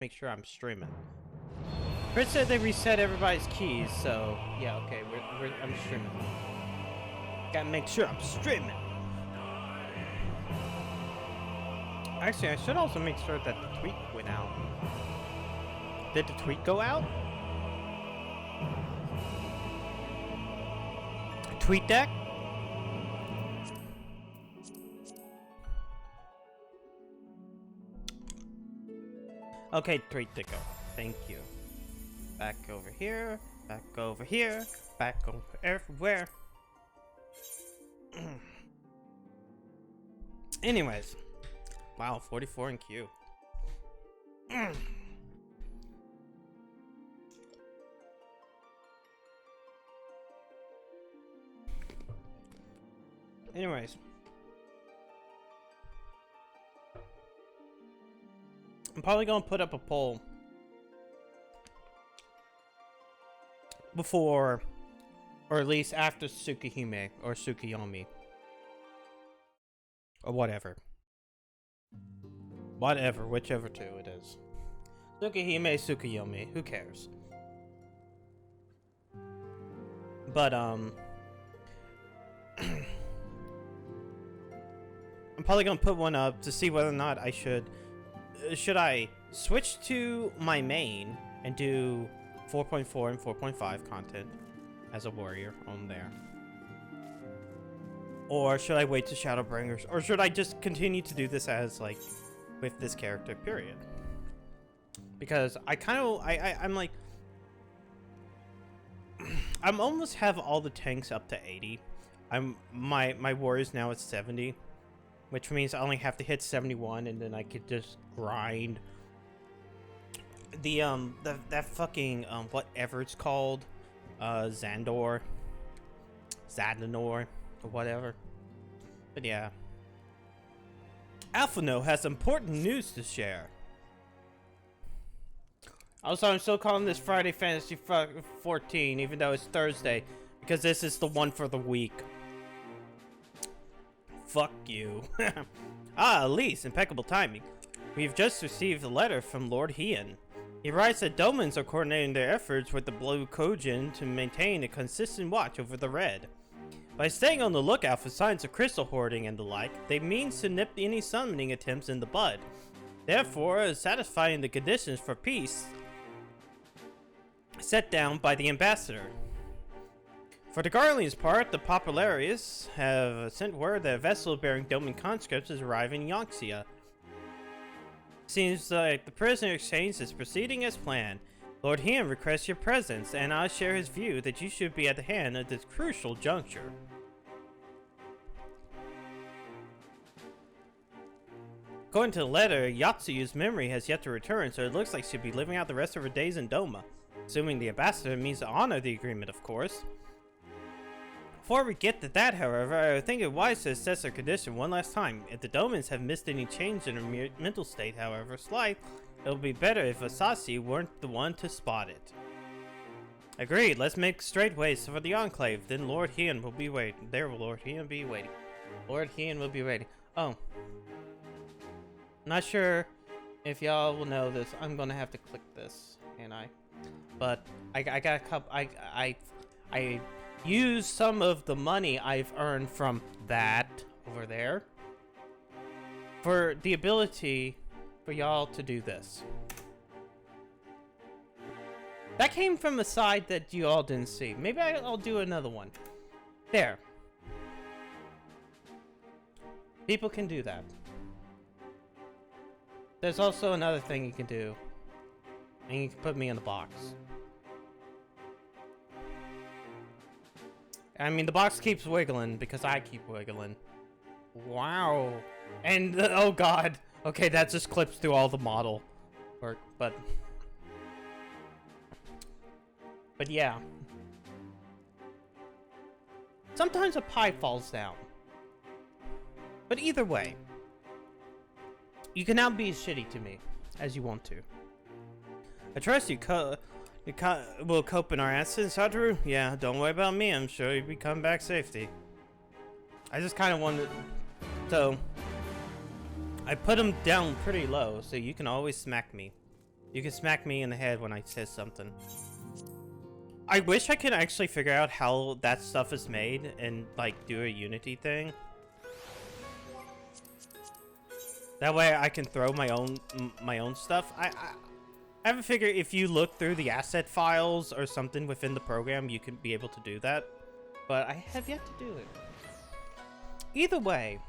make sure I'm streaming. Chris said they reset everybody's keys, so yeah, okay, I'm streaming. Gotta make sure I'm streaming. Actually, I should also make sure that the tweet went out. Did the tweet go out? Tweet deck? Okay, tweet deck go. Thank you. Back over here, back over here, back over everywhere. Anyways. Wow, 44 in queue. Anyways. I'm probably gonna put up a poll before, or at least after Tsukihime or Tsukiyomi. Or whatever. Whatever, whichever two it is. Tsukihime, Tsukiyomi, who cares? But, I'm probably gonna put one up to see whether or not I should I switch to my main and do 4.4 and 4.5 content as a warrior on there? Or should I wait to Shadowbringers? Or should I just continue to do this as, like, with this character, period? Because I'm like... I'm almost have all the tanks up to 80. My warrior's now at 70. Which means I only have to hit 71 and then I could just grind that fucking whatever it's called, Zandanor, or whatever. But yeah, Alphano has important news to share. Also, I'm still calling this Friday Fantasy 14 even though it's Thursday because this is the one for the week. Fuck you. Elise, impeccable timing. We've just received a letter from Lord Heian. He writes that Domans are coordinating their efforts with the Blue Kojin to maintain a consistent watch over the Red. By staying on the lookout for signs of crystal hoarding and the like, they mean to nip any summoning attempts in the bud. Therefore, satisfying the conditions for peace set down by the ambassador. For the Guardian's part, the Popularians have sent word that a vessel bearing Doman conscripts is arriving in Yangxia. Seems like the prisoner exchange is proceeding as planned. Lord Heian requests your presence, and I share his view that you should be at the hand at this crucial juncture. According to the letter, Yatsuyu's memory has yet to return, so it looks like she'll be living out the rest of her days in Doma. Assuming the ambassador means to honor the agreement, of course. Before we get to that, however, I think it wise to assess her condition one last time. If the Domans have missed any change in her mental state, however slight, it would be better if Asashi weren't the one to spot it. Agreed, let's make straight ways for the Enclave, then Lord Heian will be waiting. There will Lord Heian be waiting. Lord Heian will be waiting. Oh. Not sure if y'all will know this. I'm gonna have to click this, and but I got a couple, I use some of the money I've earned from that over there for the ability for y'all to do this. That came from a side that you all didn't see. Maybe I'll do another one. There. People can do that. There's also another thing you can do. And you can put me in the box. I mean, the box keeps wiggling because I keep wiggling. Wow. And, oh god. Okay, that just clips through all the model work, but yeah. Sometimes a pie falls down. But either way, you can now be as shitty to me as you want to. I trust you will cope in our absence, Satoru? Yeah, don't worry about me. I'm sure you'll come back safety. I just kind of wanted... So, I put him down pretty low, so you can always smack me You can smack me in the head when I say something. I wish I could actually figure out how that stuff is made and, like, do a Unity thing. That way I can throw my own stuff. I haven't figured if you look through the asset files or something within the program, you can be able to do that. But I have yet to do it. Either way,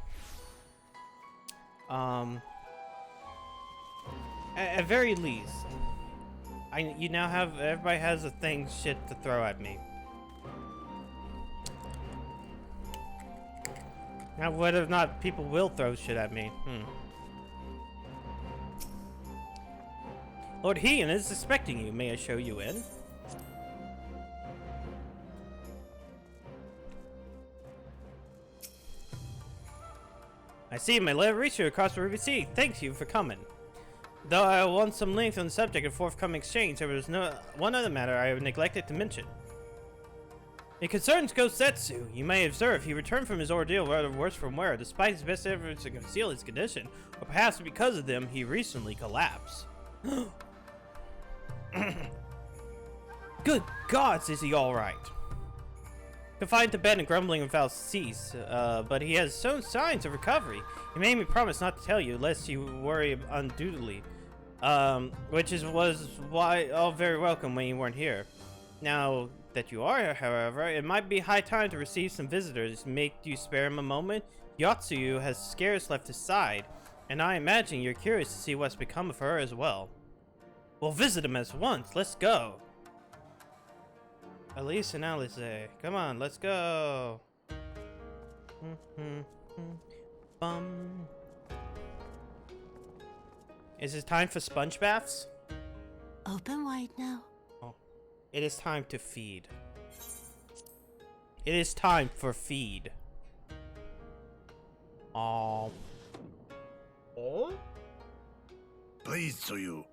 at very least, you now have, everybody has a thing shit to throw at me. Now whether or not people will throw shit at me, Lord Heian is expecting you. May I show you in? I see my letter reached you across the Ruby Sea. Thank you for coming. Though I want some length on the subject of forthcoming exchange, there was one other matter I neglected to mention. It concerns Gosetsu. You may observe he returned from his ordeal rather worse from wear, despite his best efforts to conceal his condition, or perhaps because of them, he recently collapsed. Good gods, is he alright? Confined to bed and grumbling without cease, but he has shown signs of recovery. He made me promise not to tell you, lest you worry unduly. Which was why all very welcome when you weren't here. Now that you are here, however, it might be high time to receive some visitors. Make you spare him a moment? Yotsuyu has scarce left his side, and I imagine you're curious to see what's become of her as well. We'll visit him at once. Let's go. Elise and Alice, come on, let's go. Bum. Is it time for sponge baths? Open wide now. Oh, it is time to feed. It is time for feed. Oh. Please to you.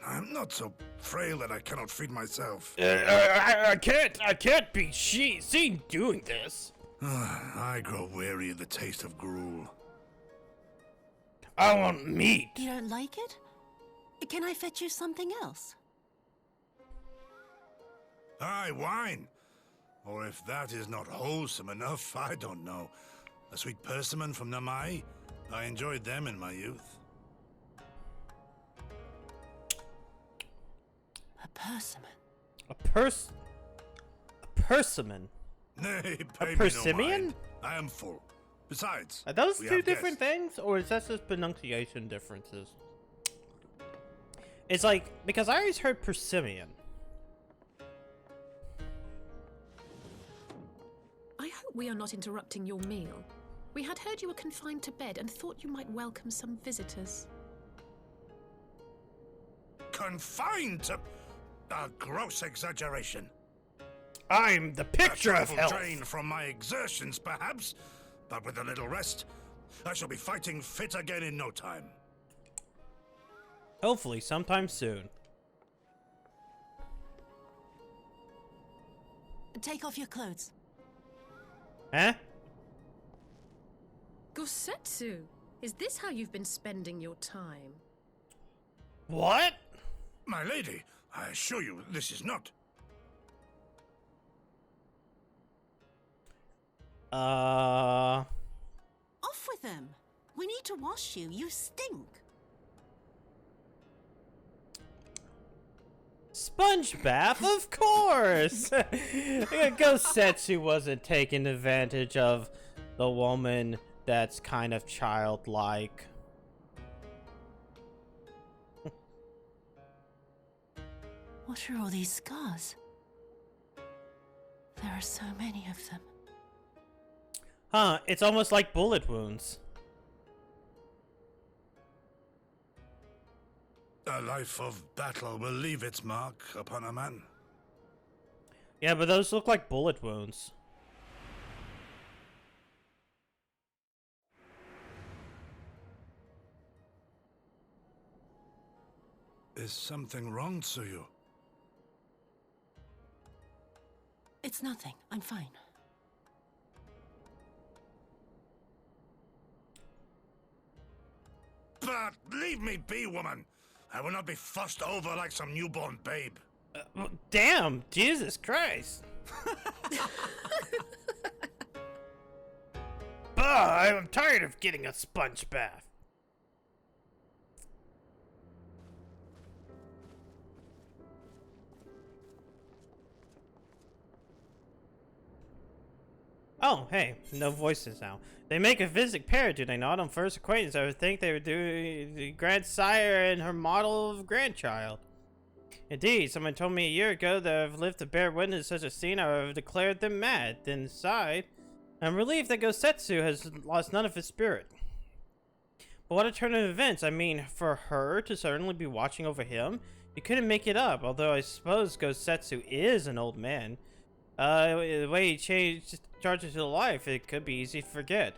I'm not so frail that I cannot feed myself. I can't be seen doing this. I grow weary of the taste of gruel. I want meat. You don't like it? Can I fetch you something else? Aye, wine. Or if that is not wholesome enough, I don't know. A sweet persimmon from Namai? I enjoyed them in my youth. A persimmon. A persimmon? Nay, A pay me no persimmon? mind. I am full. Besides, Are those we two have different guests. things, or is that just pronunciation differences? It's like, because I always heard persimmon. I hope we are not interrupting your meal. We had heard you were confined to bed and thought you might welcome some visitors. Confined to... A gross exaggeration. I'm the picture A of trifle health. drain from my exertions, perhaps. But with a little rest, I shall be fighting fit again in no time. Hopefully, sometime soon. Take off your clothes. Huh? Gosetsu, is this how you've been spending your time? What? My lady, I assure you this is not. Off with them. We need to wash you. You stink. Sponge bath, of course! Gosetsu wasn't taking advantage of the woman that's kind of childlike. What are all these scars? There are so many of them. Huh, it's almost like bullet wounds. A life of battle will leave its mark upon a man. Yeah, but those look like bullet wounds. Is something wrong, Tsuyu? It's nothing. I'm fine. But leave me be, woman! I will not be fussed over like some newborn babe. Damn, Jesus Christ. I'm tired of getting a sponge bath. Oh, hey, no voices now. They make a physic pair, do they not? On first acquaintance, I would think they would do the grandsire and her model of grandchild. Indeed, someone told me a year ago that I've lived to bear witness to such a scene, I would have declared them mad. Then sighed. I'm relieved that Gosetsu has lost none of his spirit. But what a turn of events. I mean, for her to certainly be watching over him, you couldn't make it up, although I suppose Gosetsu is an old man. The way he changed charges to life, it could be easy to forget.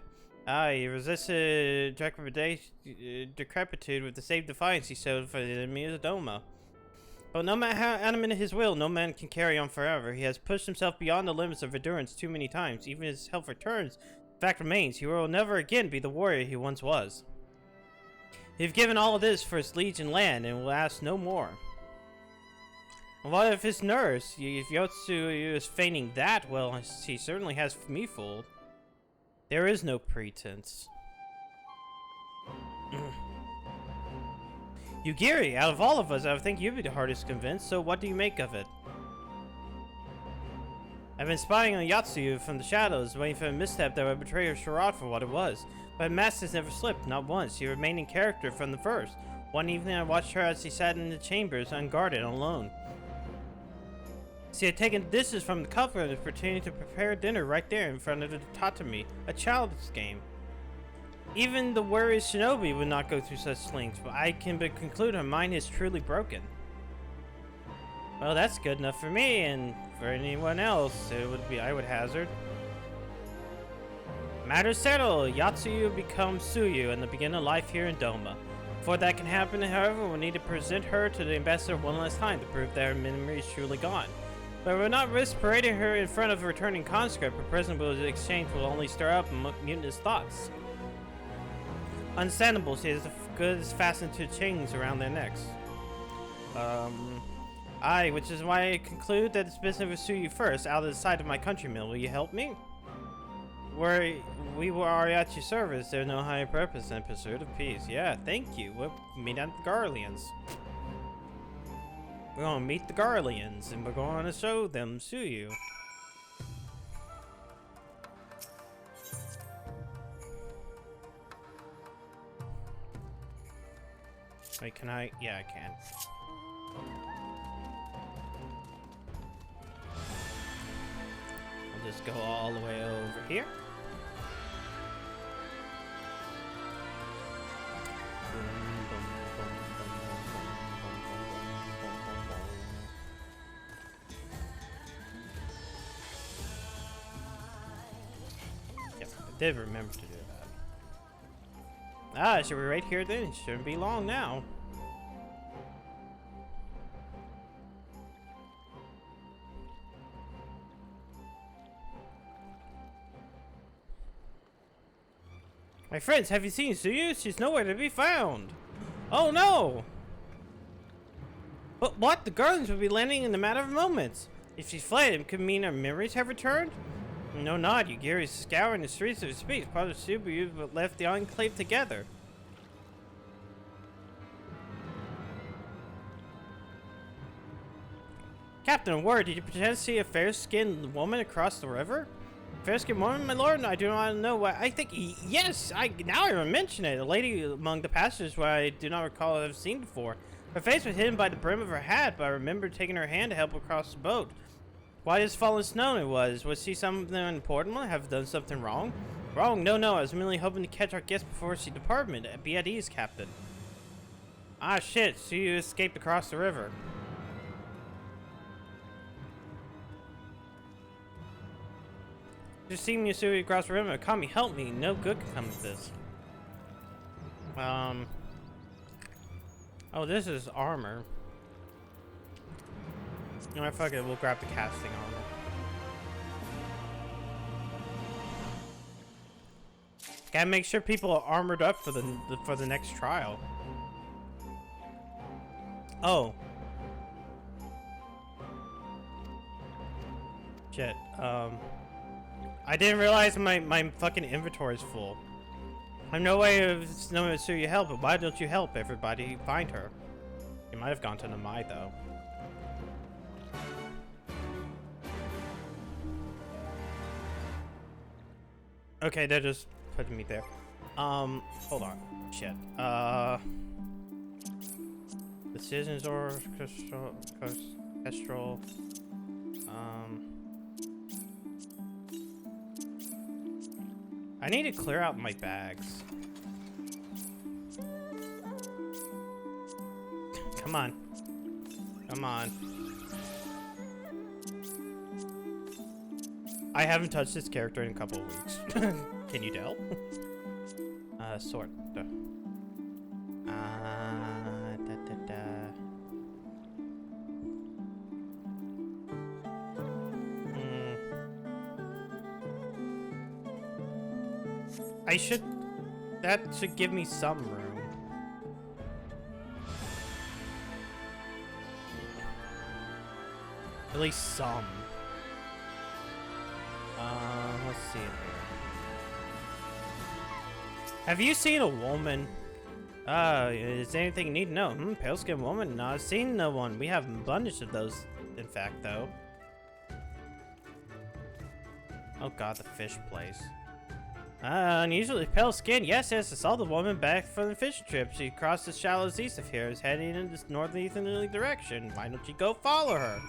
He resisted decrepitude with the same defiance he showed for the enemy of Doma. But no matter how adamant his will, no man can carry on forever. He has pushed himself beyond the limits of endurance too many times. Even as his health returns, the fact remains, he will never again be the warrior he once was. He's given all of this for his liege and land, and will ask no more. What if his nurse, if Yotsu is feigning that, well, he certainly has me fooled. There is no pretense. Yugiri, out of all of us, I would think you'd be the hardest convinced, so what do you make of it? I've been spying on Yotsuyu from the shadows, waiting for a misstep that would betray her charade for what it was. But mask has never slipped, not once. She remained in character from the first. One evening I watched her as she sat in the chambers, unguarded, alone. She had taken dishes from the cupboard and was pretending to prepare dinner right there in front of the tatami, a child's game. Even the wary shinobi would not go through such lengths, but I can but conclude her mind is truly broken. Well, that's good enough for me, and for anyone else, it would be, I would hazard. Matter settled. Yotsuyu becomes Suyu and the beginning of life here in Doma. Before that can happen, however, we'll need to present her to the ambassador one last time to prove that her memory is truly gone. But we'll not risk parading her in front of a returning conscript. Her present exchange will only stir up mutinous thoughts. Understandable, she has the goods fastened to chains around their necks. Aye, which is why I conclude that it's business with Suyu first, out of the sight of my countrymen. Will you help me? We are at your service. There's no higher purpose than pursuit of peace. Yeah, thank you. We'll meet at the Garleans. We're gonna meet the Garleans, and we're gonna show them Suyu. Wait, can I? Yeah, I can. I'll just go all the way over here. Yep, I did remember to do that. Ah, should we right here then? It shouldn't be long now. My friends, have you seen Suyu? She's nowhere to be found. Oh no! But what? The Guardians will be landing in a matter of moments. If she's fled, it could mean her memories have returned? No, not. Yugiri is scouring the streets of space. Part of Subaru but left the Enclave together. Captain, a word. Did you pretend to see a fair-skinned woman across the river? Fair-skinned woman, my lord? I do not know what. I think, yes, now I mention it. A lady among the passengers who I do not recall to have seen before. Her face was hidden by the brim of her hat, but I remember taking her hand to help across the boat. Why this fallen snow it was? Was she something important? Have done something wrong? Wrong? No, I was merely hoping to catch our guest before she departed. Be at ease, Captain. Ah, shit. She escaped across the river. Just seeing me across the river. Kami, help me. No good can come of this. Oh, this is armor. You know, fuck it. We'll grab the casting armor. Gotta make sure people are armored up for the next trial. Oh. Shit. I didn't realize my fucking inventory is full. I have no way of knowing if you help, but why don't you help everybody find her? You might have gone to Namai though. Okay, they're just putting me there. Hold on. Shit. Decisions or Kestrel. I need to clear out my bags. Come on. Come on. I haven't touched this character in a couple of weeks. Can you tell? Sort. Da, da, da. That should give me some room. At least some. Let's see. Have you seen a woman? Is there anything you need to know? Pale-skinned woman? No, I've seen no one. We have an abundance of those, in fact, though. Oh god, the fish place. Unusually pale skin. Yes, I saw the woman back from the fishing trip. She crossed the shallows east of here, is heading in this northeasterly direction. Why don't you go follow her?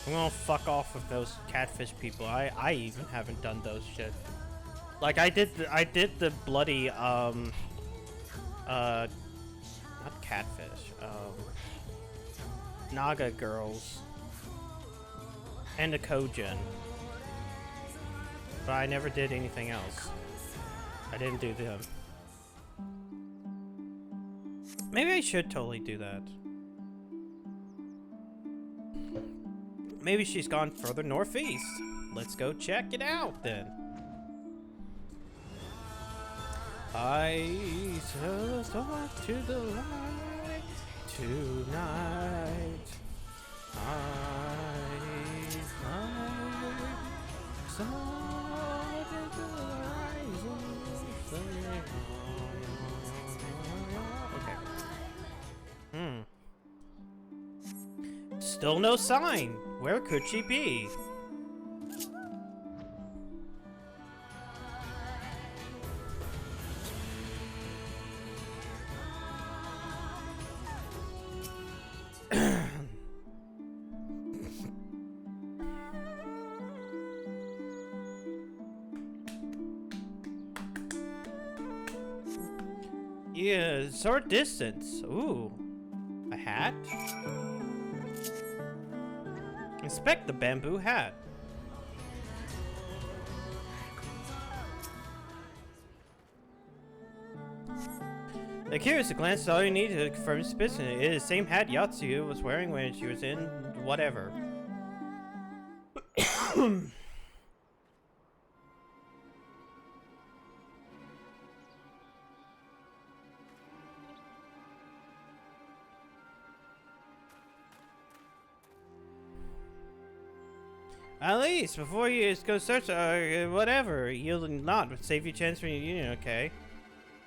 I'm gonna fuck off with those catfish people. I even haven't done those shit. Like I did the bloody not catfish, Naga girls and the Kojin. But I never did anything else. I didn't do them. Maybe I should totally do that. Maybe she's gone further northeast. Let's go check it out then. I just want to the light tonight. Okay. Still no sign. Where could she be? Yeah, short distance. Ooh. A hat? Inspect the bamboo hat. The curious glance is all you need to confirm suspicion. It is the same hat Yatsuyu was wearing when she was in whatever. At least, before you go search, whatever, you'll not save your chance for your union, okay?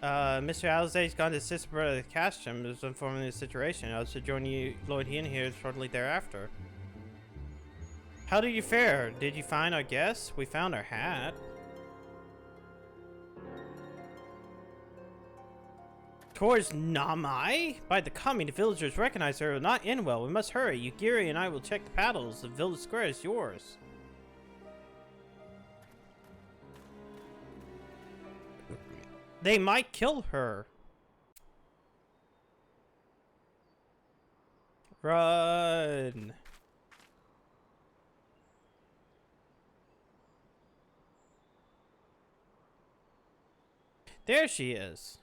Mr. Alizé's gone to assist brother Castrum is informing the situation. I'll also join you, Lord Hien here shortly thereafter. How did you fare? Did you find our guest? We found our hat. Towards Namai? By the coming, the villagers recognize her not in well. We must hurry. Yugiri and I will check the paddles. The village square is yours. They might kill her. Run. There she is.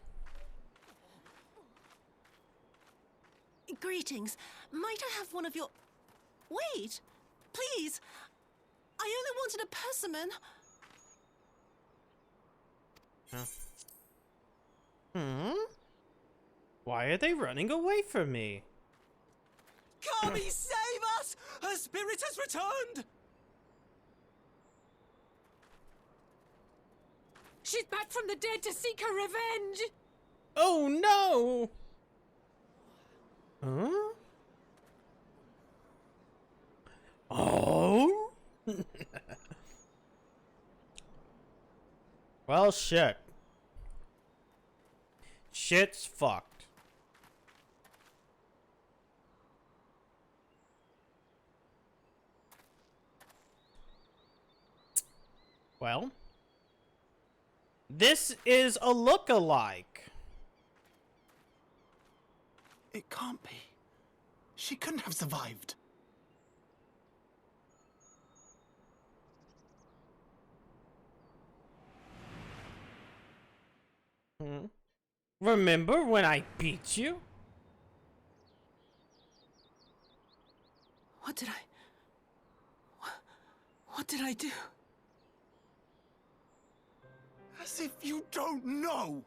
Greetings. Might I have one of your... Wait! Please! I only wanted a persimmon. Huh. Why are they running away from me? Kami, save us! Her spirit has returned! She's back from the dead to seek her revenge! Oh no! Huh? Oh? Well, shit. Shit's fucked. Well, this is a look-alike. It can't be. She couldn't have survived. Remember when I beat you? What did I do? As if you don't know!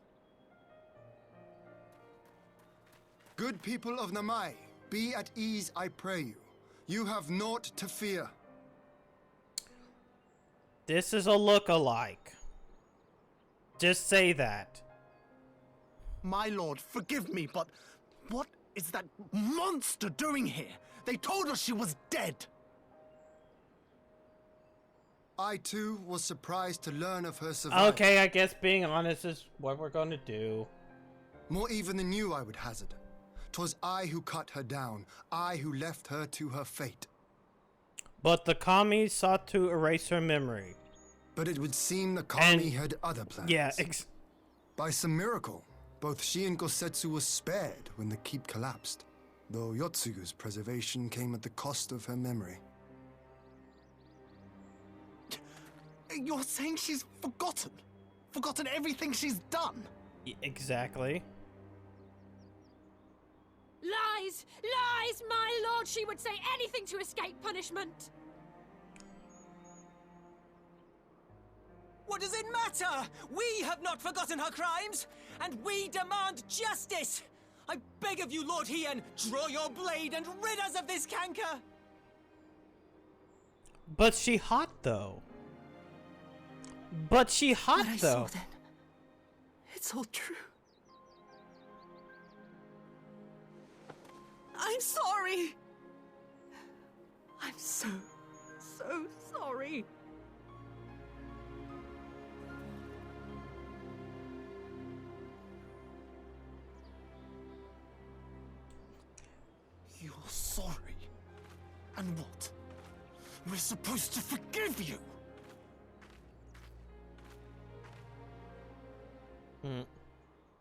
Good people of Namai, be at ease, I pray you. You have naught to fear. This is a look-alike. Just say that. My lord, forgive me, but what is that monster doing here? They told us she was dead. I too was surprised to learn of her survival. Okay, I guess being honest is what we're gonna do. More even than you, I would hazard. 'Twas I who cut her down, I who left her to her fate. But the Kami sought to erase her memory. But it would seem the Kami had other plans. Yeah, By some miracle, both she and Gosetsu were spared when the keep collapsed, though Yotsugu's preservation came at the cost of her memory. You're saying she's forgotten? Forgotten everything she's done? exactly. Lies! Lies! My lord, she would say anything to escape punishment! What does it matter? We have not forgotten her crimes, and we demand justice! I beg of you, Lord Hien, draw your blade and rid us of this canker! But she hot though. But she hot What I though. saw then. It's all true. I'm sorry. I'm so sorry. You're sorry? And what? We're supposed to forgive you?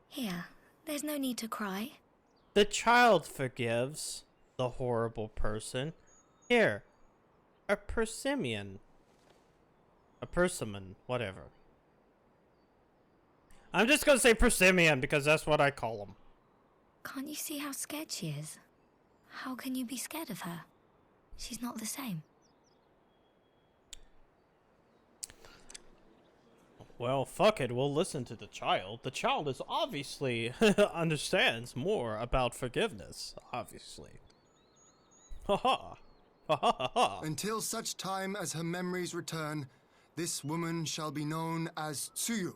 Here, there's no need to cry. The child forgives the horrible person. Here, a persimmon. A persimmon, whatever. I'm just gonna say persimmon because that's what I call them. Can't you see how scared she is? How can you be scared of her? She's not the same. Well, fuck it, we'll listen to the child. The child is obviously understands more about forgiveness, obviously. Ha ha. Ha ha ha ha. Until such time as her memories return, this woman shall be known as Tsuyu,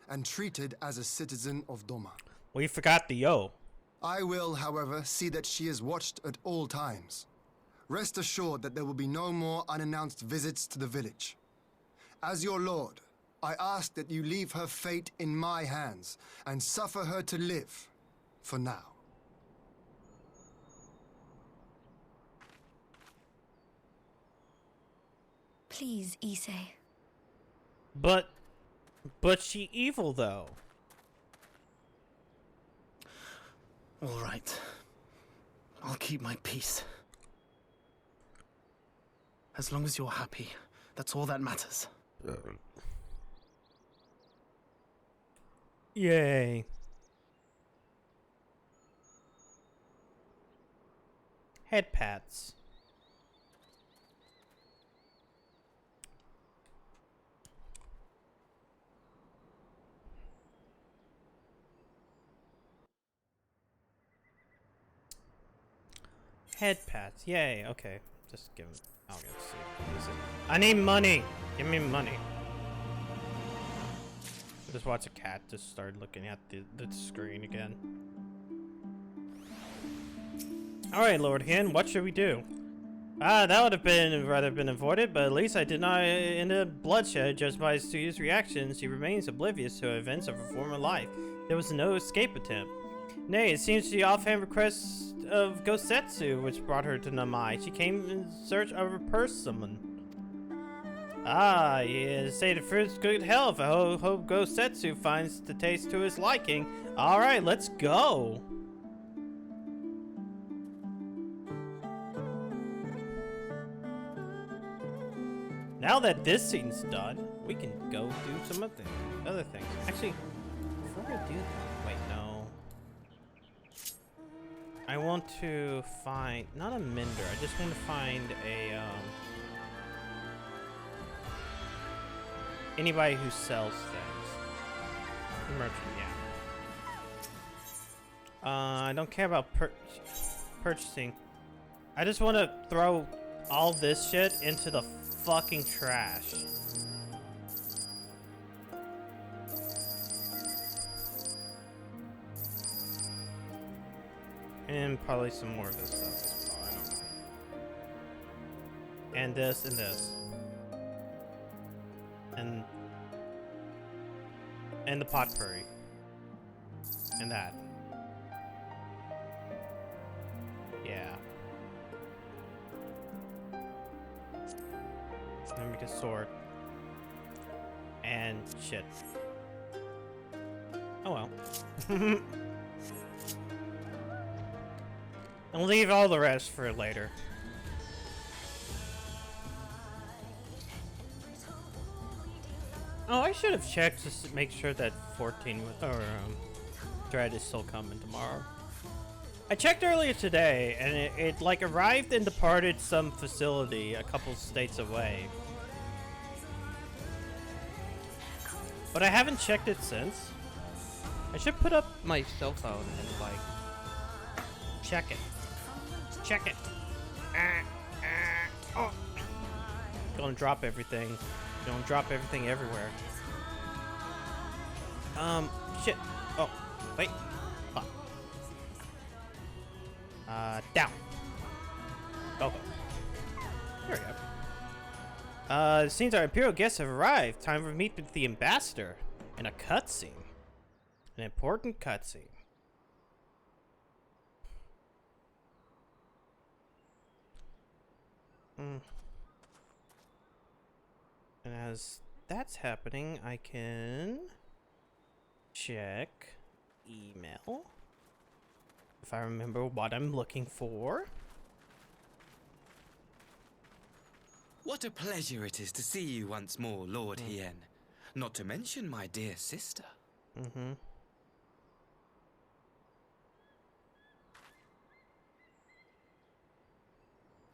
and treated as a citizen of Doma. We forgot the yo. I will, however, see that she is watched at all times. Rest assured that there will be no more unannounced visits to the village. As your lord, I ask that you leave her fate in my hands and suffer her to live, for now. Please, Issei. But she evil though. All right. I'll keep my peace. As long as you're happy, that's all that matters. Yay. Head pats. Head pats. Yay. Okay. Just give him. I'll get to see. What is it? I need money. Give me money. Just watch a cat just start looking at the screen again. Alright, Lord Hen, what should we do? That would have been avoided, but at least I did not end up bloodshed just by Tsuyu's reactions. She remains oblivious to events of her former life. There was no escape attempt. Nay, it seems the offhand request of Gosetsu which brought her to Namai. She came in search of her persimmon. Yeah, say the fruit's good health. I hope Gosetsu finds the taste to his liking. Alright, let's go. Now that this scene's done, we can go do some other things. Actually, before we do that, wait, no. I want to find, not a mender, I just want to find a, anybody who sells things. Merchant, yeah. I don't care about purchasing. I just want to throw all this shit into the fucking trash. And probably some more of this stuff as well, I don't know. And this and this. And the pot curry. And that. Yeah. Let me make a sword. And shit. Oh well. I'll leave all the rest for later. Oh, I should have checked just to make sure that 14 or Dread is still coming tomorrow. I checked earlier today, and it like arrived and departed some facility a couple states away. But I haven't checked it since. I should put up my cell phone and like check it. Check it. Oh. Gonna drop everything. Gonna drop everything everywhere. Shit. Oh, wait. Fuck. Down. Go. There we go. It seems our Imperial guests have arrived. Time to meet with the ambassador. In a cutscene. An important cutscene. And as that's happening, I can check email. If I remember what I'm looking for. What a pleasure it is to see you once more, Lord Hien. Not to mention my dear sister.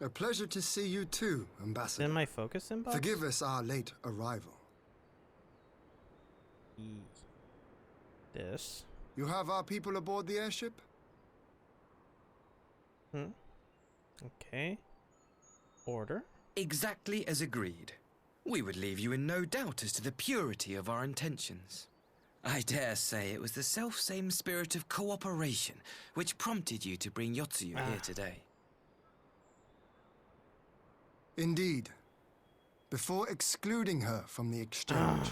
A pleasure to see you too, Ambassador. Then my focus inbox? Forgive us our late arrival. This. You have our people aboard the airship? Okay. Order. Exactly as agreed. We would leave you in no doubt as to the purity of our intentions. I dare say it was the self-same spirit of cooperation which prompted you to bring Yotsuyu here today. Indeed. Before excluding her from the exchange,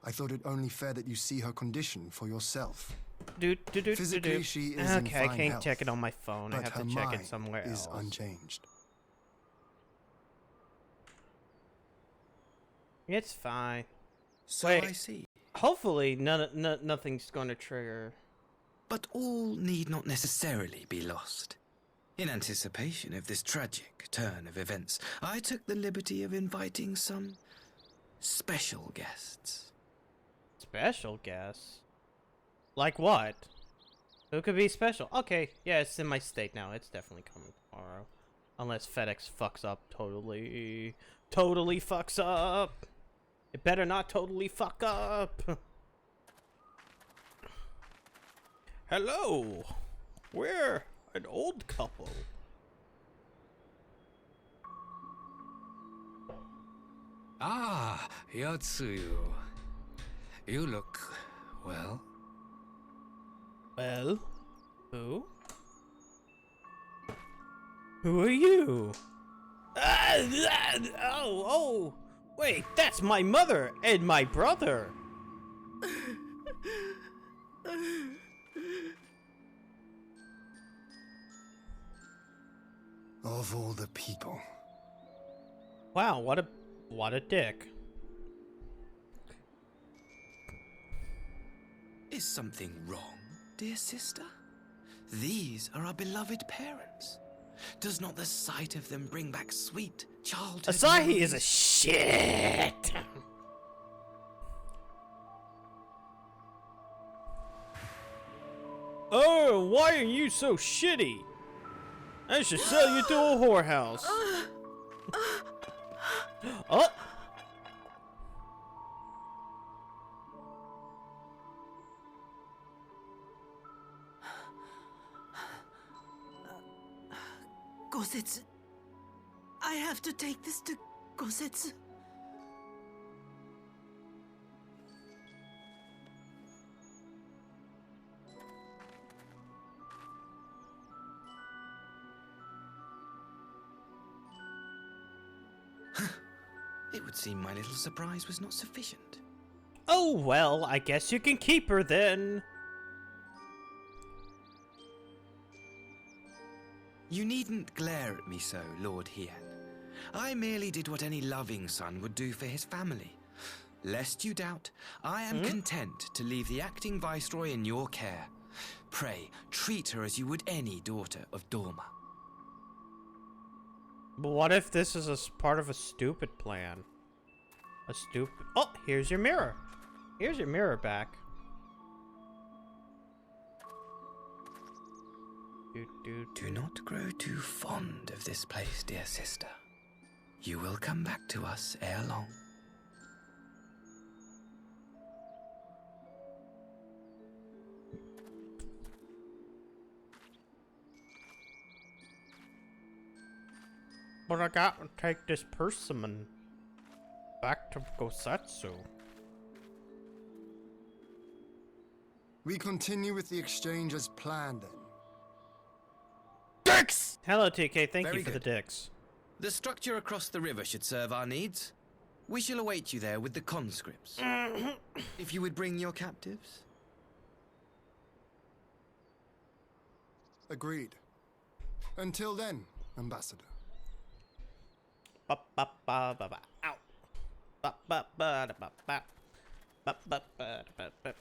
I thought it only fair that you see her condition for yourself. Physically, she is in okay, I fine can't health, check it on my phone. I but have her to check mind it somewhere else. is unchanged. It's fine. So Wait. I see. Hopefully, nothing's going to trigger. But all need not necessarily be lost. In anticipation of this tragic turn of events, I took the liberty of inviting some special guests. Special guests? Like what? Who could be special? Okay, yeah, it's in my state now. It's definitely coming tomorrow. Unless FedEx fucks up totally. Totally fucks up! It better not totally fuck up! Hello! We're an old couple. Ah, Yotsuyu. You look, well. Well, who? Who are you? Oh, wait, that's my mother and my brother. Of all the people. Wow, what a dick. Is something wrong, dear sister? These are our beloved parents. Does not the sight of them bring back sweet childhood Asahi is a memories? shit. Oh, why are you so shitty? I should sell you to a whorehouse. Oh. Gosetsu. I have to take this to Gosetsu. It would seem my little surprise was not sufficient. Oh well, I guess you can keep her then. You needn't glare at me so, Lord Hien. I merely did what any loving son would do for his family. Lest you doubt, I am content to leave the acting viceroy in your care. Pray, treat her as you would any daughter of Dorma. But what if this is part of a stupid plan? A stupid... Oh, here's your mirror. Here's your mirror back. Do not grow too fond of this place, dear sister. You will come back to us ere long. But I gotta take this persimmon back to Gosetsu. We continue with the exchange as planned then. Dicks! Hello, TK. Thank Very you for the good. dicks. The structure across the river should serve our needs. We shall await you there with the conscripts. If you would bring your captives. Agreed. Until then, Ambassador. Ba ba ba ba ba. Ow. Ba ba ba da ba ba. Ba ba ba da ba ba.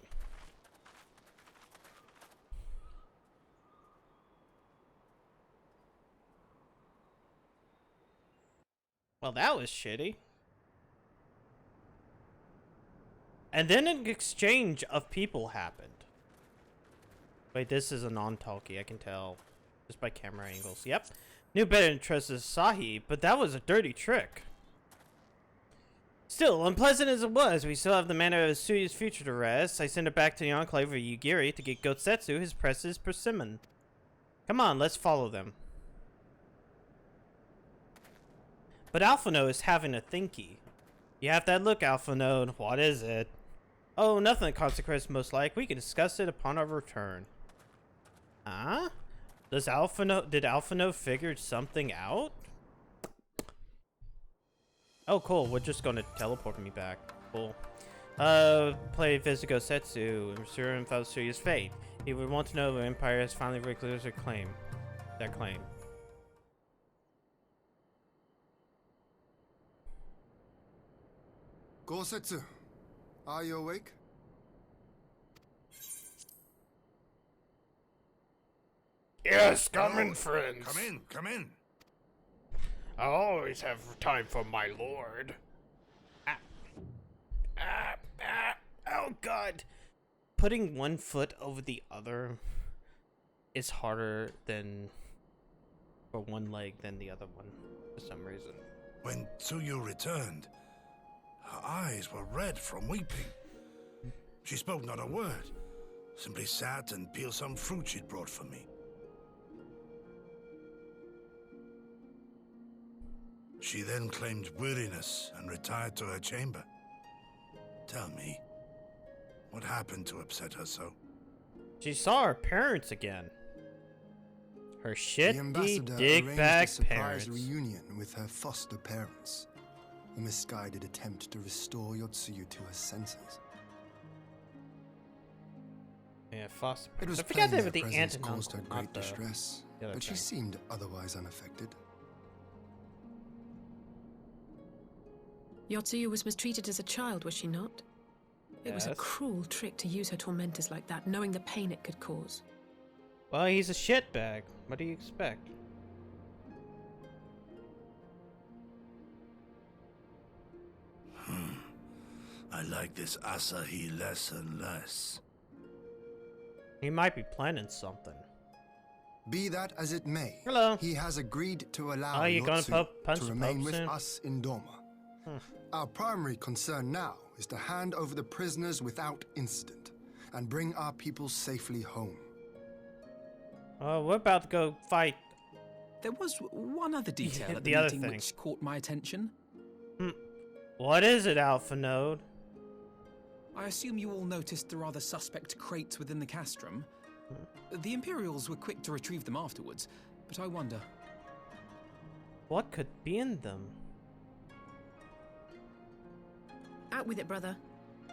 Well, that was shitty. And then an exchange of people happened. Wait, this is a non-talkie, I can tell. Just by camera angles. Yep. Knew better than trust Asahi, but that was a dirty trick. Still, unpleasant as it was, we still have the matter of Suya's future to rest. I send her back to the Enclave of Yugiri to get Gosetsu his precious persimmon. Come on, let's follow them. But Alphino is having a thinky. You have that look, Alphino. What is it? Oh, nothing of consequence, most like. We can discuss it upon our return. Huh? Did Alphino figure something out? Oh, cool. We're just gonna teleport me back. Cool. Play Visit Gosetsu and pursue and follow Suya's fate. He would want to know if the Empire has finally reclaimed their claim. Gosetsu, are you awake? Yes, come in, friends. Come in, come in. I always have time for my lord. Oh god. Putting one foot over the other is harder than for one leg than the other one for some reason. When Tsuyu returned, her eyes were red from weeping. She spoke not a word, simply sat and peeled some fruit she'd brought for me. She then claimed weariness and retired to her chamber. Tell me, what happened to upset her so? She saw her parents again. Her The shitty ambassador dick arranged bag a surprise parents. reunion with her foster parents. A misguided attempt to restore Yotsuyu to her senses. Yeah, foster It was parents. I forgot plain that their with the presence aunt and caused her uncle, great not the distress, other but she thing. seemed otherwise unaffected. Yotsuyu was mistreated as a child, was she not? It was a Yes. cruel trick to use her tormentors like that, knowing the pain it could cause. Well, he's a shitbag. What do you expect? I like this Asahi less and less. He might be planning something. Be that as it may, Hello. he has agreed to allow Oh, you gonna Yotsuyu punch to the remain Pope with soon? us in Doma. Our primary concern now is to hand over the prisoners without incident and bring our people safely home. We're about to go fight. There was one other detail at The the other meeting thing. which caught my attention. What is it, Alpha Node? I assume you all noticed the rather suspect crates within the castrum. The Imperials were quick to retrieve them afterwards, but I wonder. What could be in them? Out with it, brother.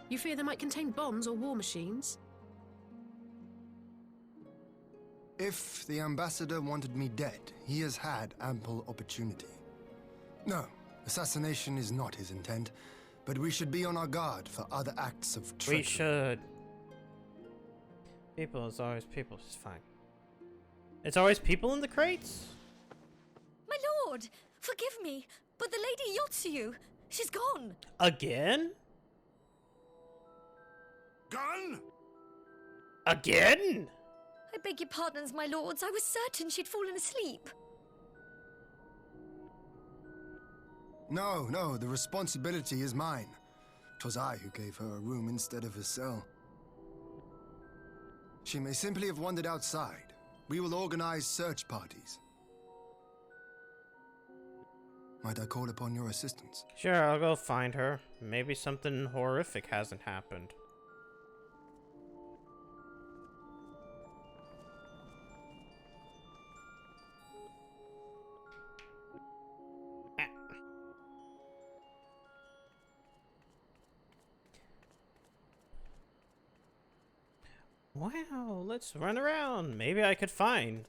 You fear they might contain bombs or war machines? If the ambassador wanted me dead, he has had ample opportunity. No, assassination is not his intent, but we should be on our guard for other acts of treachery. We should. People is always people. It's fine. It's always people in the crates? My lord, forgive me, but the Lady Yotsuyu, she's gone. Again? Gone? Again? I beg your pardons, my lords. I was certain she'd fallen asleep. No, the responsibility is mine. 'Twas I who gave her a room instead of a cell. She may simply have wandered outside. We will organize search parties. Might I call upon your assistance? Sure, I'll go find her. Maybe something horrific hasn't happened. Wow, let's run around. Maybe I could find.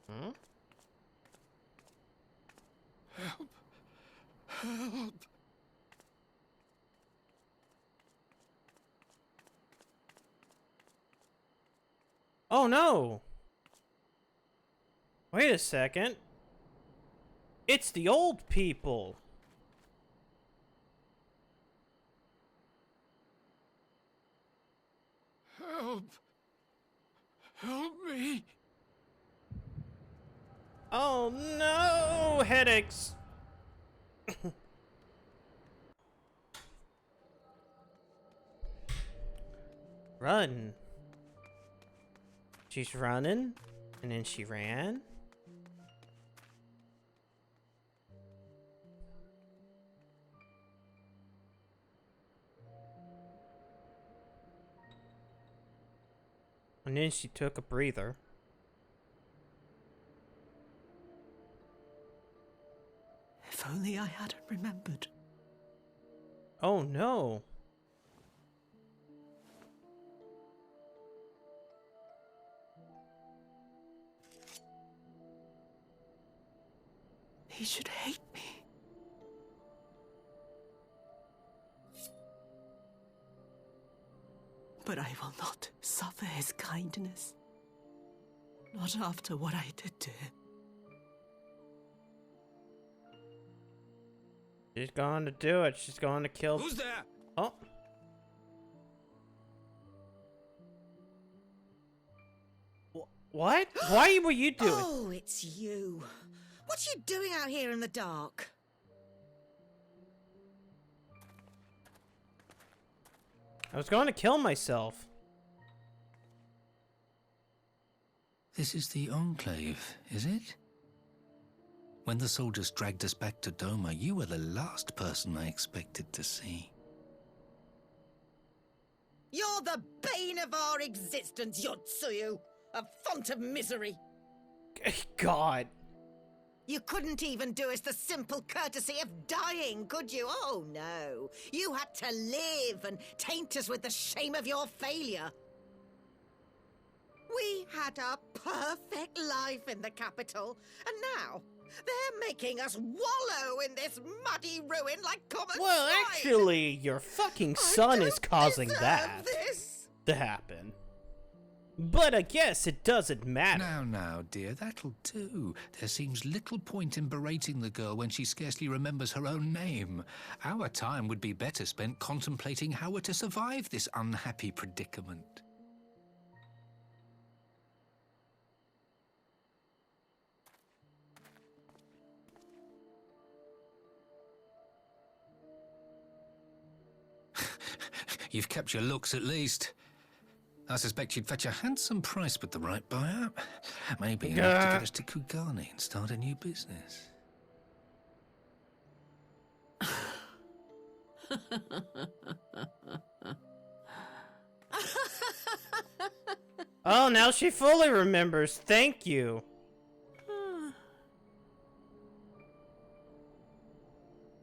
Help! Help! Oh no! Wait a second. It's the old people. Help! Help me! Oh no! Headaches! Run. She's running, and then she ran. And then she took a breather. If only I hadn't remembered. Oh no. He should hate me. But I will not suffer his kindness. Not after what I did to him. She's going to do it. She's going to kill. Who's there? Oh. What? Why were you doing? Oh, it's you. What are you doing out here in the dark? I was going to kill myself. This is the Enclave, is it? When the soldiers dragged us back to Doma, you were the last person I expected to see. You're the bane of our existence, Yotsuyu! A font of misery! God. You couldn't even do us the simple courtesy of dying, could you? Oh, no. You had to live and taint us with the shame of your failure. We had a perfect life in the capital, and now they're making us wallow in this muddy ruin like common Well, swine. actually, your fucking son is causing deserve that this. to happen. But I guess it doesn't matter. Now, dear, that'll do. There seems little point in berating the girl when she scarcely remembers her own name. Our time would be better spent contemplating how we're to survive this unhappy predicament. You've kept your looks at least. I suspect you'd fetch a handsome price with the right buyer. Maybe enough to get us to Kugane and start a new business. Oh, now she fully remembers. Thank you.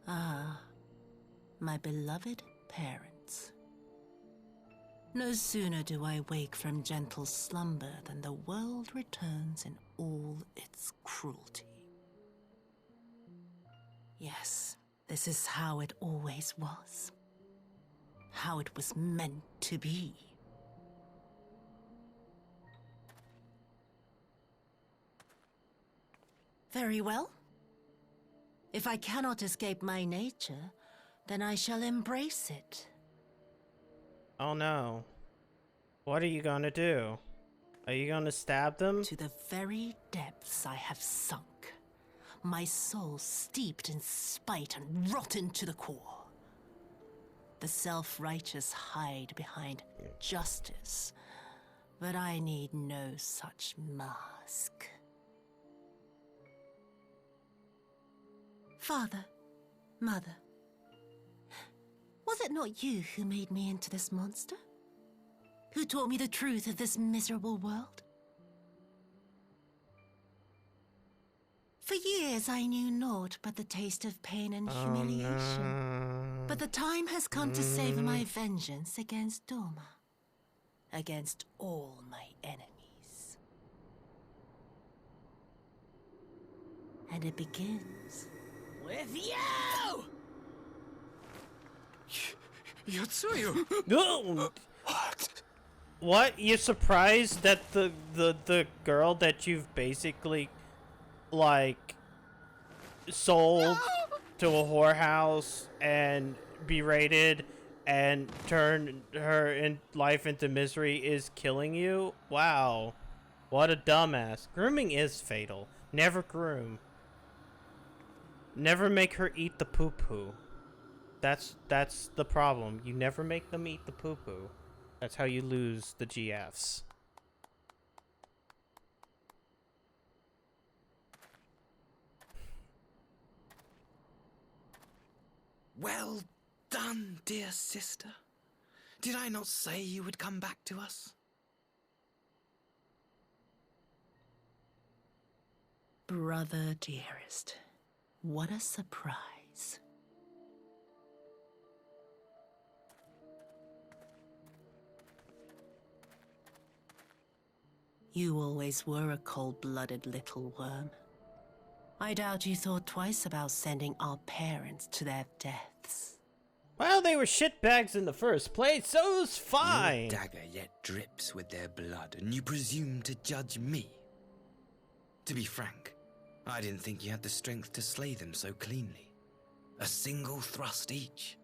Ah, my beloved parents. No sooner do I wake from gentle slumber than the world returns in all its cruelty. Yes, this is how it always was. How it was meant to be. Very well. If I cannot escape my nature, then I shall embrace it. Oh no. What are you gonna do? Are you gonna stab them? To the very depths I have sunk, my soul steeped in spite and rotten to the core. The self-righteous hide behind justice, but I need no such mask. Father, Mother, was it not you who made me into this monster? Who taught me the truth of this miserable world? For years I knew naught but the taste of pain and humiliation. No. But the time has come to savor my vengeance against Doma. Against all my enemies. And it begins with you! Yotsuyu! No! What? What? You're surprised that the girl that you've basically, like, sold to a whorehouse and berated and turned her life into misery is killing you? Wow. What a dumbass. Grooming is fatal. Never groom. Never make her eat the poo-poo. That's the problem. You never make them eat the poo-poo. That's how you lose the GFs. Well done, dear sister. Did I not say you would come back to us? Brother dearest, what a surprise. You always were a cold-blooded little worm. I doubt you thought twice about sending our parents to their deaths. Well, they were shitbags in the first place, so it was fine. Your dagger yet drips with their blood, and you presume to judge me? To be frank, I didn't think you had the strength to slay them so cleanly. A single thrust each.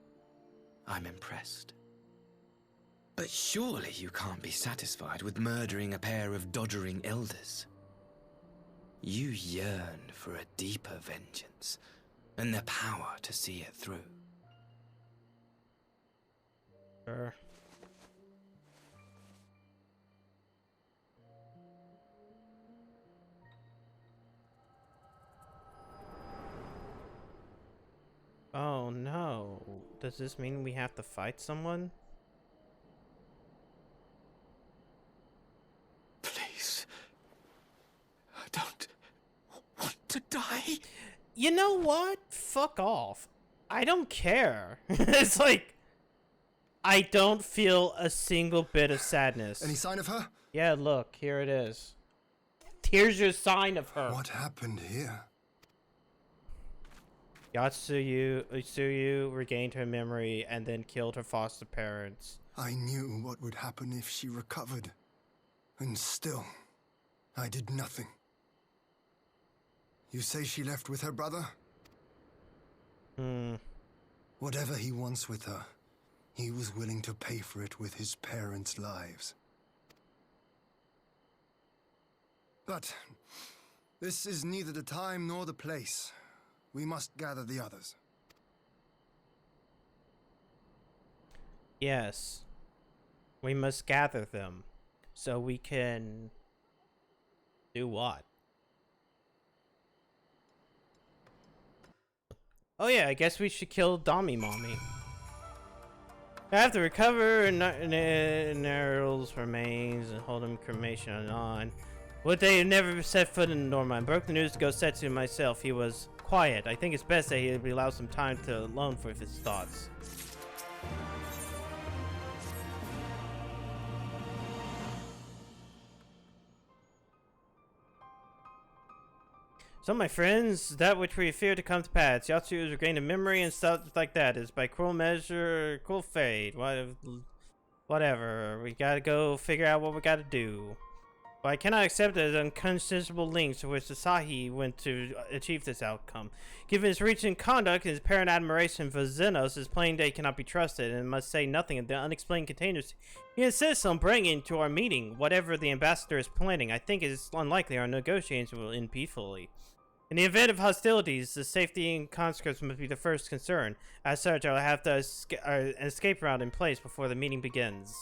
I'm impressed. But surely you can't be satisfied with murdering a pair of doddering elders. You yearn for a deeper vengeance, and the power to see it through. Sure. Does this mean we have to fight someone? Please. I don't want to die. You know what? Fuck off. I don't care. It's like, I don't feel a single bit of sadness. Any sign of her? Yeah, look, here it is. Here's your sign of her. What happened here? Yatsuyu regained her memory and then killed her foster parents. I knew what would happen if she recovered. And still, I did nothing. You say she left with her brother? Whatever he wants with her, he was willing to pay for it with his parents' lives. But this is neither the time nor the place. We must gather the others. Yes. We must gather them so we can do what? Oh yeah, I guess we should kill Dami Mommy. I have to recover Neryl's remains and hold him cremation on. Would they have never set foot in Norma? I broke the news to Gosetsu myself. He was quiet. I think it's best that he be allowed some time to alone for his thoughts. So, my friends, that which we fear to come to pass, Yatsu has regained a memory and stuff like that is by cruel measure, cruel fate, whatever. We gotta go figure out what we gotta do. But I cannot accept the unconscionable links to which Asahi went to achieve this outcome. Given his recent conduct and his apparent admiration for Xenos, it's plain they cannot be trusted and must say nothing of the unexplained containers. He insists on bringing to our meeting whatever the ambassador is planning. I think it is unlikely our negotiations will end peacefully. In the event of hostilities, the safety and conscripts must be the first concern. As such, I'll have an escape route in place before the meeting begins.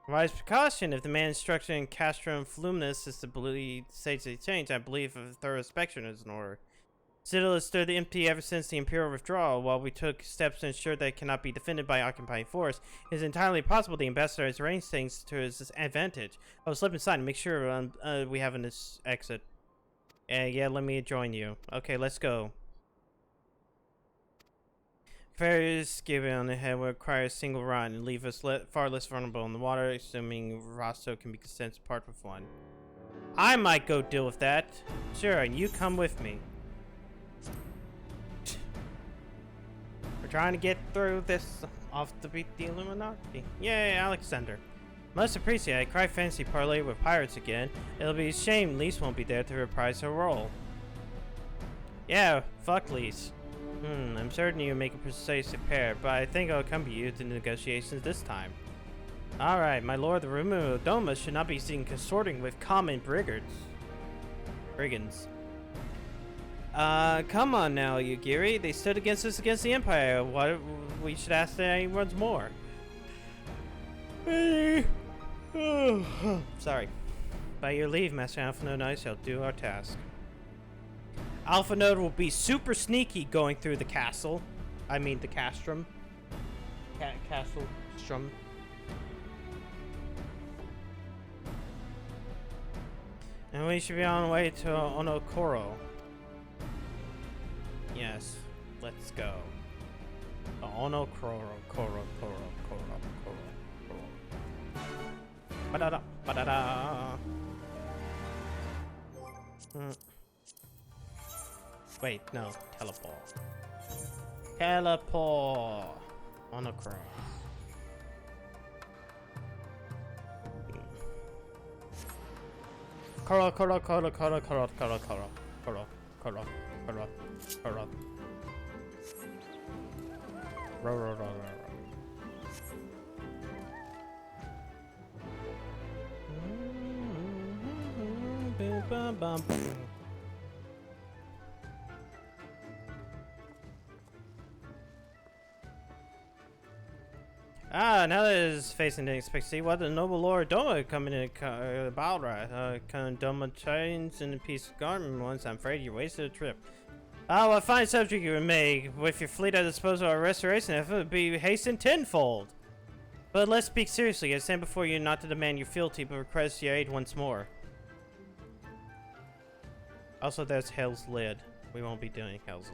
Wise precaution, if the man's structure in Castrum Fluminus is to believe states they change, I believe a thorough inspection is in order. Citadel has stood empty ever since the Imperial withdrawal. While we took steps to ensure that it cannot be defended by occupying force, it is entirely possible the ambassador has arranged things to his advantage. I will slip inside and make sure we have an exit. Yeah, let me join you. Okay, let's go. Ferries given on the head will require a single run and leave us far less vulnerable in the water, assuming Rasto can be sent apart with one. I might go deal with that. Sure, and you come with me. We're trying to get through this off to beat the Illuminati. Yay, Alexander. Must appreciate I cry fancy parlay with pirates again. It'll be a shame Lise won't be there to reprise her role. Yeah, fuck Lise. I'm certain you make a persuasive pair, but I think I'll accompany you to negotiations this time. Alright, my lord, the room of Doma should not be seen consorting with common brigands. Come on now, Yugiri. They stood against us against the Empire. What we should ask them once more. Sorry. By your leave, Master Alpha Node and I shall do our task. Alpha Node will be super sneaky going through the castle. I mean the castrum. Castle strum. And we should be on the way to Onokoro. Yes, let's go. Onokoro, Koro. Ba-da-da, ba-da-da. Wait, no, teleport. Teleport. Onokoro. Koro. Ro. Now that it is facing the expectancy, what the noble Lord Doma coming in about right? Doma chains in a piece of garment once. I'm afraid you wasted a trip. Oh, what fine subject you would make. With your fleet at disposal, our restoration effort would be hastened tenfold. But let's speak seriously. I stand before you not to demand your fealty, but request your aid once more. Also, there's Hell's Lid. We won't be doing Hell's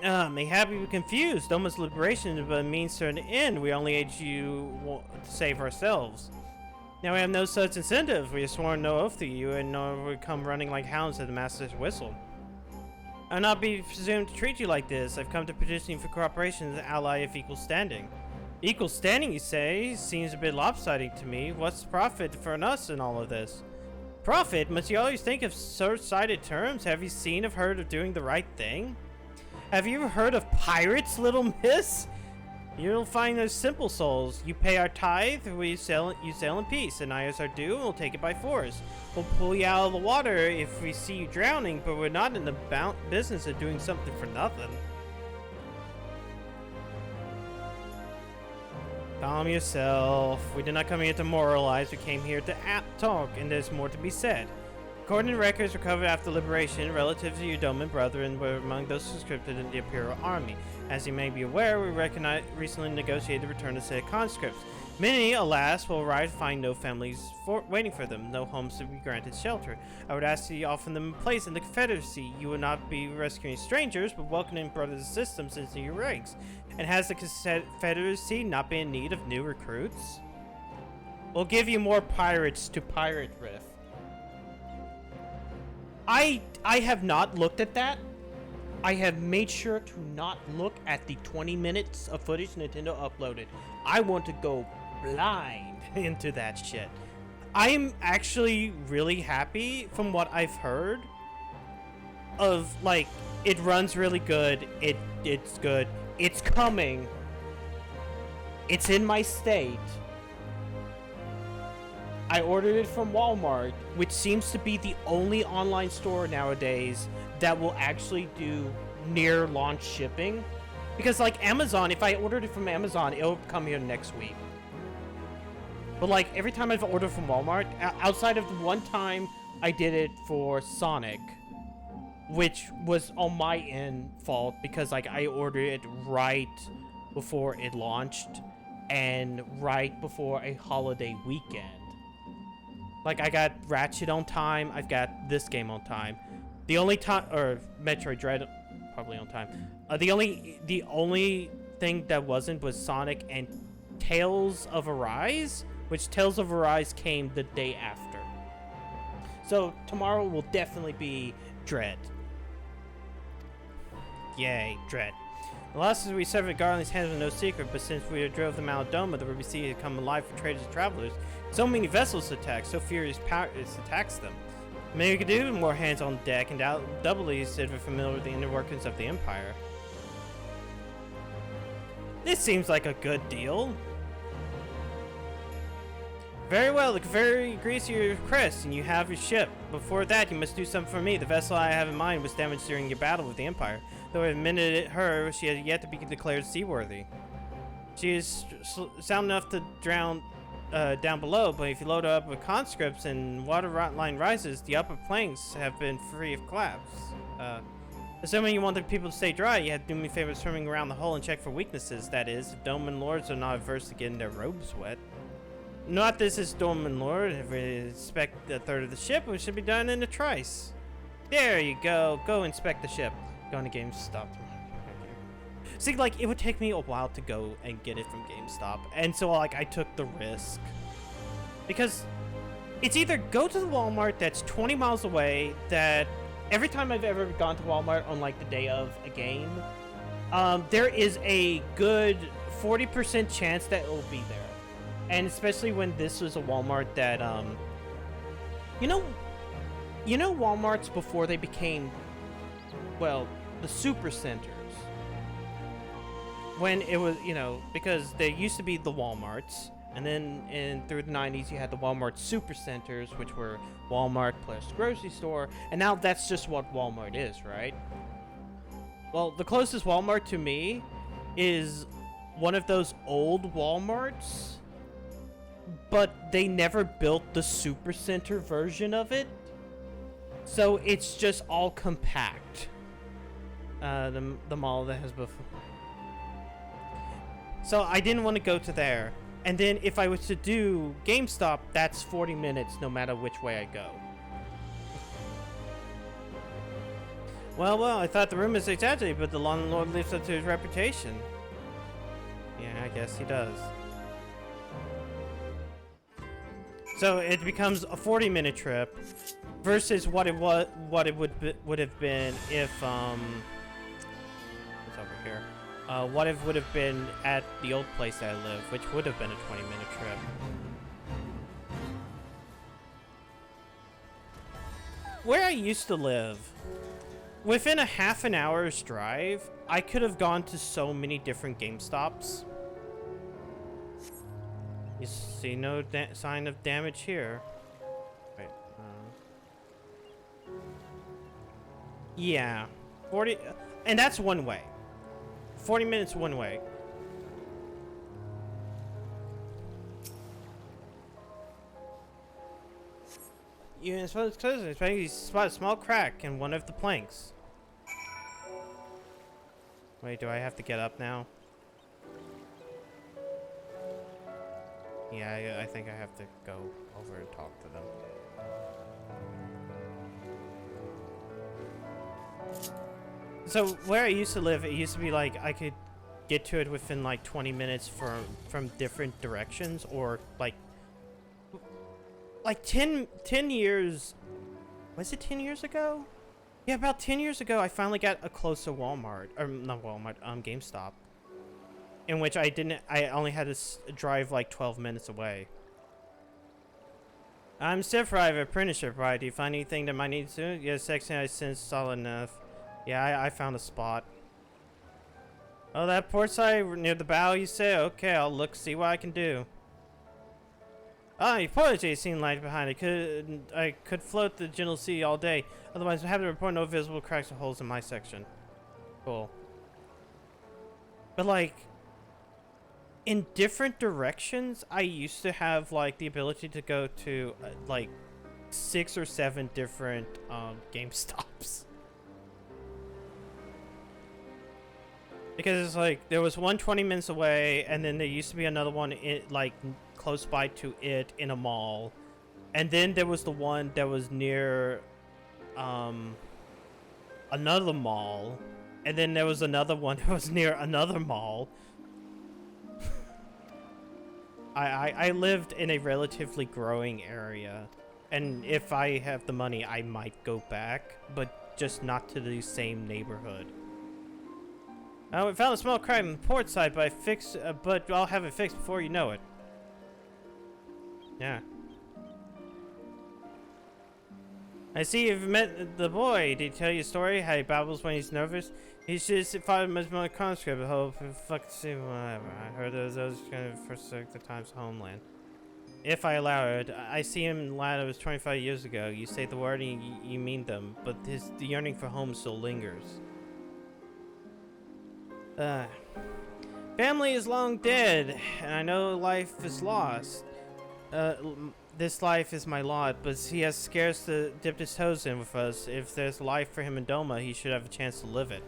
Lid. Mayhaps we're confused. Doma's liberation is but a means to an end. We only aid you to save ourselves. Now we have no such incentive. We have sworn no oath to you, and nor we come running like hounds at the master's whistle. I'll not be presumed to treat you like this. I've come to petition you for cooperation as an ally of equal standing. Equal standing, you say? Seems a bit lopsided to me. What's the profit for us in all of this? Profit? Must you always think of short-sighted terms? Have you seen or heard of doing the right thing? Have you ever heard of pirates, little miss? You'll find those simple souls. You pay our tithe, you sail in peace. Deny us our due, and we'll take it by force. We'll pull you out of the water if we see you drowning, but we're not in the business of doing something for nothing. Calm yourself. We did not come here to moralize. We came here to talk, and there's more to be said. According to records recovered after liberation, relatives of your Doman brethren were among those conscripted in the Imperial Army. As you may be aware, we recently negotiated the return of said conscripts. Many, alas, will arrive to find no families waiting for them, no homes to be granted shelter. I would ask you to offer them a place in the Confederacy. You would not be rescuing strangers, but welcoming brothers and sisters into your ranks. And has the Confederacy not been in need of new recruits? We'll give you more pirates to pirate Riff. I have not looked at that. I have made sure to not look at the 20 minutes of footage Nintendo uploaded. I want to go blind into that shit. I'm actually really happy from what I've heard of, like, it runs really good. It's good. It's coming. It's in my state. I ordered it from Walmart, which seems to be the only online store nowadays that will actually do near launch shipping. Because like Amazon, if I ordered it from Amazon, it'll come here next week. But like every time I've ordered from Walmart, outside of the one time I did it for Sonic, which was on my end fault because like I ordered it right before it launched and right before a holiday weekend. Like, I got Ratchet on time, I've got this game on time. The only time, or Metroid Dread, probably on time. The only thing that wasn't was Sonic and Tales of Arise, which Tales of Arise came the day after. So, tomorrow will definitely be Dread. Yay, Dread. The losses we suffered at Garland's hands were no secret, but since we drove them out of Doma, the Ruby Sea had come alive for traders and travelers. So many vessels attacked, so furious pirates attacks them. Maybe we could do more hands on deck and doubly so we're familiar with the inner workings of the Empire. This seems like a good deal. Very well, the Confederate agrees to your request, and you have your ship. Before that, you must do something for me. The vessel I have in mind was damaged during your battle with the Empire. Though I admitted her, she has yet to be declared seaworthy. She is sound enough to drown down below, but if you load her up with conscripts and water line rises, the upper planks have been free of collapse. Assuming you want the people to stay dry, you have to do me a favor swimming around the hull and check for weaknesses. That is, if Doman Lords are not averse to getting their robes wet. Not this is Doman Lord. If we inspect a third of the ship, it should be done in a trice. There you go. Go inspect the ship. Going to GameStop. See, like, it would take me a while to go and get it from GameStop. And so, like, I took the risk. Because it's either go to the Walmart that's 20 miles away, that every time I've ever gone to Walmart on, like, the day of a game, there is a good 40% chance that it will be there. And especially when this was a Walmart that, you know Walmarts before they became, well, the super centers. When it was, you know, because there used to be the Walmarts, and then through the 90s you had the Walmart super centers, which were Walmart plus grocery store, and now that's just what Walmart is, right? Well, the closest Walmart to me is one of those old Walmarts but they never built the supercenter version of it. So it's just all compact. The mall that has before. So I didn't want to go to there. And then if I was to do GameStop, that's 40 minutes no matter which way I go. Well, I thought the rumors exaggerated, but the landlord lives up to his reputation. Yeah, I guess he does. So it becomes a 40-minute trip versus what it would have been if what's over here? What it would have been at the old place that I live, which would have been a 20-minute trip. Where I used to live, within a half an hour's drive, I could have gone to so many different GameStops. You see no sign of damage here. Wait, yeah, 40, and that's one way. 40 minutes one way. You spot a small crack in one of the planks. Wait, do I have to get up now? Yeah, I think I have to go over and talk to them. So where I used to live, it used to be like I could get to it within like 20 minutes from different directions, or like 10 years. Was it 10 years ago? Yeah, about 10 years ago, I finally got a closer Walmart, or not Walmart, GameStop, in which I only had to drive like 12 minutes away. I'm still private apprenticeship, right? Do you find anything that might need to? Yeah, section I sense solid enough. Yeah, I found a spot. Oh, that port side near the bow, you say? Okay, I'll look, see what I can do. Ah, your portage seemed light behind it. I could float the gentle sea all day. Otherwise, I have to report no visible cracks or holes in my section. Cool. But like, in different directions, I used to have like the ability to go to like 6 or 7 different GameStops. Because it's like, there was one 20 minutes away, and then there used to be another one like close by to it in a mall. And then there was the one that was near another mall. And then there was another one that was near another mall. I lived in a relatively growing area. And if I have the money, I might go back, but just not to the same neighborhood. We found a small crack in the port side, but I'll have it fixed before you know it. Yeah. I see you've met the boy. Did he tell you a story? How he babbles when he's nervous? He's just fought much more conscript. I hope fucking see whatever. I heard those kind of forsake the times homeland. If I allow it, I see him lad it was 25 years ago. You say the word and you mean them, but the yearning for home still lingers. Family is long dead, and I know life is lost. This life is my lot, but he has scarce dipped his toes in with us. If there's life for him in Doma, he should have a chance to live it.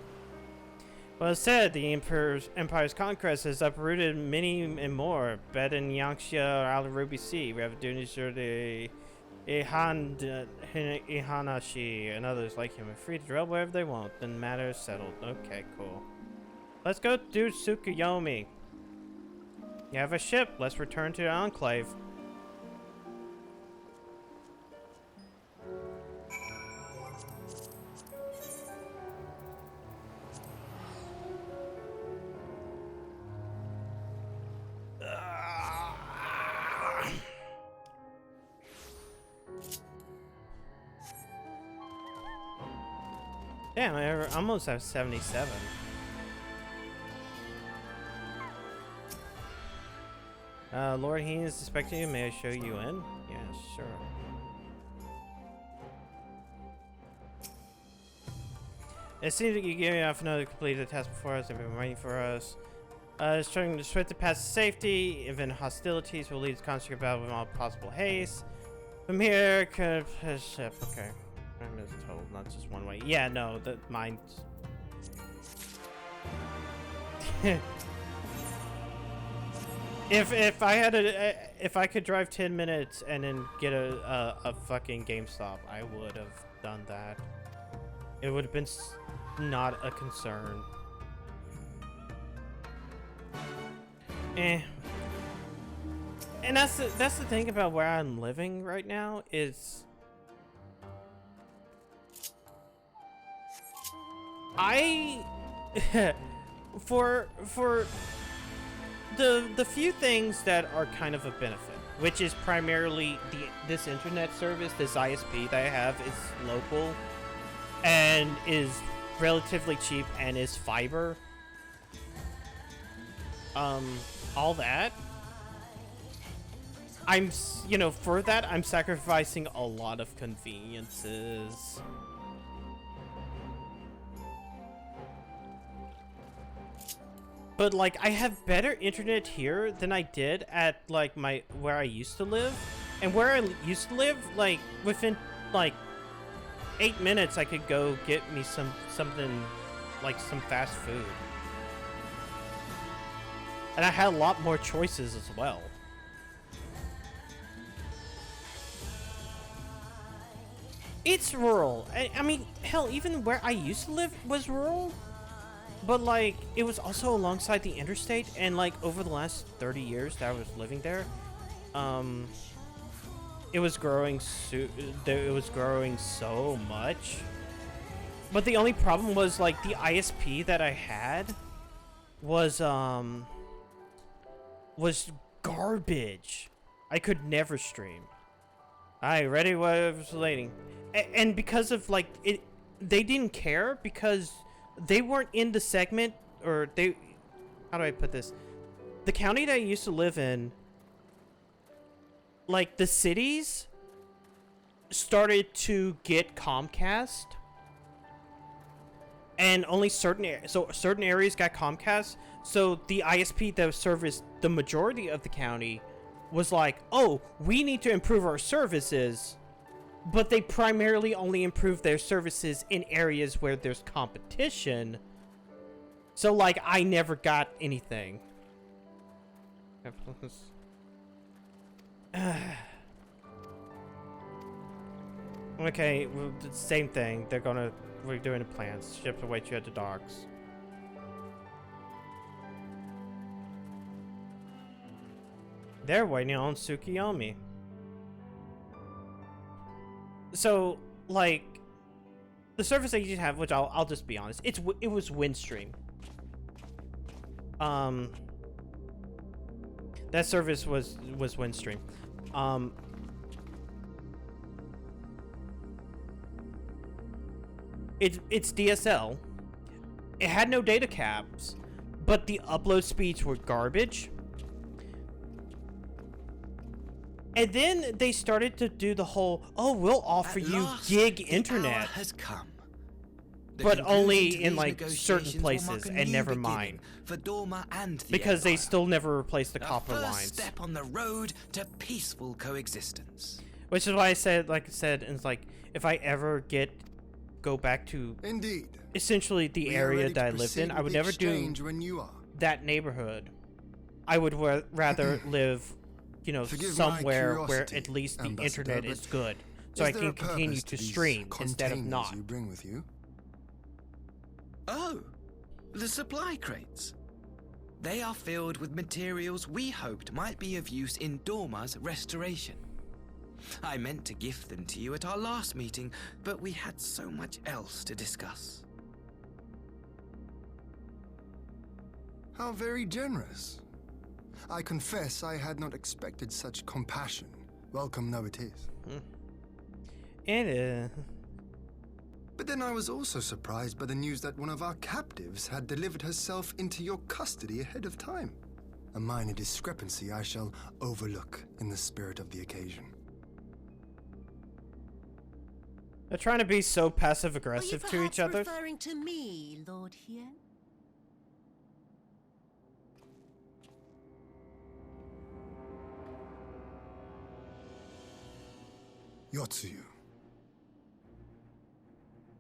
Well, as said, the Empire's conquest has uprooted many and more. Bed in Yangxia or out of Ruby Sea. We have Dunisher the Ihanashi and others like him are free to drill wherever they want. Then matter is settled. Okay, cool. Let's go do Tsukuyomi. You have a ship. Let's return to the Enclave. Damn, I almost have 77. Lord Heen is expecting you. May I show you in? Yeah, sure. It seems like you gave me enough to complete the task before us. They've been waiting for us. Is trying to spread the path to safety. Even hostilities will lead to constant battle with all possible haste. From here, could ship. Okay, I'm just told not just one way. Yeah, no, that mine. If I had if I could drive 10 minutes and then get a fucking GameStop, I would have done that. It would have been not a concern. And that's the thing about where I'm living right now is I for the few things that are kind of a benefit, which is primarily this internet service, this ISP that I have is local and is relatively cheap and is fiber. All that. For that, I'm sacrificing a lot of conveniences. But like, I have better internet here than I did at like where I used to live, and where I used to live, like within like 8 minutes, I could go get me something like some fast food, and I had a lot more choices as well. It's rural. I mean, hell, even where I used to live was rural. But, like, it was also alongside the interstate, and, like, over the last 30 years that I was living there, it was growing so much. But the only problem was, like, the ISP that I had was garbage. I could never stream. Alright, ready? What I was waiting. And because of, like, they didn't care because they weren't in the segment, or how do I put this? The county that I used to live in, like, the cities started to get Comcast, and only certain areas got Comcast, so the ISP that serviced the majority of the county was like, oh, we need to improve our services. But they primarily only improve their services in areas where there's competition. So, like, I never got anything. Okay, well, the same thing. We're doing the plans. Ships await you at the docks. They're waiting on Tsukiyomi. So, like, the service that you have, which I'll just be honest, it was Windstream. That service was Windstream. It's DSL. It had no data caps, but the upload speeds were garbage. And then they started to do the whole, oh, we'll offer you gig internet. Has come. But only in, like, certain places, and never mind. For Dorma and the because Empire. they still never replaced the copper first lines. Step on the road to peaceful coexistence. Which is why I said, it's like, if I ever go back to Indeed. essentially the We are area ready to that I lived proceed in, I with would the never do exchange when you are. that neighborhood. I would rather live, Forgive my somewhere where curiosity, at least the Ambassador, internet but is good, so is I there can a purpose continue to to these stream instead of containers not. you bring with you? Oh, the supply crates. They are filled with materials we hoped might be of use in Dorma's restoration. I meant to gift them to you at our last meeting, but we had so much else to discuss. How very generous. I confess I had not expected such compassion. Welcome though it is. But then I was also surprised by the news that one of our captives had delivered herself into your custody ahead of time. A minor discrepancy I shall overlook in the spirit of the occasion. They're trying to be so passive-aggressive to each other. Referring to me, Lord Hien? Yotsuyu.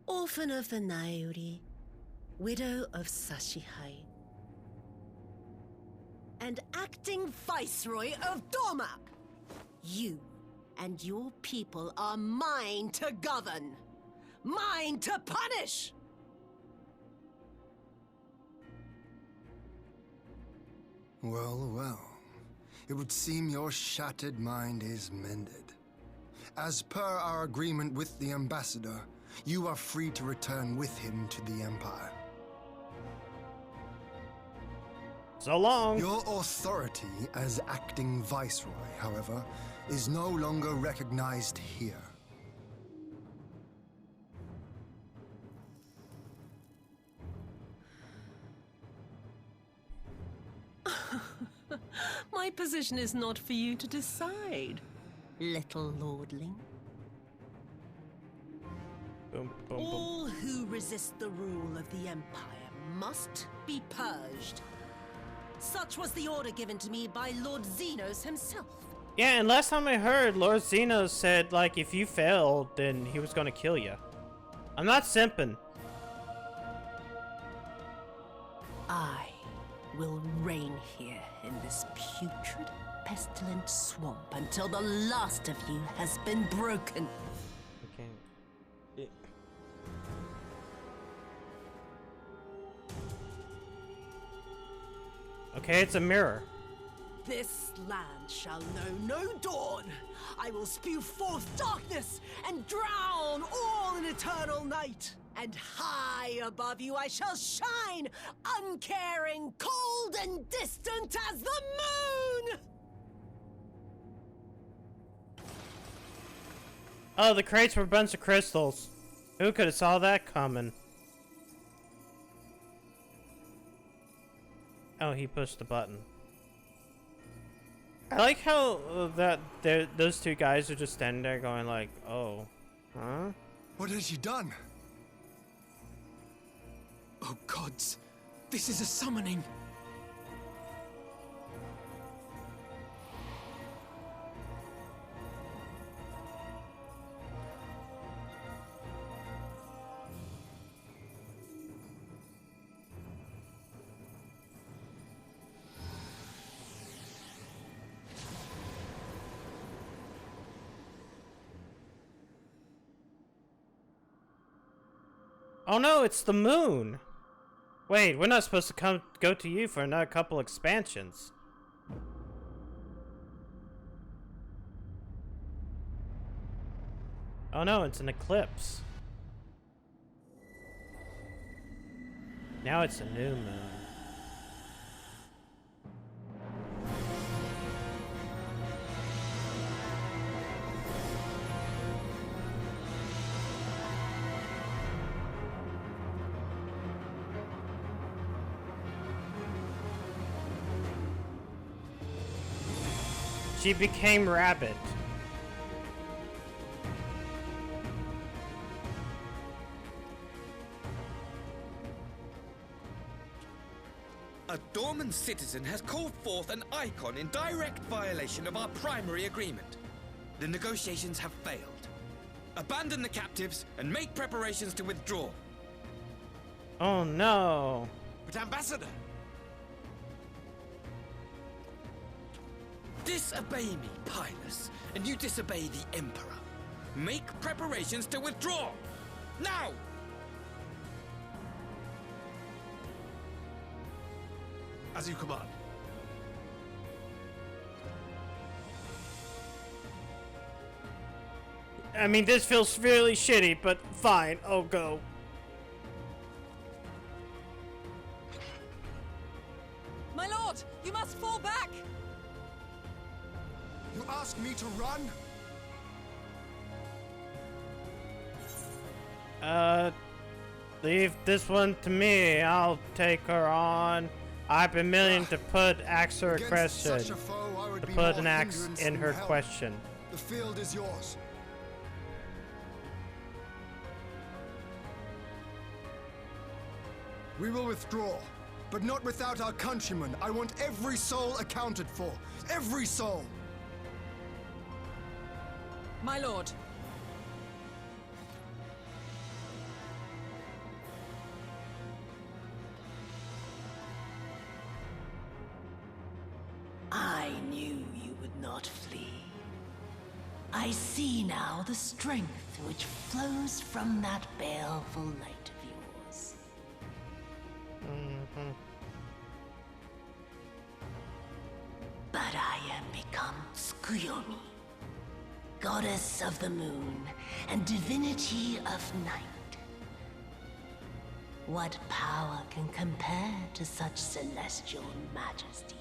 Orphan of the Nairi, widow of Sashihai, and acting viceroy of Doma. You and your people are mine to govern, mine to punish. Well, well. It would seem your shattered mind is mended. As per our agreement with the ambassador, you are free to return with him to the Empire. So long. Your authority as acting viceroy, however, is no longer recognized here. My position is not for you to decide, little lordling. Boom, boom, boom. All who resist the rule of the Empire must be purged. Such was the order given to me by Lord Xenos himself. Yeah, and last time I heard, Lord Xenos said, like, if you failed, then he was gonna kill you. I'm not simping. I will reign here in this putrid, pestilent swamp until the last of you has been broken. Okay. Okay, it's a mirror. This land shall know no dawn. I will spew forth darkness and drown all in eternal night. And high above you I shall shine, uncaring, cold and distant as the moon! Oh, the crates were a bunch of crystals. Who could have saw that coming? Oh, he pushed the button. I like how those two guys are just standing there going like, oh, huh? What has she done? Oh gods, this is a summoning. Oh no, it's the moon. Wait, we're not supposed to go to you for another couple expansions. Oh no, it's an eclipse. Now it's a new moon. She became rabbit. A Dorman citizen has called forth an icon in direct violation of our primary agreement. The negotiations have failed. Abandon the captives and make preparations to withdraw. Oh no. But Ambassador! Disobey me, Pilus, and you disobey the Emperor. Make preparations to withdraw! Now! As you command. I mean, this feels really shitty, but fine, I'll go. My lord, you must fall back! You ask me to run? Leave this one to me. I'll take her on. I've been meaning to ask her a Against question. such a foe, I would To be put more an axe hindrance in than her help. question. The field is yours. We will withdraw, but not without our countrymen. I want every soul accounted for. Every soul! My lord, not flee. I see now the strength which flows from that baleful light of yours. But I am become Tsukuyomi, goddess of the moon and divinity of night. What power can compare to such celestial majesty?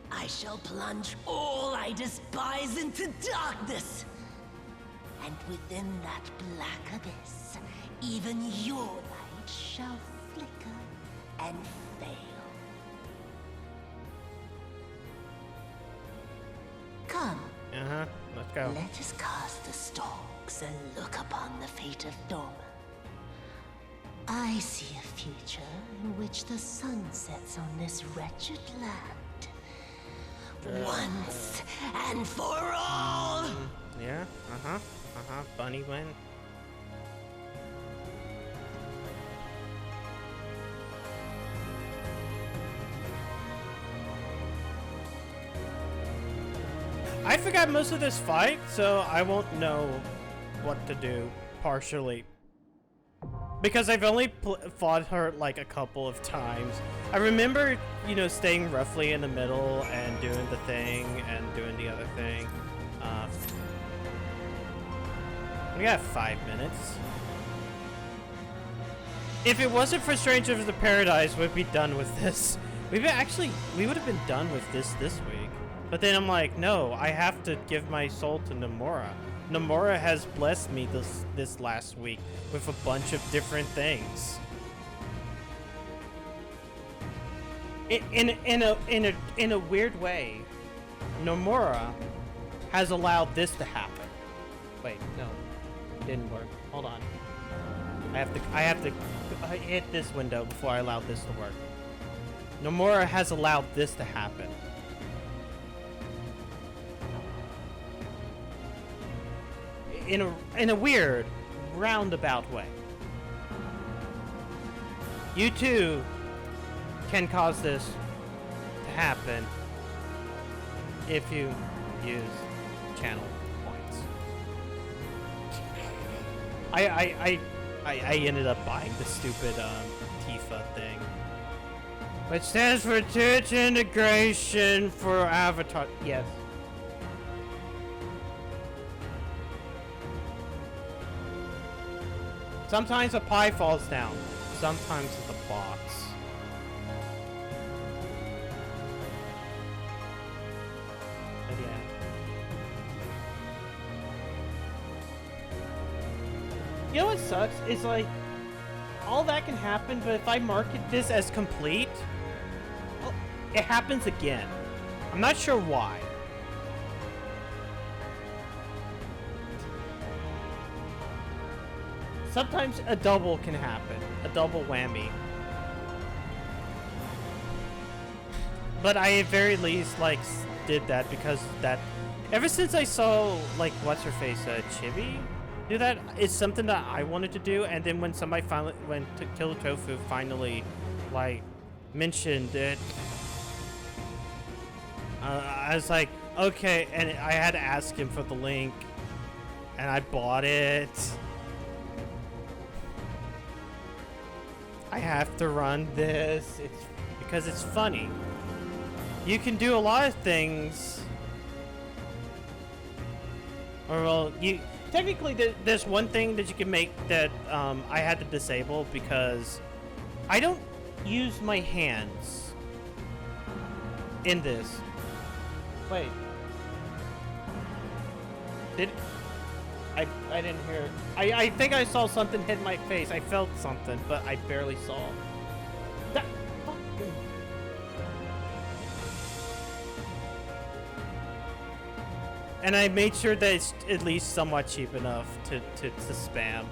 I shall plunge all I despise into darkness. And within that black abyss, even your light shall flicker and fail. Come. Let's go. Let us cast the stalks and look upon the fate of Doma. I see a future in which the sun sets on this wretched land. Once and for all! Yeah, Bunny win. I forgot most of this fight, so I won't know what to do, partially. Because I've only fought her like a couple of times. I remember, you know, staying roughly in the middle and doing the thing and doing the other thing. We got 5 minutes. If it wasn't for Strangers of the Paradise, we'd be done with this. We would have been done with this week. But then I'm like, no, I have to give my soul to Nomura. Nomura has blessed me this last week with a bunch of different things. In a weird way, Nomura has allowed this to happen. Wait, no, it didn't work. Hold on. I have to hit this window before I allow this to work. Nomura has allowed this to happen. In a weird, roundabout way. You too can cause this to happen if you use channel points. I ended up buying the stupid Tifa thing, which stands for Twitch integration for Avatar. Yes. Sometimes a pie falls down. Sometimes it's a box. But yeah. You know what sucks? Is like, all that can happen, but if I market this as complete, well, it happens again. I'm not sure why. Sometimes a double can happen. A double whammy. But I at very least, like, did that because that... Ever since I saw, like, what's-her-face, Chibi do that, it's something that I wanted to do, and then when somebody finally... When Killer Tofu finally, like, mentioned it... I was like, okay, and I had to ask him for the link, and I bought it. I have to run this. It's because it's funny. You can do a lot of things. Or well, you technically there's one thing that you can make that I had to disable because I don't use my hands in this. Wait. I didn't hear it. I think I saw something hit my face. I felt something, but I barely saw. That fucking... And I made sure that it's at least somewhat cheap enough to spam.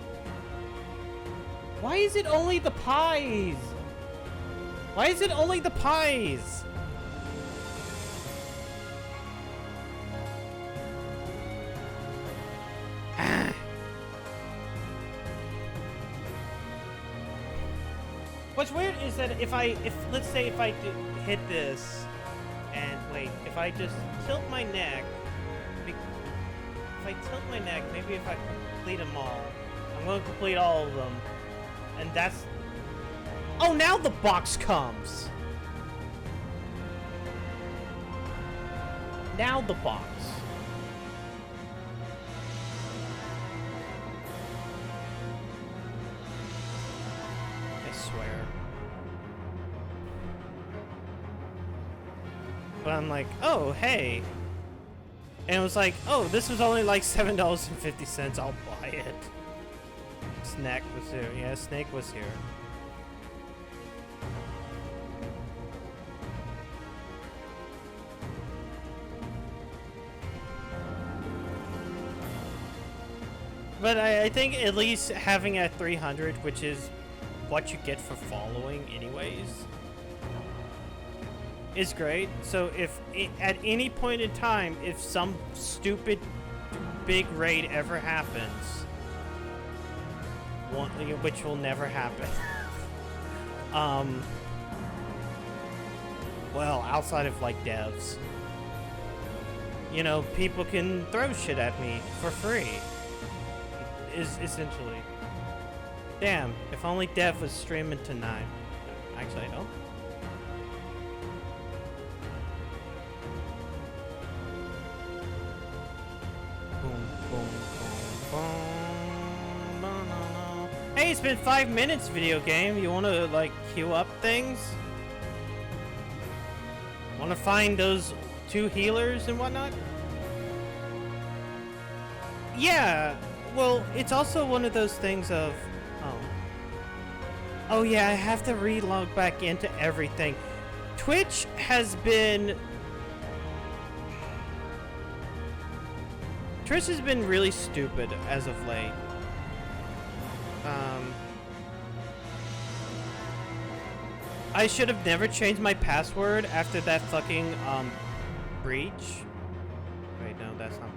Why is it only the pies? Why is it only the pies? What's weird is that if let's say if I hit this, and wait, if I just tilt my neck, maybe if I complete them all, I'm going to complete all of them, and that's. Oh, now the box comes. Now the box. I swear. But I'm like, oh, hey. And it was like, oh, this was only like $7.50. I'll buy it. Snack was here. Yeah, Snake was here. But I think at least having a 300, which is what you get for following anyways, is great. So if at any point in time, if some stupid big raid ever happens, which will never happen, well, outside of like devs, you know, people can throw shit at me for free. Is essentially. Damn, if only Dev was streaming tonight. Actually, I don't. Boom, boom, boom, boom. No, no, no. Hey, it's been 5 minutes, video game. You want to, like, queue up things? Want to find those 2 healers and whatnot? Yeah. Well, it's also one of those things of, oh yeah, I have to relog back into everything. Twitch has been really stupid as of late. I should have never changed my password after that fucking breach. Wait, no, that's not.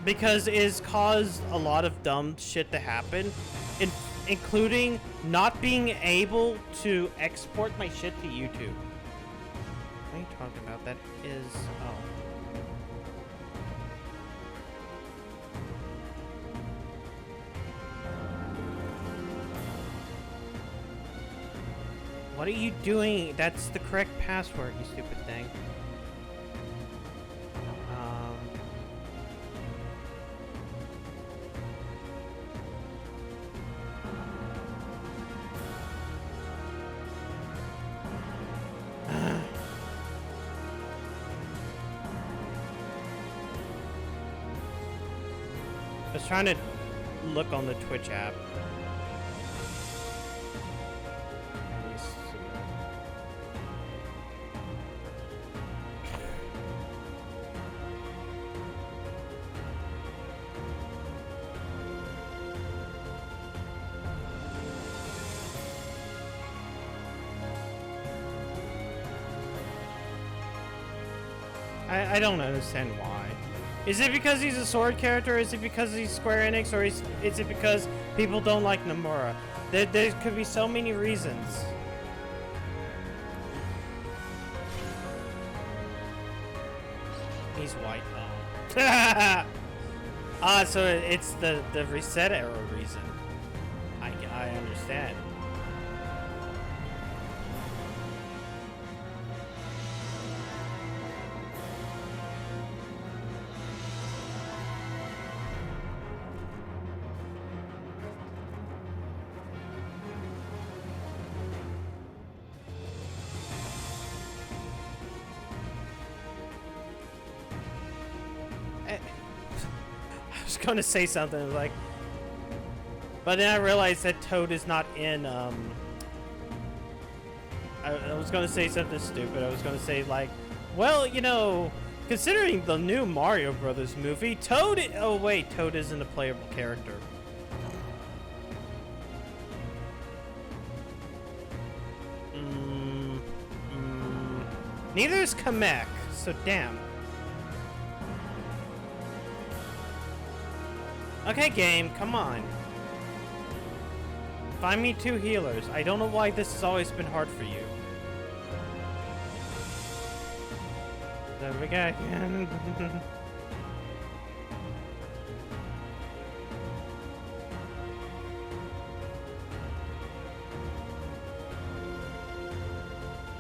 Because it has caused a lot of dumb shit to happen, including not being able to export my shit to YouTube. What are you talking about? That is... oh. What are you doing? That's the correct password, you stupid thing. I was trying to look on the Twitch app. I don't understand why. Is it because he's a sword character? Is it because he's Square Enix? Or is it because people don't like Nomura? There could be so many reasons. He's white though. So it's the reset error reason. I understand. I was gonna say something like, but then I realized that Toad is not in. I was gonna say something stupid. I was gonna say like, well, you know, considering the new Mario Brothers movie, Toad. Oh wait, Toad isn't a playable character. Neither is Kamek, so damn. Okay, game, come on. Find me 2 healers. I don't know why this has always been hard for you. There we go.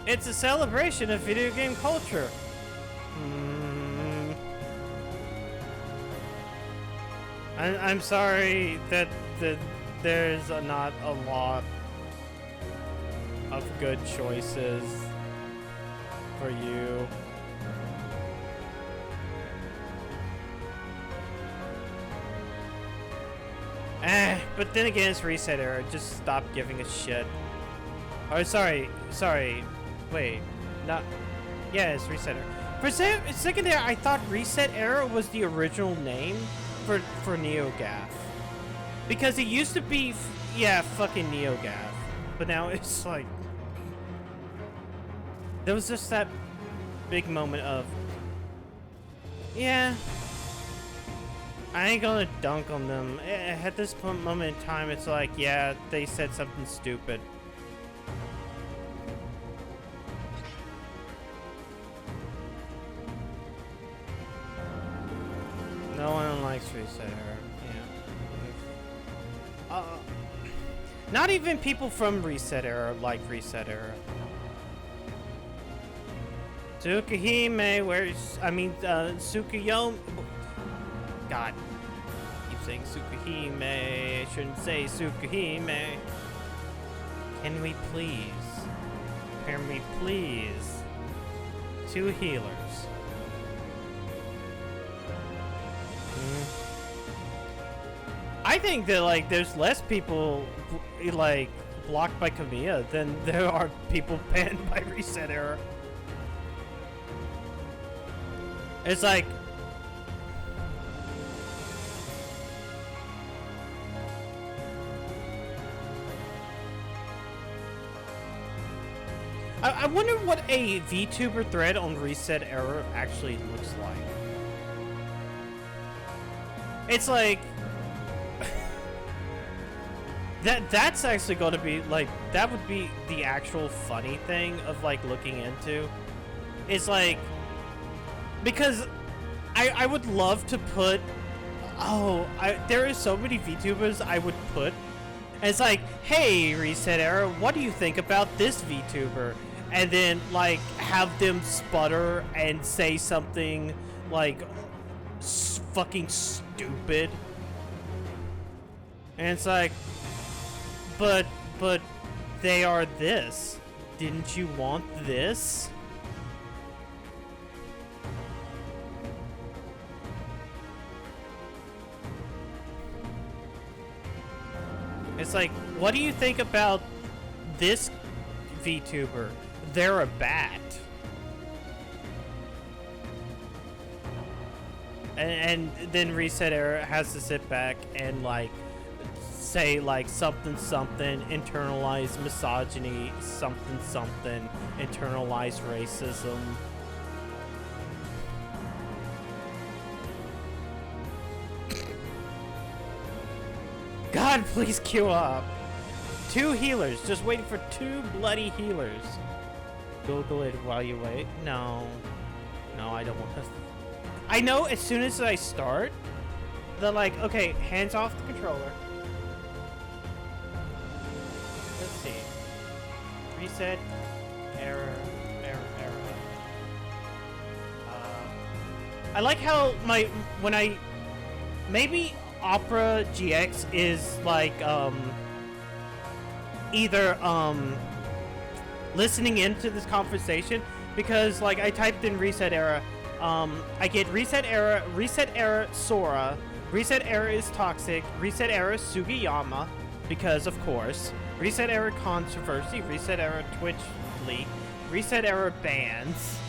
It's a celebration of video game culture. I'm sorry that there's not a lot of good choices for you. But then again, it's reset era. Just stop giving a shit. Oh, sorry. Wait, not. Yeah, it's reset era. For a second there, I thought reset era was the original name for NeoGAF, because it used to be, yeah, fucking NeoGAF, but now it's like there was just that big moment of, yeah, I ain't gonna dunk on them. At this moment in time, it's like, yeah, they said something stupid. No one likes reset era. Yeah. Not even people from reset era like reset era. Tsukahime, Tsukuyomi. God. I keep saying Tsukahime. I shouldn't say Tsukahime. Can we please? 2 healers. I think that, like, there's less people, like, blocked by Kamiya than there are people banned by reset era. It's like, I wonder what a VTuber thread on reset era actually looks like. It's like that's actually going to be like, that would be the actual funny thing of like looking into. It's like, because I would love to put, there are so many VTubers I would put, and it's like, hey, reset era, what do you think about this VTuber? And then like have them sputter and say something like fucking stupid, and it's like, but they are this. Didn't you want this? It's like, what do you think about this VTuber? They're a bat. And then reset era has to sit back and like say like something internalized misogyny, something internalized racism. God, please queue up. 2 healers, just waiting for 2 bloody healers. Google it while you wait. No, I don't want to. I know as soon as I start, they're like, okay, hands off the controller. Let's see. Reset. Error. I like how maybe Opera GX is like, either, listening into this conversation, because like I typed in reset era, I get reset era Sora, reset era is toxic, reset era Sugiyama, because of course, reset era controversy, reset era Twitch leak, reset era bans,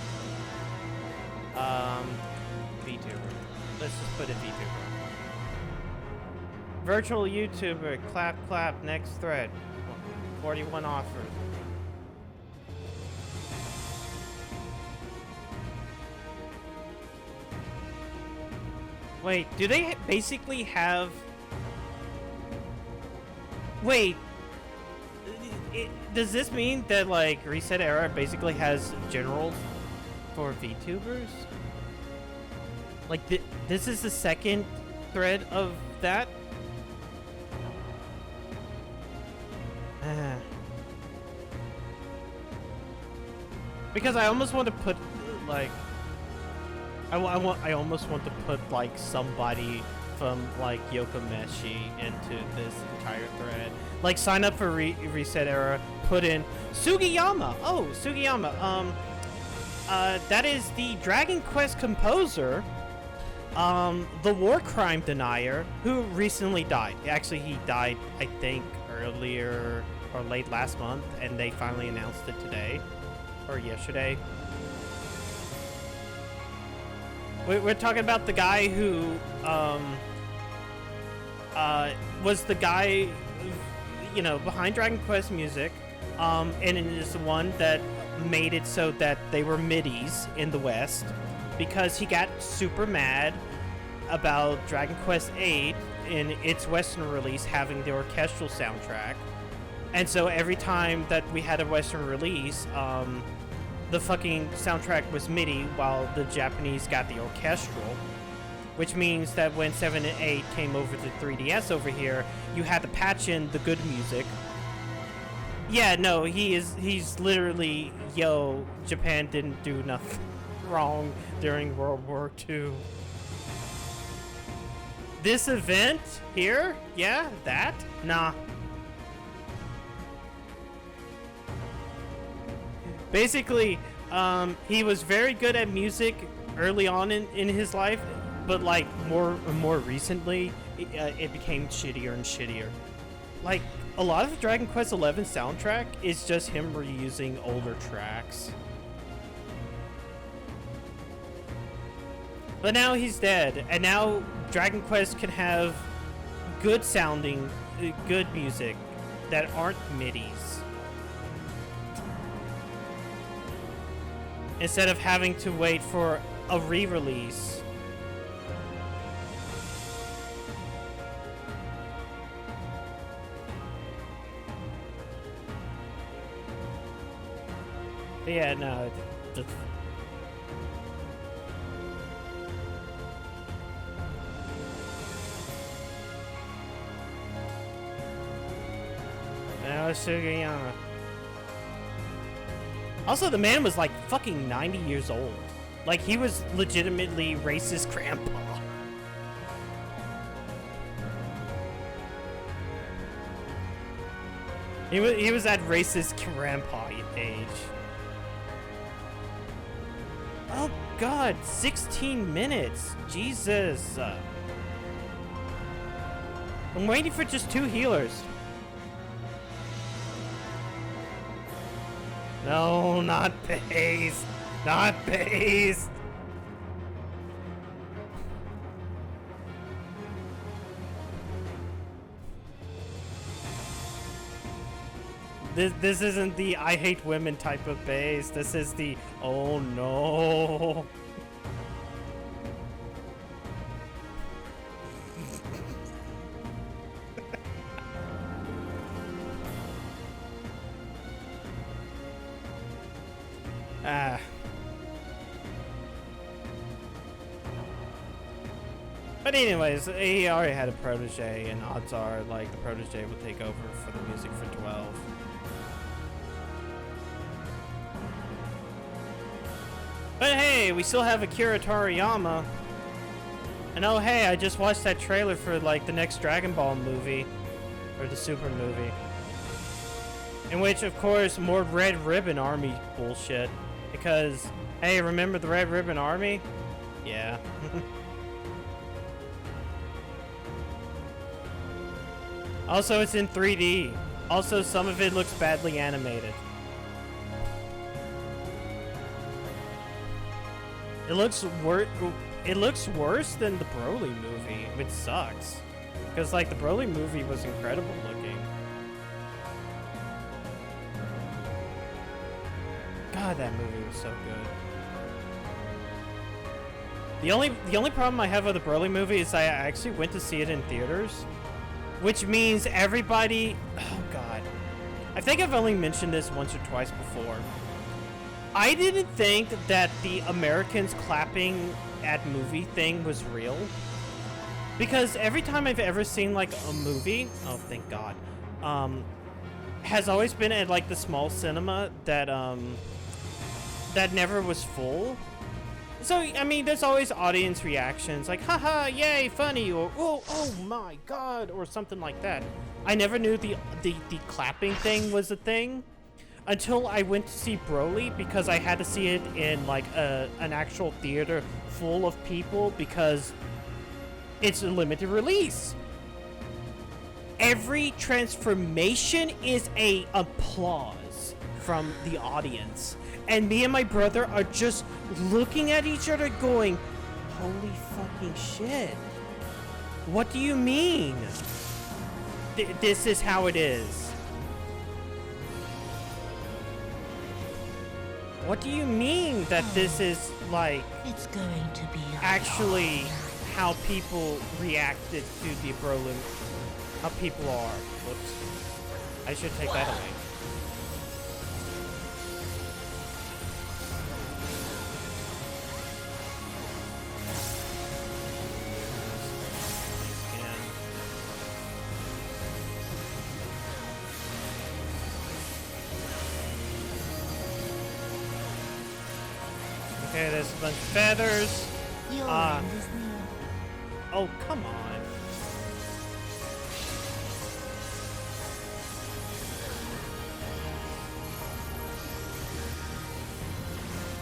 VTuber. Let's just put a VTuber. Virtual YouTuber, clap, next thread. 41 offers. Wait, do they basically have... Wait, does this mean that like Reset Era basically has generals for VTubers? Like this is the second thread of that? Because I almost want to put like I almost want to put like somebody from like Yokomeshi into this entire thread. Like sign up for Reset Era, put in Sugiyama. Oh, Sugiyama. That is the Dragon Quest composer, the war crime denier who recently died. Actually, he died, I think, earlier or late last month, and they finally announced it today or yesterday. We're talking about the guy who was the guy, you know, behind Dragon Quest music, and it is the one that made it so that they were midis in the West, because he got super mad about Dragon Quest VIII in its Western release having the orchestral soundtrack, and so every time that we had a Western release, the fucking soundtrack was MIDI while the Japanese got the orchestral, which means that when 7 and 8 came over to 3DS over here, you had to patch in the good music. Yeah, no, he's literally, yo, Japan didn't do nothing wrong during World War II. This event here? Yeah, that? Nah. Basically, he was very good at music early on in his life, but like more recently, it became shittier and shittier. Like, a lot of the Dragon Quest XI soundtrack is just him reusing older tracks. But now he's dead, and now Dragon Quest can have good sounding, good music that aren't MIDIs. Instead of having to wait for a re-release. Yeah, no, just... Now Sugiyama. Also, the man was like fucking 90 years old. Like, he was legitimately racist grandpa. He was at racist grandpa age. Oh god, 16 minutes. Jesus. I'm waiting for just 2 healers. No, not base. Not base. This isn't the I hate women type of base. This is the oh no. But anyways, he already had a protege, and odds are, like, the protege will take over for the music for 12. But hey, we still have Akira Toriyama. And oh hey, I just watched that trailer for, like, the next Dragon Ball movie. Or the Super movie. In which, of course, more Red Ribbon Army bullshit. Because, hey, remember the Red Ribbon Army? Yeah. Also, it's in 3D. Also, some of it looks badly animated. It looks worse than the Broly movie, which sucks. Because, like, the Broly movie was incredible looking. God, that movie was so good. The only problem I have with the Broly movie is I actually went to see it in theaters. Which means everybody... Oh, God. I think I've only mentioned this once or twice before. I didn't think that the Americans clapping at movie thing was real. Because every time I've ever seen like a movie, oh thank God, has always been at like the small cinema that that never was full. So I mean, there's always audience reactions like haha, yay, funny, or oh my God, or something like that. I never knew the clapping thing was a thing until I went to see Broly, because I had to see it in like an actual theater full of people because it's a limited release. Every transformation is a applause from the audience. And me and my brother are just looking at each other going, holy fucking shit. What do you mean? This is how it is. What do you mean that this is like It's going to be actually how people reacted to the Broly? How people are. Whoops. I should take that away. Okay, there's a bunch of feathers. Your end is near. Oh, come on.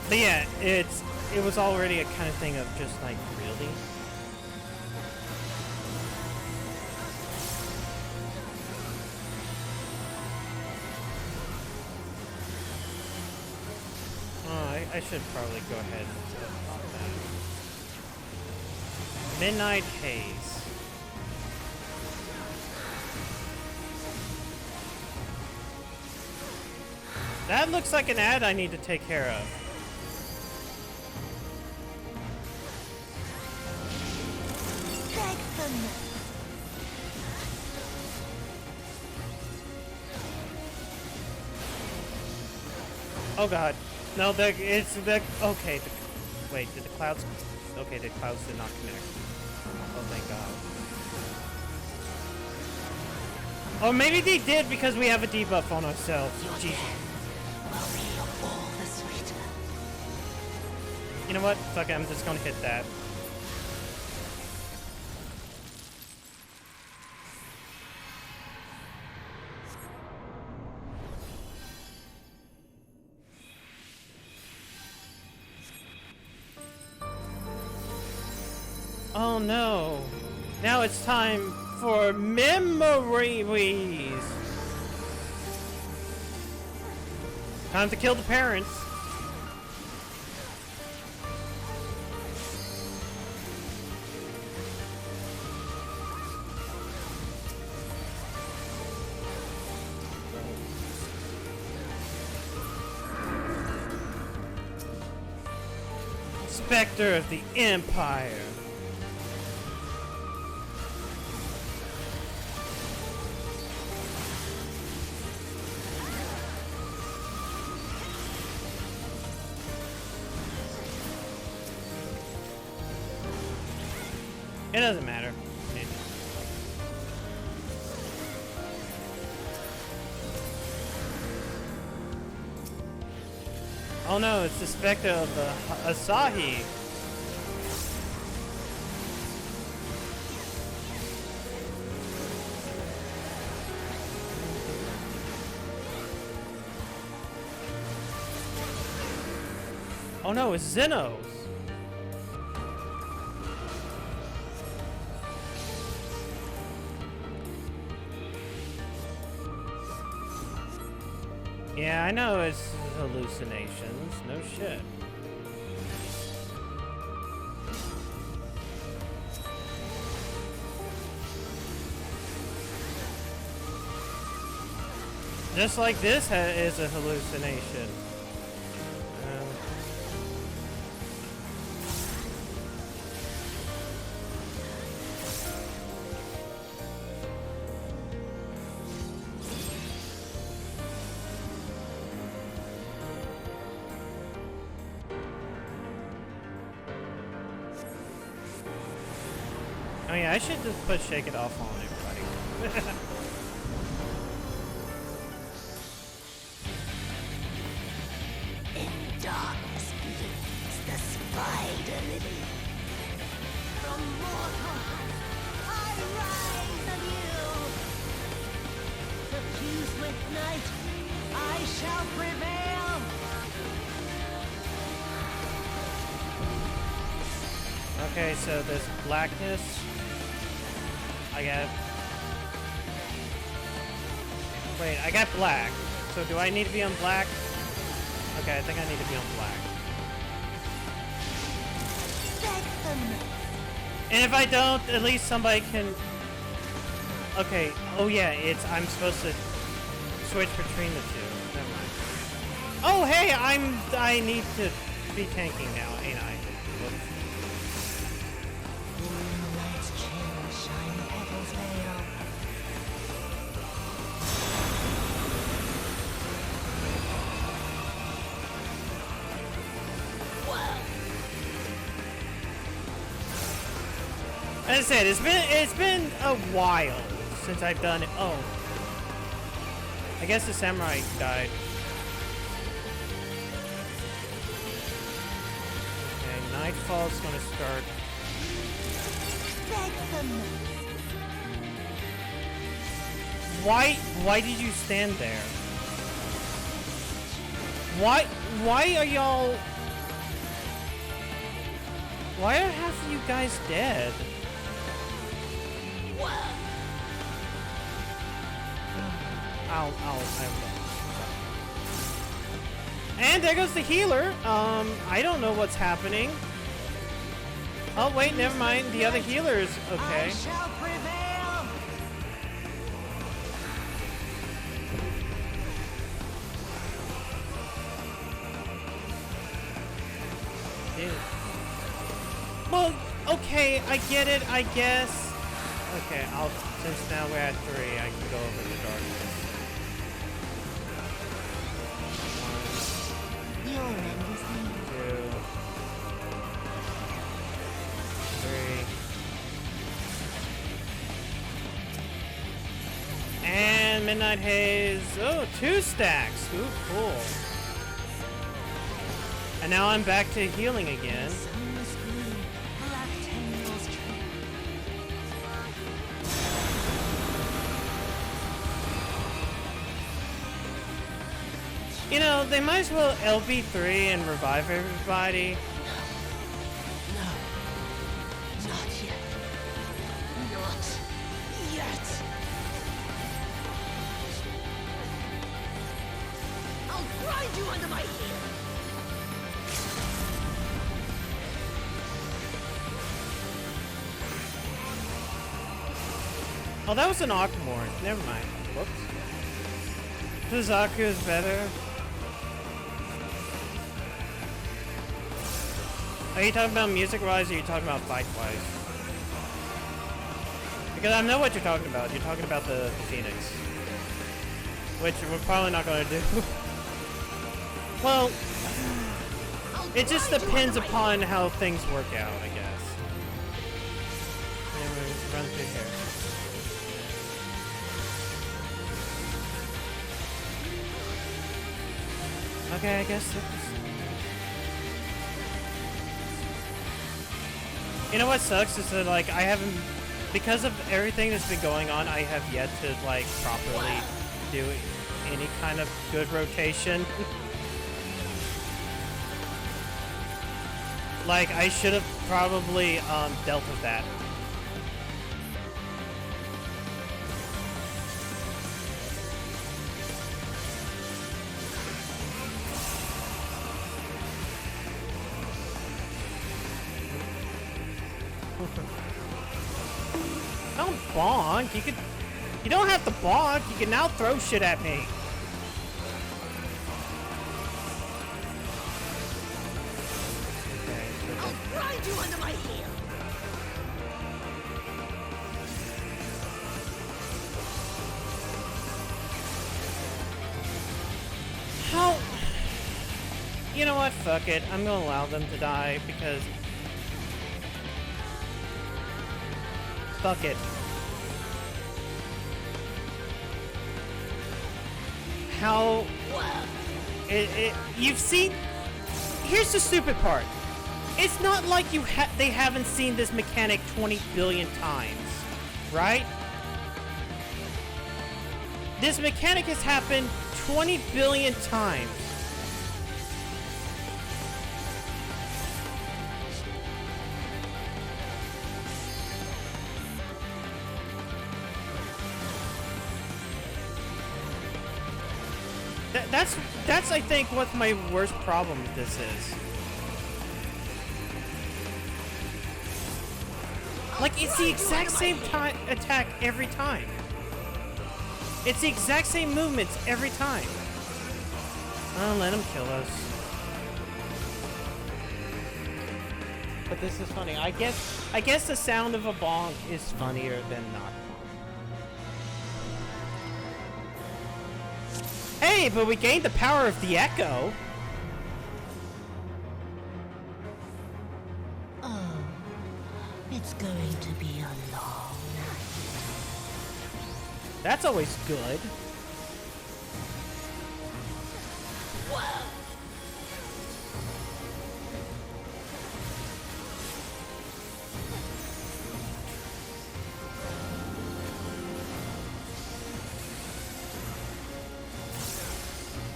But yeah, it was already a kind of thing of just like, really? Oh, I should probably go ahead and pop that. Midnight Haze. That looks like an ad I need to take care of. Oh God, no! It's the okay. Wait, did the clouds? Okay, the clouds did not connect. Oh thank God. Or maybe they did because we have a debuff on ourselves. Jesus. You know what? Fuck it, I'm just gonna hit that. Oh no! Now it's time for memories! Time to kill the parents! Spectre of the Empire! It doesn't matter. Oh no, it's the Spectre of the Asahi. Oh no, it's Zenos. Yeah, I know it's hallucinations. No shit. Just like this is a hallucination. yeah, I should just put Shake It Off on everybody. In darkness blooms the spider lily. From mortal I rise anew. Suffused with night, I shall prevail. Okay, so this blackness, I got. Wait, I got black. So do I need to be on black? Okay, I think I need to be on black. And if I don't, at least somebody can. Okay. Oh yeah, I'm supposed to switch between the two. Never mind. Oh hey, I need to be tanking now, ain't I? Whoops. As I said, it's been a while since I've done it. Oh, I guess the samurai died. Okay, nightfall's gonna start. Why did you stand there? Why are y'all? Why are half of you guys dead? And there goes the healer. I don't know what's happening. Oh wait, never mind. The other healer is okay. I shall prevail. Dude. Well, okay, I get it, I guess. Okay, since now we're at 3, I can go over the darkness. 1, Your end is near. 2, 3. And Midnight Haze. Oh, 2 stacks. Ooh, cool. And now I'm back to healing again. You know, they might as well LB3 and revive everybody. No. Not yet. Not yet. I'll grind you under my heel. Oh, that was an Aquaborn. Never mind. Whoops. Suzaku is better. Are you talking about music-wise or are you talking about fight-wise? Because I know what you're talking about. You're talking about the Phoenix. Which we're probably not going to do. Well, it just depends upon how things work out, I guess. Anyways, run through here. Okay, I guess it's... You know what sucks is that, like, I haven't... Because of everything that's been going on, I have yet to, like, properly do any kind of good rotation. Like, I should have probably, dealt with that. Don't bonk. You don't have to bonk. You can now throw shit at me. Okay. I'll grind you under my heel. How? You know what? Fuck it. I'm gonna allow them to die because Fuck it. How... You've seen... Here's the stupid part. It's not like they haven't seen this mechanic 20 billion times, right? This mechanic has happened 20 billion times. That's I think what my worst problem with this is. Like, it's the exact same attack every time. It's the exact same movements every time. Oh, let him kill us. But this is funny. I guess the sound of a bonk is funnier than not. Hey, but we gained the power of the echo. Oh, it's going to be a long night. That's always good.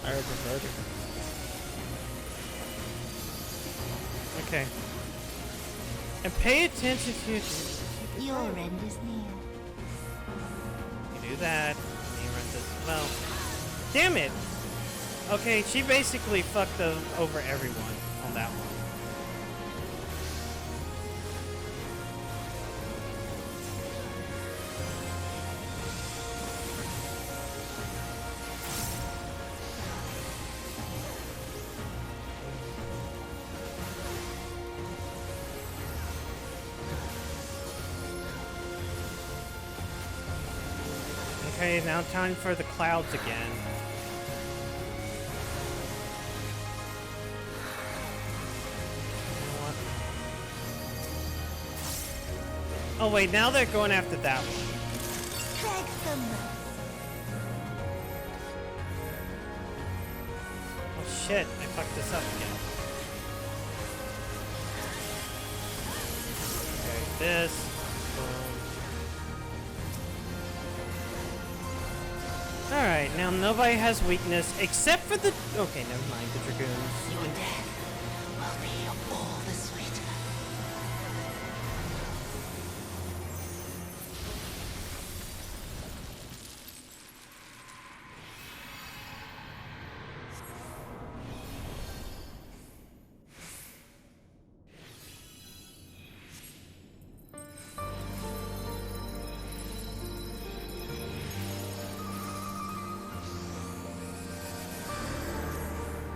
I heard the verdict. Okay. And pay attention to... Your end is near. You do that. You run this... Well... Damn it! Okay, she basically fucked over everyone on that one. Okay, now time for the clouds again. Oh wait, now they're going after that one. Oh shit, I fucked this up again. Okay, this. Alright, now nobody has weakness except for the... Okay, never mind, the Dragoons. Your death will be all the sweeter.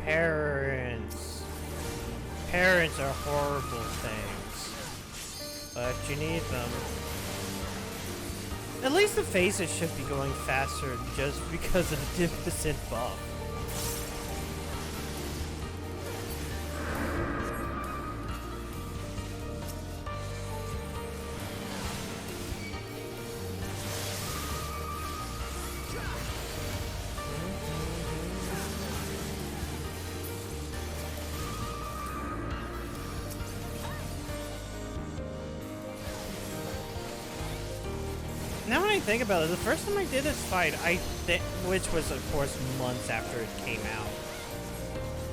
Parents. Parents are horrible things. But you need them. At least the faces should be going faster just because of the deficit buff. Now when I think about it, the first time I did this fight, which was of course months after it came out,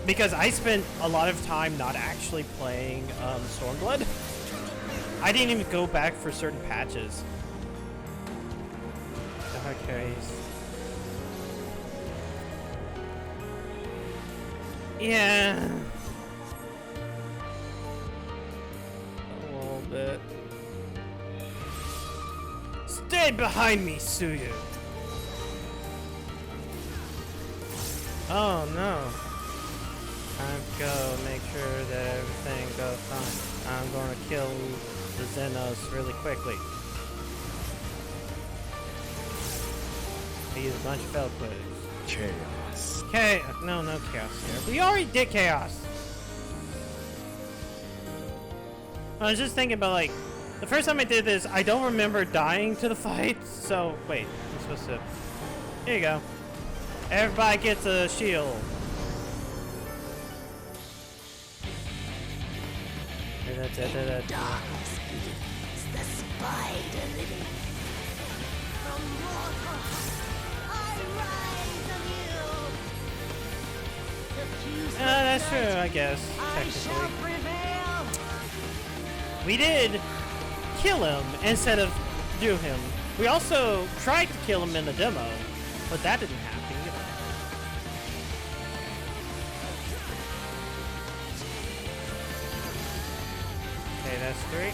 because I spent a lot of time not actually playing Stormblood. I didn't even go back for certain patches. Okay. Yeah. A little bit. Stay behind me, Suyu! Oh no. Time to go make sure that everything goes fine. I'm gonna kill the Xenos really quickly. Use a bunch of Felquits. Chaos. No chaos here. We already did chaos! I was just thinking about, like, The first time I did this, I don't remember dying to the fight, so wait, I'm supposed to... Here you go. Everybody gets a shield. Darkness begins, the spider living. From mortal, I rise anew. That's true, I guess, technically. We did kill him instead of do him. We also tried to kill him in the demo, but that didn't happen either. Okay, that's 3.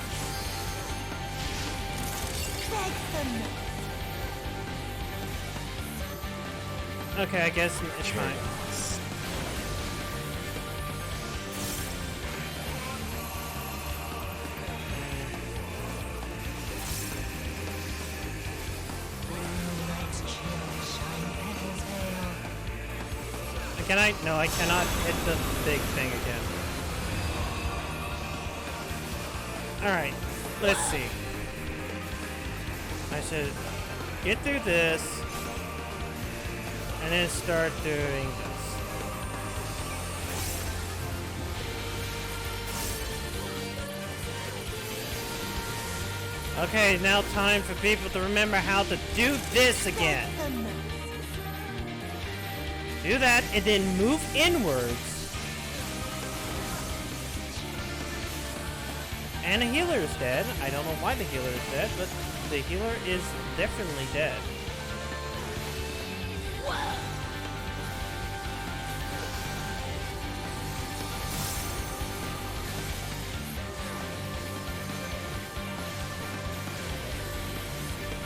Okay, I guess it's fine. Can I? No, I cannot hit the big thing again. Alright, let's see. I should get through this and then start doing this. Okay, now time for people to remember how to do this again. Do that and then move inwards. And the healer is dead. I don't know why the healer is dead, but the healer is definitely dead.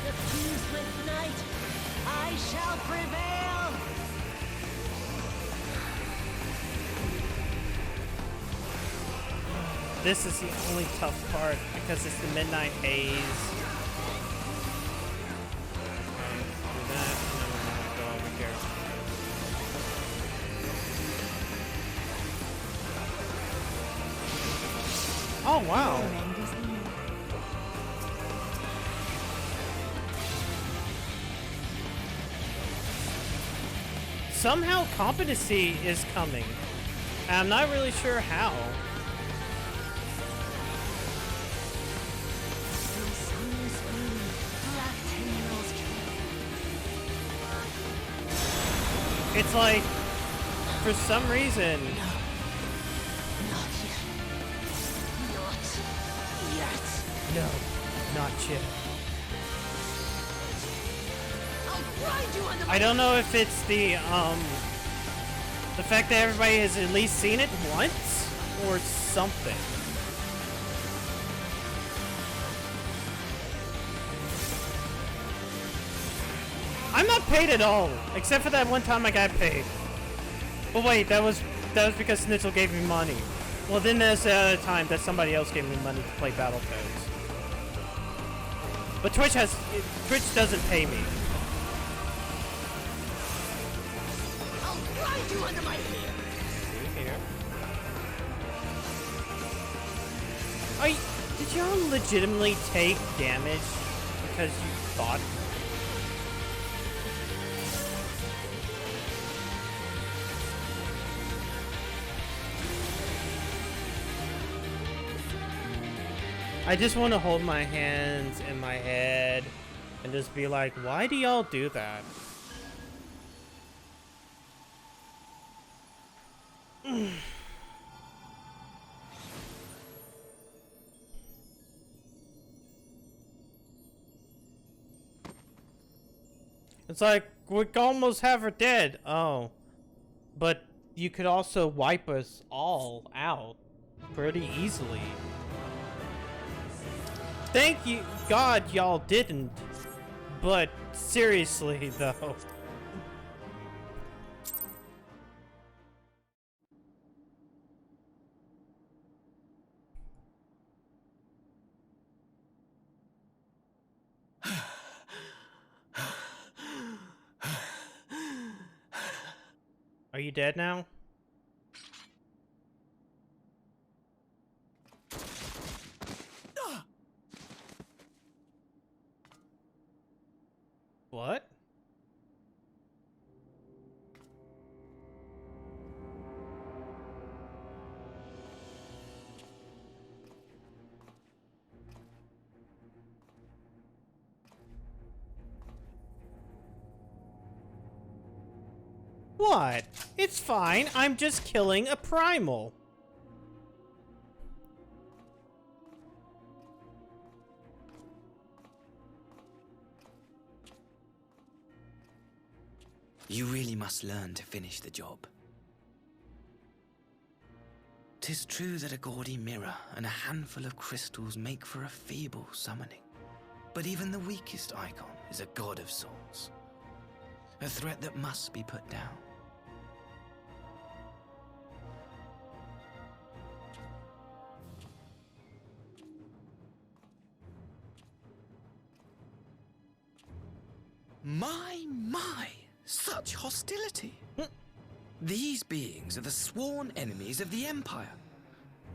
Diffused with night, I shall prevail. This is the only tough part because it's the midnight haze. Okay, do that, and then we're gonna go over here. Oh wow! Somehow competency is coming. I'm not really sure how. It's like, for some reason... Not yet. No, not yet. I'll grind you under I don't know if it's the fact that everybody has at least seen it once, or something. I'm not paid at all, except for that one time I got paid. But wait, that was because Snitzel gave me money. Well, then there's the other time that somebody else gave me money to play Battletoads. But Twitch doesn't pay me. I'll grind you under my heel. Here. Did y'all legitimately take damage because you thought? I just want to hold my hands in my head and just be like, why do y'all do that? It's like, we almost have her dead. Oh. But you could also wipe us all out pretty easily. Thank you, God, y'all didn't. But seriously, though. Are you dead now? What? It's fine. I'm just killing a primal. You really must learn to finish the job. 'Tis true that a gaudy mirror and a handful of crystals make for a feeble summoning. But even the weakest icon is a god of sorts. A threat that must be put down. My! Such hostility! These beings are the sworn enemies of the Empire.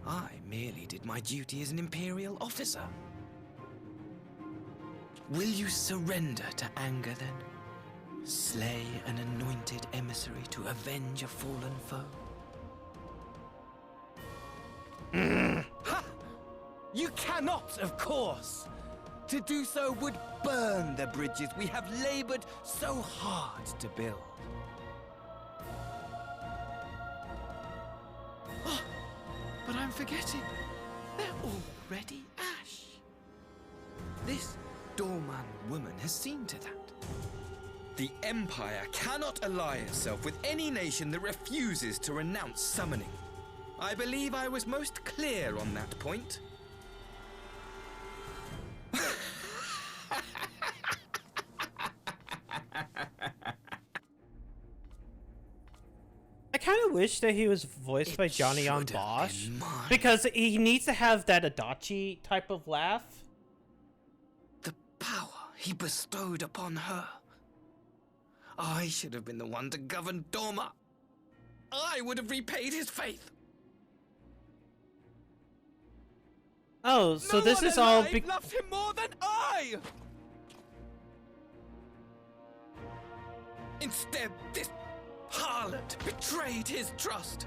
I merely did my duty as an Imperial officer. Will you surrender to anger, then? Slay an anointed emissary to avenge a fallen foe? Ha! You cannot, of course! To do so would burn the bridges we have labored so hard to build. Oh, but I'm forgetting. They're already ash. This doorman woman has seen to that. The Empire cannot ally itself with any nation that refuses to renounce summoning. I believe I was most clear on that point. I kind of wish that he was voiced by Johnny on Bosch, because he needs to have that Adachi type of laugh. The power he bestowed upon her. I should have been the one to govern Doma. I would have repaid his faith. Oh, so no this one is all alive loved him more than I! Instead, this harlot betrayed his trust.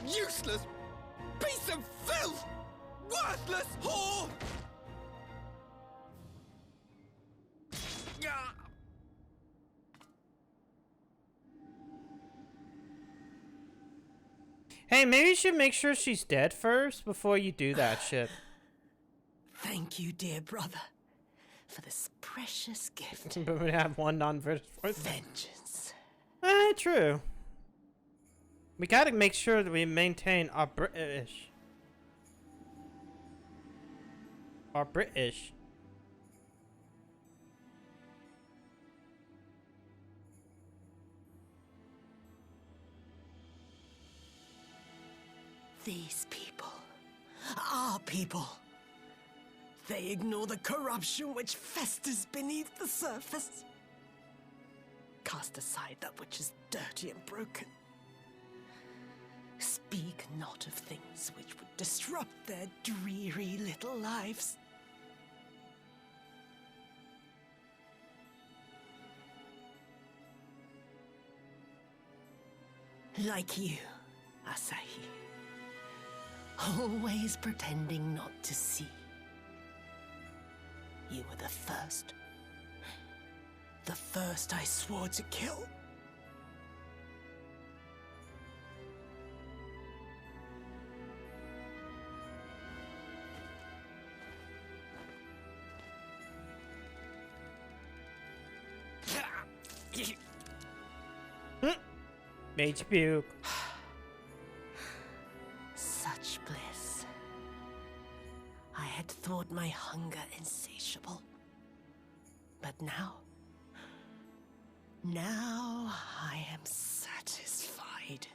Useless piece of filth! Worthless whore! Ah! Hey, maybe you should make sure she's dead first before you do that shit. Thank you, dear brother, for this precious gift. But we have one non-British voice. Vengeance. True. We gotta make sure that we maintain our British. Our British. These people, our people, they ignore the corruption which festers beneath the surface. Cast aside that which is dirty and broken. Speak not of things which would disrupt their dreary little lives. Like you, Asahi. Always pretending not to see. You were the first. The first I swore to kill. Mage puke. Such bliss. I had thought my hunger insatiable. But now I am satisfied.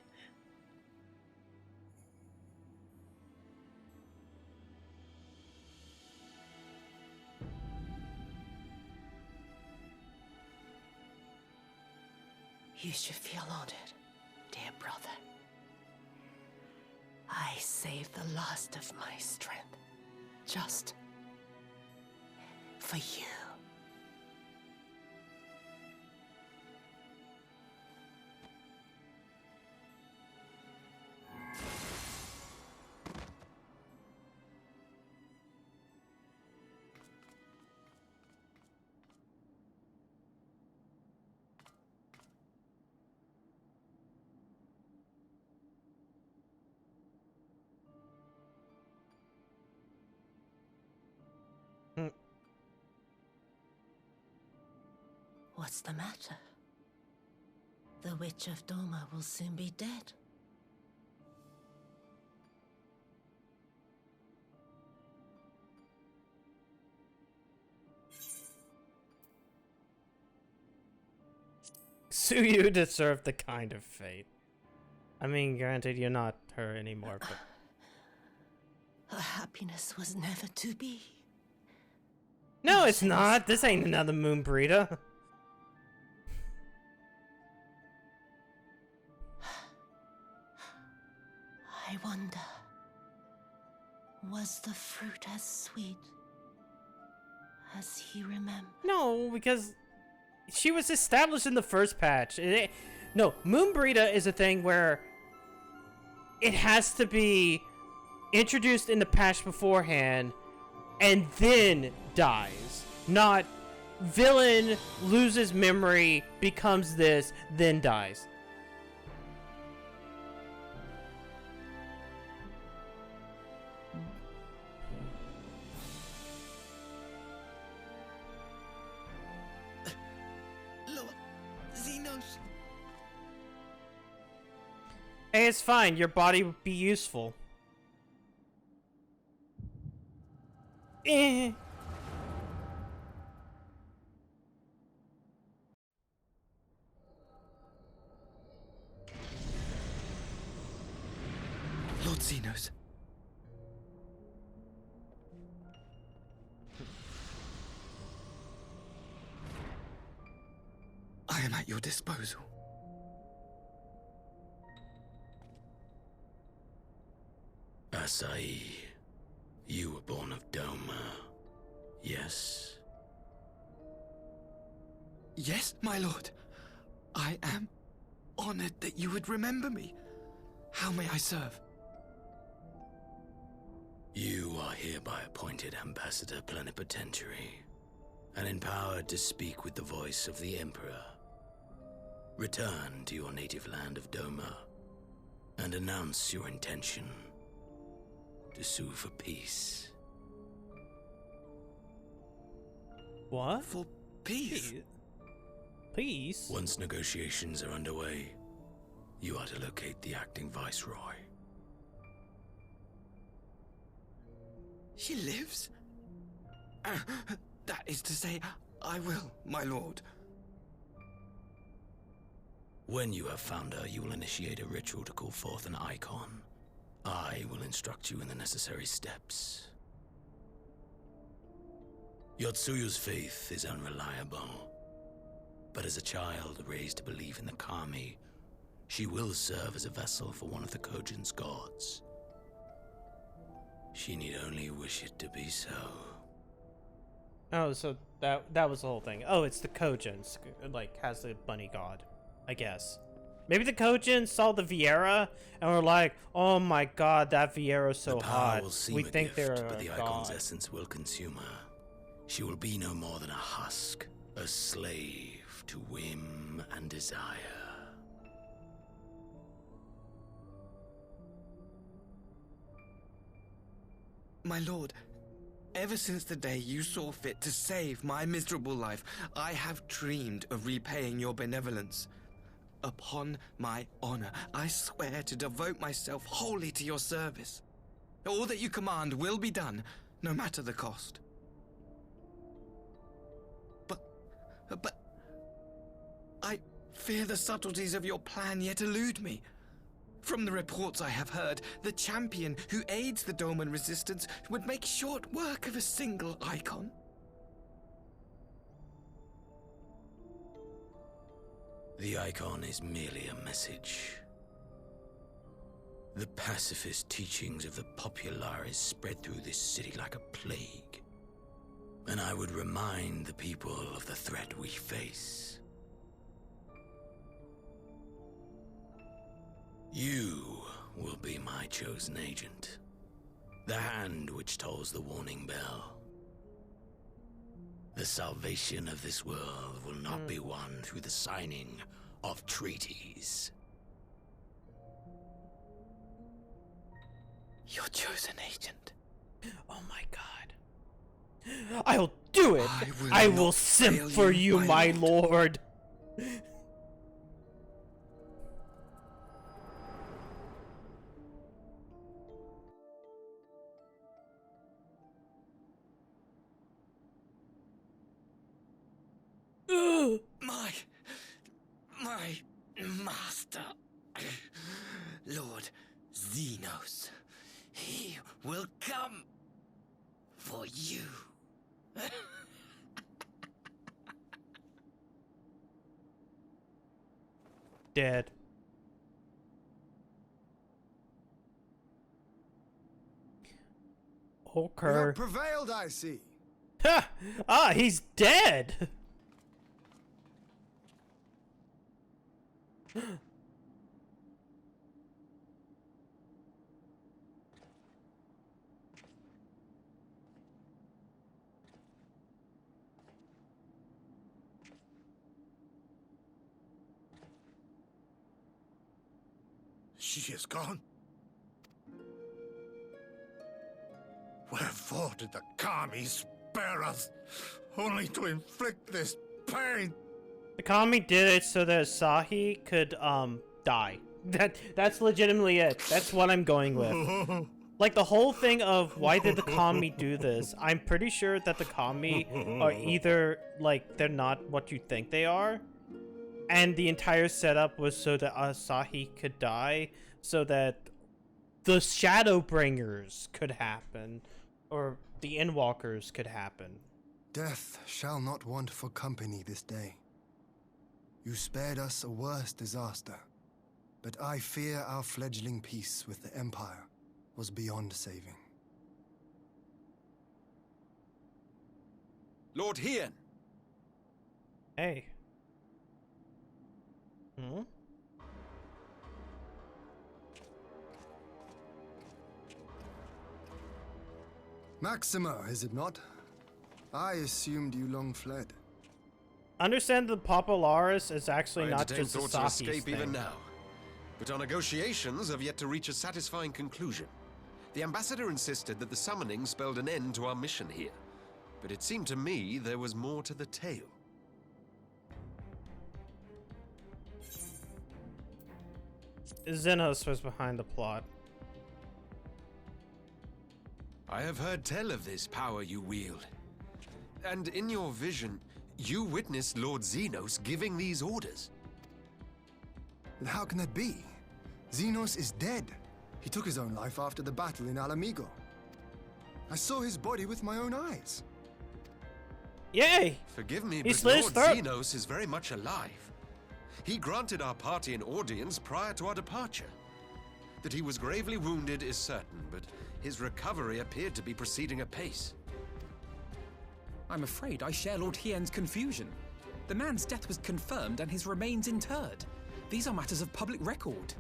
You should feel honored, dear brother. I saved the last of my strength, just for you. What's the matter? The Witch of Doma will soon be dead. Suyu deserved the kind of fate. I mean, granted, you're not her anymore, but... Her happiness was never to be. No, it's not. This ain't another Moon Breeder. I wonder, was the fruit as sweet as he remembered? No, because she was established in the first patch. No, Moon Breeder is a thing where it has to be introduced in the patch beforehand and then dies. Not villain loses memory, becomes this, then dies. Lord Xenos. Hey, it's fine. Your body would be useful. Eh. Lord Xenos. I am at your disposal. Asai, you were born of Doma, yes? Yes, my lord. I am honored that you would remember me. How may I serve? You are hereby appointed Ambassador Plenipotentiary, and empowered to speak with the voice of the Emperor. Return to your native land of Doma, and announce your intention to sue for peace. What? For peace? Peace? Once negotiations are underway, you are to locate the acting Viceroy. She lives? That is to say, I will, my lord. When you have found her, you will initiate a ritual to call forth an icon. I will instruct you in the necessary steps. Yotsuyu's faith is unreliable, but as a child raised to believe in the Kami, she will serve as a vessel for one of the Kojin's gods. She need only wish it to be so. Oh, so that was the whole thing. Oh, it's the Kojins, like, has the bunny god, I guess. Maybe the Kojins saw the Viera and were like, "Oh my god, that Viera's so hot. We think they're but the a icon's god." essence will consume her. She will be no more than a husk, a slave to whim and desire. My lord, ever since the day you saw fit to save my miserable life, I have dreamed of repaying your benevolence. Upon my honor, I swear to devote myself wholly to your service. All that you command will be done, no matter the cost. But I fear the subtleties of your plan yet elude me. From the reports I have heard, the champion who aids the Doman resistance would make short work of a single icon. The icon is merely a message. The pacifist teachings of the Populares spread through this city like a plague. And I would remind the people of the threat we face. You will be my chosen agent. The hand which tolls the warning bell. The salvation of this world will not be won through the signing of treaties. Your chosen agent. Oh my god. I'll Do it! I will not simp fail for you, you, my my lord! Ugh. My master, Lord Xenos, he will come for you. Dead. You Okay. have prevailed, I see. Ha! Ah, he's dead! She is gone. Wherefore did the Kami spare us, only to inflict this pain? The Kami did it so that Asahi could, die. That's legitimately it. That's what I'm going with. Like, the whole thing of why did the Kami do this, I'm pretty sure that the Kami are either, like, they're not what you think they are, and the entire setup was so that Asahi could die, so that the Shadowbringers could happen, or the Endwalkers could happen. Death shall not want for company this day. You spared us a worse disaster, but I fear our fledgling peace with the Empire was beyond saving. Lord Hien! Hey. Hmm? Maxima, is it not? I assumed you long fled. Understand the Popularis is actually I not entertain just thoughts of Asahi's escape thing. even now. But our negotiations have yet to reach a satisfying conclusion. The ambassador insisted that the summoning spelled an end to our mission here. But it seemed to me there was more to the tale. Xenos was behind the plot. I have heard tell of this power you wield. And in your vision, you witnessed Lord Xenos giving these orders. And how can that be? Xenos is dead. He took his own life after the battle in Alamigo. I saw his body with my own eyes. Yay! Forgive me, He but slit his Lord throat. Xenos is very much alive. He granted our party an audience prior to our departure. That he was gravely wounded is certain, but his recovery appeared to be proceeding apace. I'm afraid I share Lord Hien's confusion. The man's death was confirmed and his remains interred. These are matters of public record.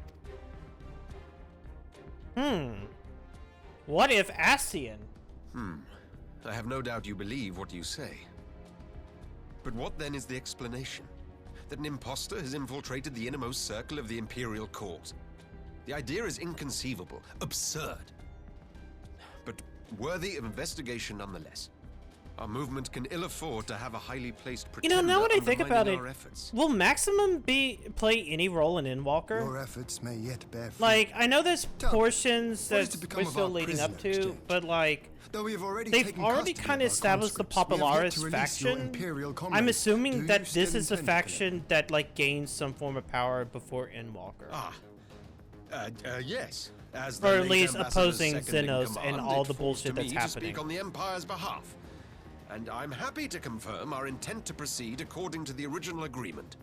What if Ascian? I have no doubt you believe what you say. But what then is the explanation? That an impostor has infiltrated the innermost circle of the Imperial Court? The idea is inconceivable, absurd. But worthy of investigation nonetheless. Our movement can ill afford to have a highly placed You know, pretender now when I think about undermining it, our efforts. will Maximum play any role in Endwalker? Your efforts may yet bear fruit. Like, I know there's Tell me, portions what is that to become we're of still our leading up prisoner to, exchange? but like, Though we have already they've taken already custody kind of of our established the conscripts, we have yet Popularis to release your faction. Imperial I'm comrades. assuming Do that you this still is the intend to faction that like gains some form of power before Endwalker. Yes. As the Or at late least ambassador's opposing second in Xenos and command, all it the falls bullshit to that's me happening. to speak on the Empire's behalf. And I'm happy to confirm our intent to proceed according to the original agreement.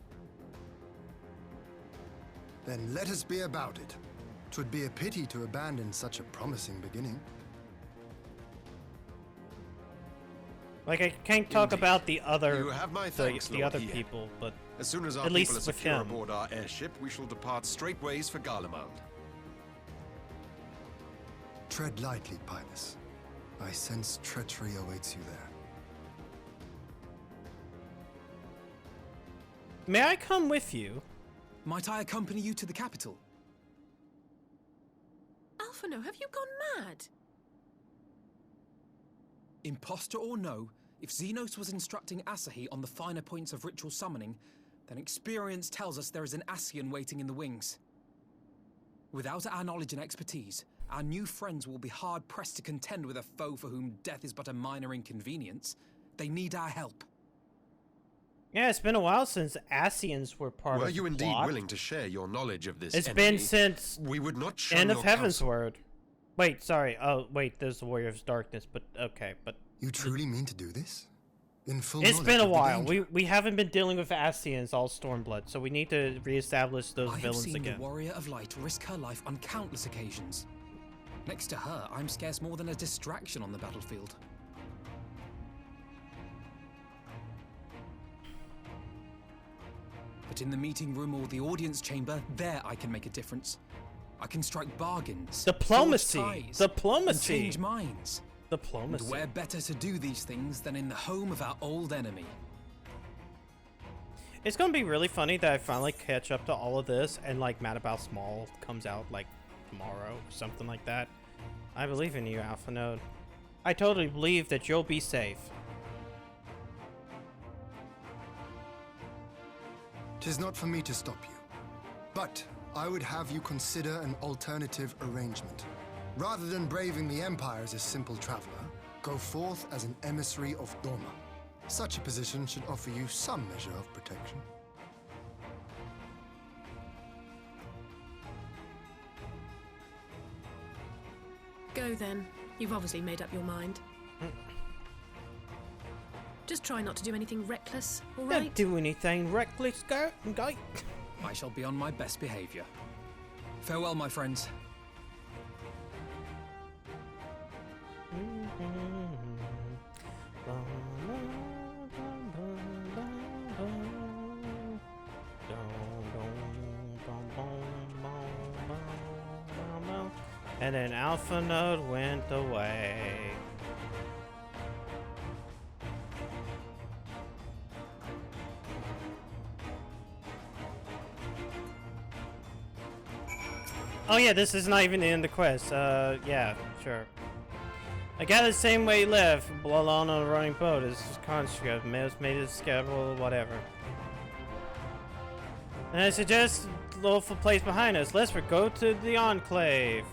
Then let us be about it. 'Twould be a pity to abandon such a promising beginning. Like, I can't talk Indeed. about the other, You have my thanks, the Lord other Hien. people, but As soon as our at people least are with secure him. aboard our airship, we shall depart straightways for Garlemald. Tread lightly, Pilus. I sense treachery awaits you there. May I come with you? Might I accompany you to the capital? Alphino, have you gone mad? Imposter or no, If Xenos was instructing Asahi on the finer points of ritual summoning, then experience tells us there is an Ascian waiting in the wings. Without our knowledge and expertise, our new friends will be hard-pressed to contend with a foe for whom death is but a minor inconvenience. They need our help. Yeah, it's been a while since Ascians were part of the Were you indeed plot. willing to share your knowledge of this It's enemy, been since we would not shun End of your Heaven's counsel. Word. Wait, sorry. Oh, wait, there's the Warrior of Darkness, but okay, but... You truly mean to do this? In full It's knowledge been a of the while. danger? We haven't been dealing with Ascians, all Stormblood, so we need to reestablish those I have villains seen again. the Warrior of Light risk her life on countless occasions. Next to her, I'm scarce more than a distraction on the battlefield. But in the meeting room or the audience chamber, there I can make a difference. I can strike bargains, Diplomacy! forge ties, Diplomacy! and change minds. Diplomacy. And where better to do these things than in the home of our old enemy? It's gonna be really funny that I finally catch up to all of this and like Mad About Small comes out like tomorrow or something like that. I believe in you, Alpha Node. I totally believe that you'll be safe. 'Tis not for me to stop you, but I would have you consider an alternative arrangement. Rather than braving the Empire as a simple traveler, go forth as an emissary of Doma. Such a position should offer you some measure of protection. Go then. You've obviously made up your mind. Just try not to do anything reckless, all right? Don't do anything reckless, guy. I shall be on my best behavior. Farewell, my friends. And then Alpha Node went away. Oh yeah, this is not even the end of the quest. Yeah, sure. I got the same way he left, blood on a running boat. It's just construct, made it schedule, whatever. And I suggest a little place behind us. Let's go to the Enclave.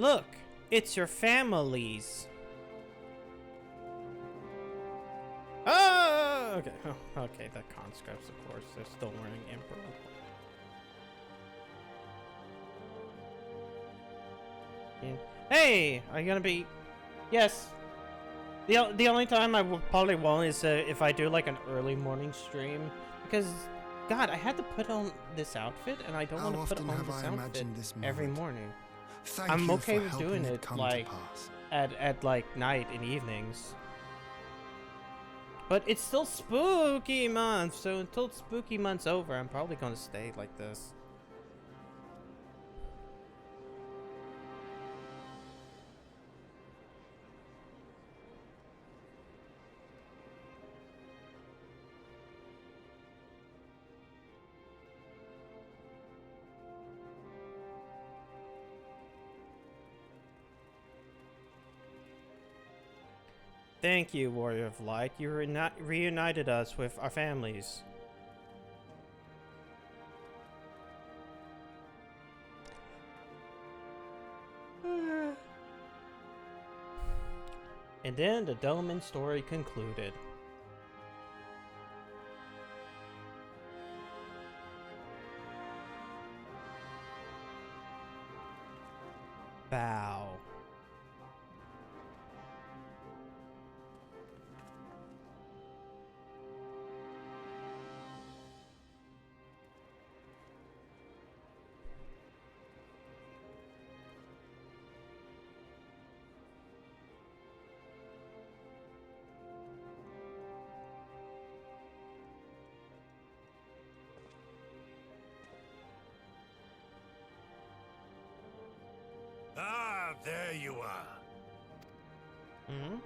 Look, it's your families. Oh, okay. Oh, okay, the conscripts, of course, they're still wearing Emperor. Hey, are you gonna be? Yes. The only time I probably won't is if I do like an early morning stream, because God, I had to put on this outfit, and I don't want to put on this outfit every morning. I'm okay with doing it like at like night and evenings. But it's still spooky month, so until spooky month's over, I'm probably gonna stay like this. Thank you, Warrior of Light. You reunited us with our families. And then the Doman story concluded. Bow. Ah, there you are. Hmm?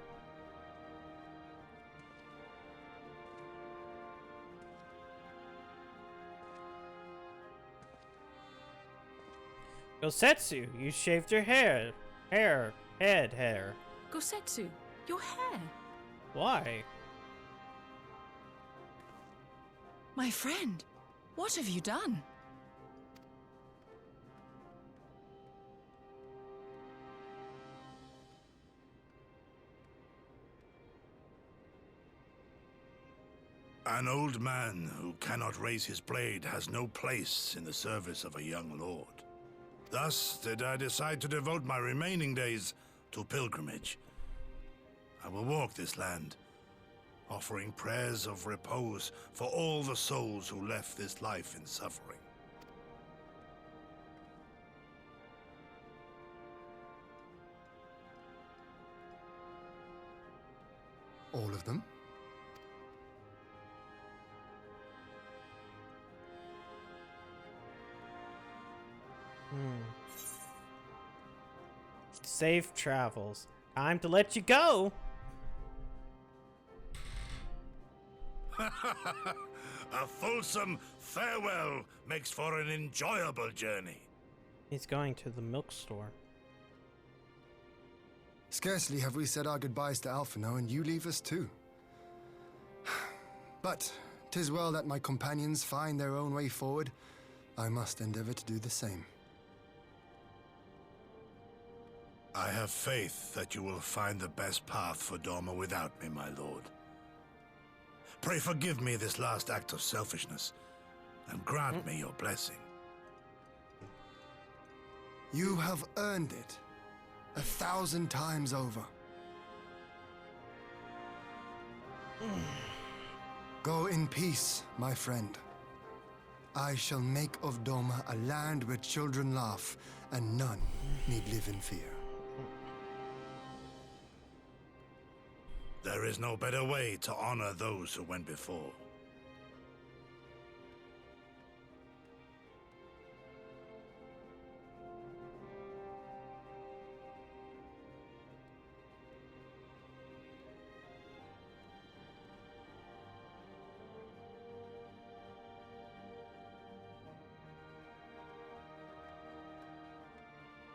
Gosetsu, you shaved your hair. Hair. Gosetsu, your hair. Why? My friend, what have you done? An old man who cannot raise his blade has no place in the service of a young lord. Thus did I decide to devote my remaining days to pilgrimage. I will walk this land, offering prayers of repose for all the souls who left this life in suffering. All of them? Safe travels. Time to let you go. A fulsome farewell makes for an enjoyable journey. He's going to the milk store. Scarcely have we said our goodbyes to Alphino, and you leave us too. But 'tis well that my companions find their own way forward. I must endeavor to do the same. I have faith that you will find the best path for Doma without me, my lord. Pray forgive me this last act of selfishness, and grant me your blessing. You have earned it 1,000 times over. Go in peace, my friend. I shall make of Doma a land where children laugh and none need live in fear. There is no better way to honor those who went before.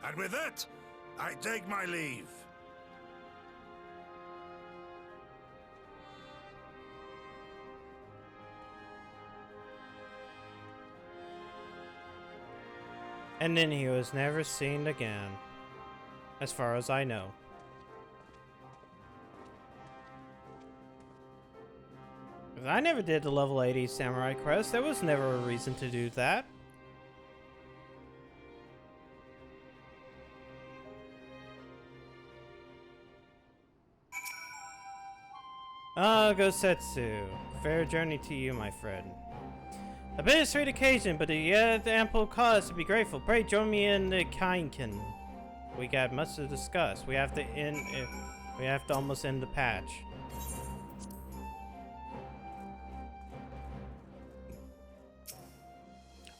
And with that, I take my leave. And then he was never seen again, as far as I know. If I never did the level 80 Samurai Crest, there was never a reason to do that. Ah, Gosetsu. Fair journey to you, my friend. A bittersweet occasion, but yet ample cause to be grateful. Pray join me in the Kainken. We got much to discuss. We have to almost end the patch.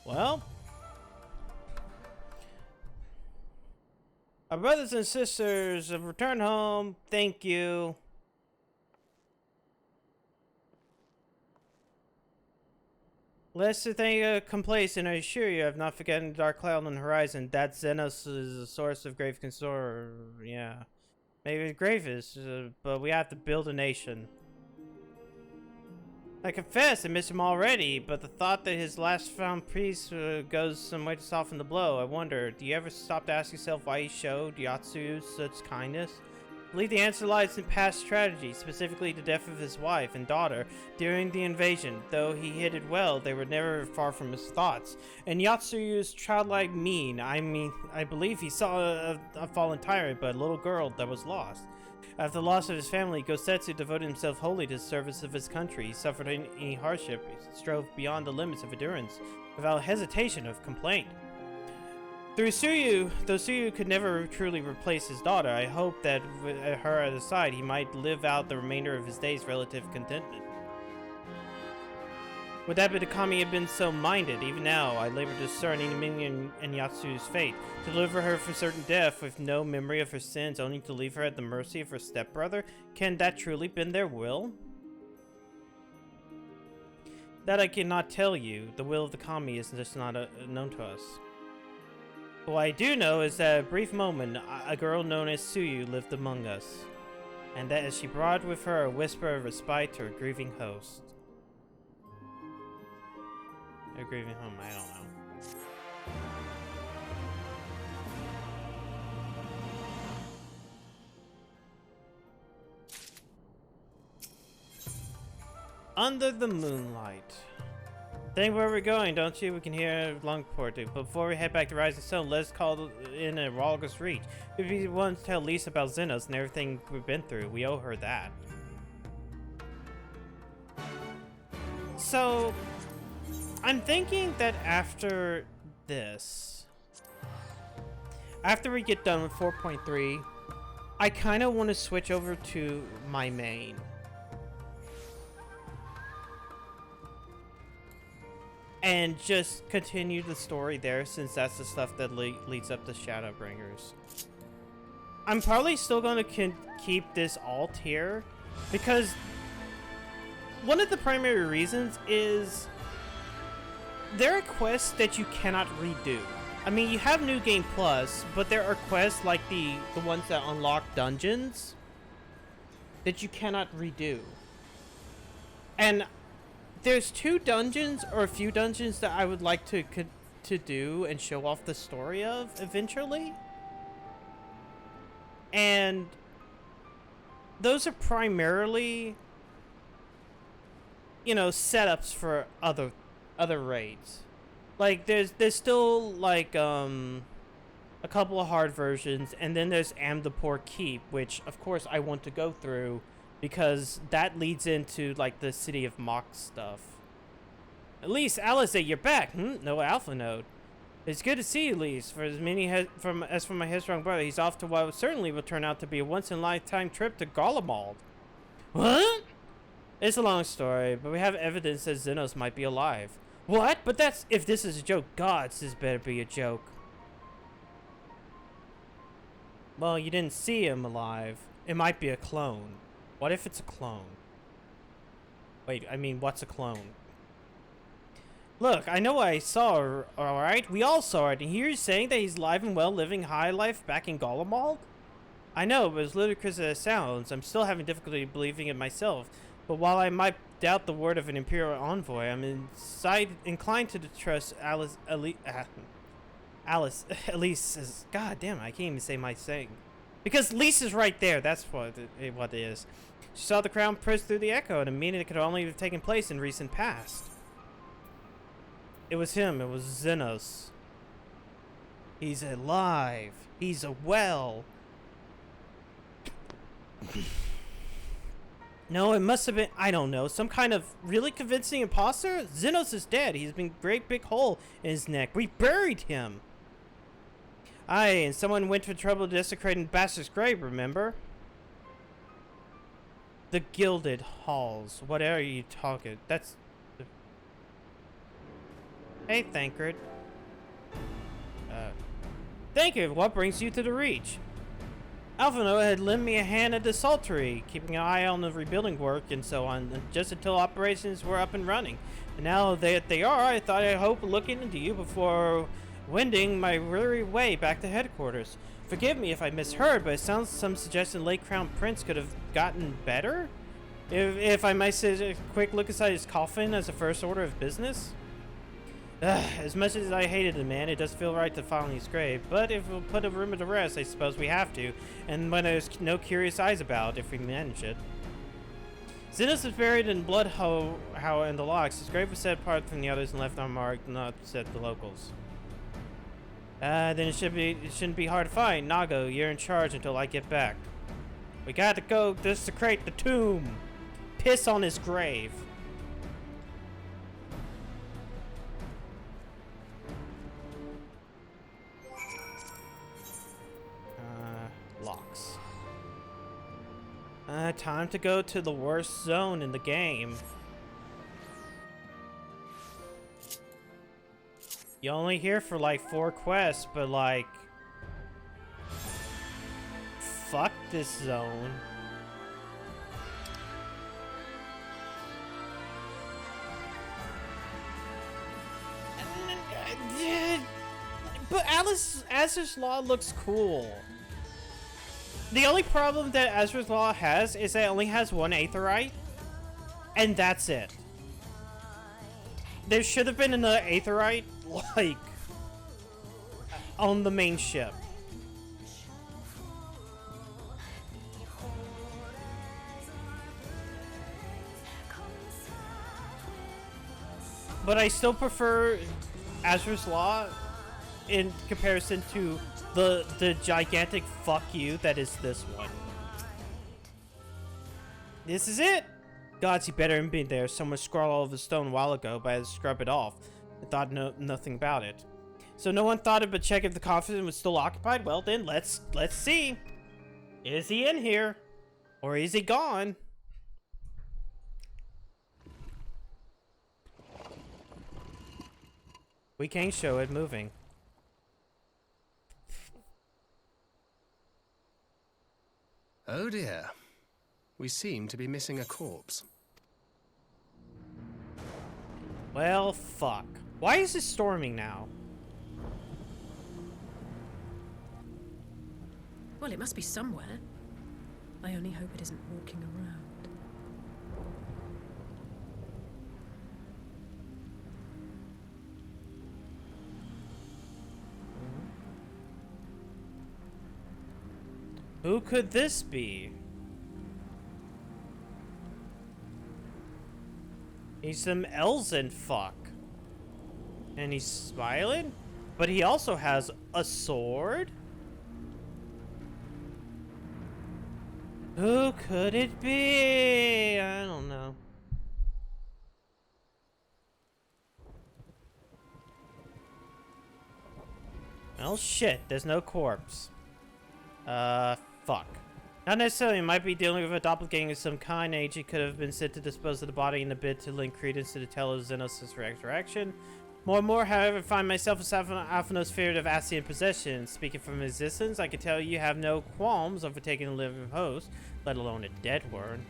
Well, our brothers and sisters have returned home. Thank you. Lest to think complacent, I assure you, I've not forgotten the dark cloud on the horizon. That Xenos is a source of grave concern. Yeah. Maybe grave is, but we have to build a nation. I confess I miss him already, but the thought that his last found priest goes some way to soften the blow. I wonder, do you ever stop to ask yourself why he showed Yatsu such kindness? I believe the answer lies in past tragedy, specifically the death of his wife and daughter during the invasion. Though he hid it well, they were never far from his thoughts. And Yatsuyu's childlike mien, I believe he saw a fallen tyrant, but a little girl that was lost. After the loss of his family, Gosetsu devoted himself wholly to the service of his country. He suffered any hardship, he strove beyond the limits of endurance, without hesitation of complaint. Through Suyu, though Suyu could never truly replace his daughter, I hope that with her at his side, he might live out the remainder of his days relative contentment. Would that Kami have been so minded? Even now, I labor to discern Minion and Yatsu's fate. To deliver her from certain death with no memory of her sins, only to leave her at the mercy of her stepbrother? Can that truly been their will? That I cannot tell you. The will of the Kami is just not known to us. What I do know is that a brief moment, a girl known as Suyu lived among us, and that she brought with her a whisper of respite to her grieving host. A grieving home, I don't know. Under the moonlight. Think where we're going, don't you? We can hear Longport. But before we head back to Rising Stone, let's call in a Ralgus Reach. We'd be one to tell Lisa about Xenos and everything we've been through. We owe her that. So, I'm thinking that after this, after we get done with 4.3, I kind of want to switch over to my main. And just continue the story there, since that's the stuff that leads up to Shadowbringers. I'm probably still going to keep this alt here, because one of the primary reasons is there are quests that you cannot redo. I mean, you have New Game Plus, but there are quests like the ones that unlock dungeons that you cannot redo. And there's two dungeons, or a few dungeons, that I would like to do and show off the story of eventually. And those are primarily, you know, setups for other raids. Like there's still like a couple of hard versions, and then there's Amdapor Keep, which of course I want to go through, because that leads into like the City of Mock stuff. At least, Alice, you're back. No Alpha Node. It's good to see you, Lise. For as many as for my headstrong brother, he's off to what certainly will turn out to be a once-in-a-lifetime trip to Garlemald. What? It's a long story, but we have evidence that Xenos might be alive. What? But that's if this is a joke. Gods, this better be a joke. Well, you didn't see him alive. It might be a clone. What if it's a clone? Wait, I mean, what's a clone? Look, I know what I saw, alright? We all saw it, and here he's saying that he's alive and well, living high life back in Garlemald? I know, but as ludicrous as it sounds, I'm still having difficulty believing it myself. But while I might doubt the word of an Imperial envoy, I'm inclined to trust Alice, Elise's, god damn, I can't even say my saying. Because Lisa's right there, that's what it is. She saw the crown prince through the echo, and a meeting that could only have taken place in recent past. It was him, it was Xenos. He's alive. He's well. No, it must have been, I don't know, some kind of really convincing imposter? Xenos is dead. He's been a great big hole in his neck. We buried him. Aye, and someone went to trouble desecrating Bastard's grave, remember? The Gilded Halls. What are you talking? That's... Hey, Thancred. Thank you. What brings you to the Reach? Alphino had lent me a hand at the Saltery, keeping an eye on the rebuilding work and so on, just until operations were up and running. And now that they are, I thought I'd hope looking into you before wending my weary way back to headquarters. Forgive me if I misheard, but it sounds some suggestion late Crown Prince could have gotten better? If I might say a quick look inside his coffin as a first order of business? As much as I hated the man, it does feel right to follow his grave, but if we'll put a rumor to rest, I suppose we have to, and when there's no curious eyes about, if we manage it. Xenos was buried in Blood Hoe in the locks. His grave was set apart from the others and left unmarked, not set the locals. Then it shouldn't be hard to find. Nago, you're in charge until I get back. We gotta go desecrate the tomb. Piss on his grave. Locks. Time to go to the worst zone in the game. You're only here for like 4 quests, but like... fuck this zone. But Azur's Law looks cool. The only problem that Azur's Law has is that it only has one Aetheryte, and that's it. There should have been another Aetheryte, like, on the main ship. But I still prefer Azur's Law in comparison to the gigantic fuck you that is this one. This is it! Gods, he better have been there. Someone scrawled all over the stone a while ago, but I had to scrub it off. I thought nothing about it. So no one thought of but check if the coffin was still occupied? Well then, let's see. Is he in here? Or is he gone? We can't show it moving. Oh dear. We seem to be missing a corpse. Well, fuck. Why is it storming now? Well, it must be somewhere. I only hope it isn't walking around. Who could this be? He's some Elzen fuck. And he's smiling? But he also has a sword? Who could it be? I don't know. Well, shit. There's no corpse. Fuck. Not necessarily. It might be dealing with a doppelganger of some kind. Agent could have been sent to dispose of the body in a bid to link credence to the tale of Xenos' resurrection. More and more, however, I find myself as Alphanos feared of Ascian possession. Speaking from existence, I can tell you have no qualms over taking a living host, let alone a dead one.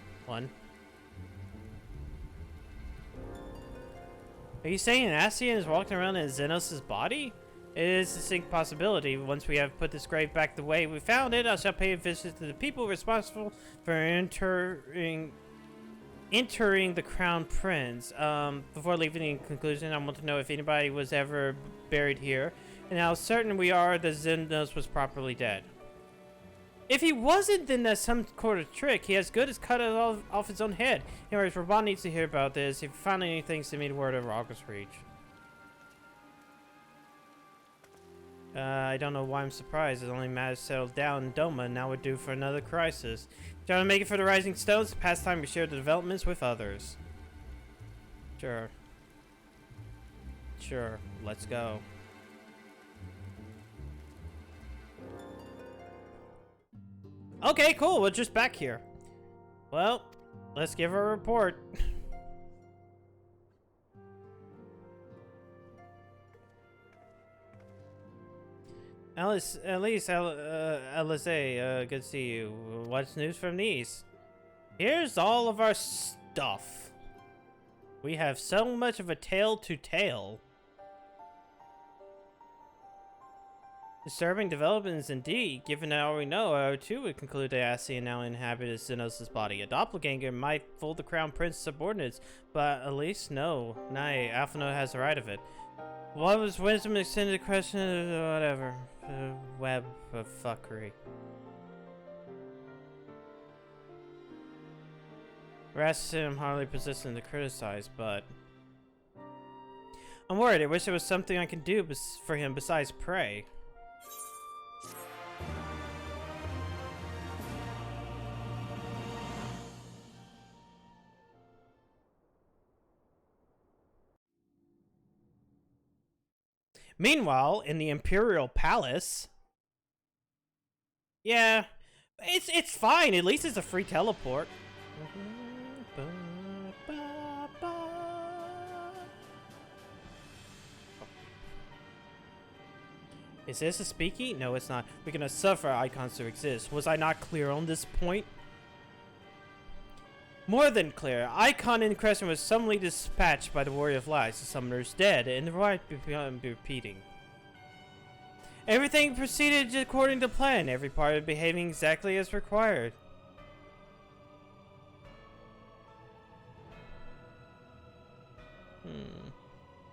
Are you saying Ascian is walking around in Xenos' body? It is a distinct possibility. Once we have put this grave back the way we found it, I shall pay a visit to the people responsible for entering the Crown Prince. Before leaving in conclusion, I want to know if anybody was ever buried here, and how certain we are that Xenos was properly dead. If he wasn't, then that's some sort of trick. He as good as cut it off his own head. Anyways, Raban needs to hear about this. If you find anything, send me the word over August Reach. I don't know why I'm surprised. It only matters settled down in Doma, and now we're due for another crisis. Trying to make it for the Rising Stones. Past time we share the developments with others. Sure. Sure. Let's go. Okay, cool. We're just back here. Well, let's give her a report. Alice, Alice, good to see you. What's news from Nice? Here's all of our stuff. We have so much of a tale to tell. Disturbing developments indeed. Given all we know, I too would conclude that Ascian now inhabits Xenos' body. A doppelganger might fool the Crown Prince's subordinates, but at least no. Nay, Alphino has the right of it. What was wisdom extended question? Whatever. Web of fuckery. Rasmussen, I'm hardly positioned to criticize, but I'm worried. I wish there was something I could do for him besides pray. Meanwhile, in the Imperial Palace, yeah, it's fine. At least it's a free teleport. Is this a speaky? No, it's not. We're gonna suffer icons to exist. Was I not clear on this point? More than clear. Icon in question was suddenly dispatched by the Warrior of Lies. The summoner's dead, and the right beyond repeating. Everything proceeded according to plan, every part behaving exactly as required.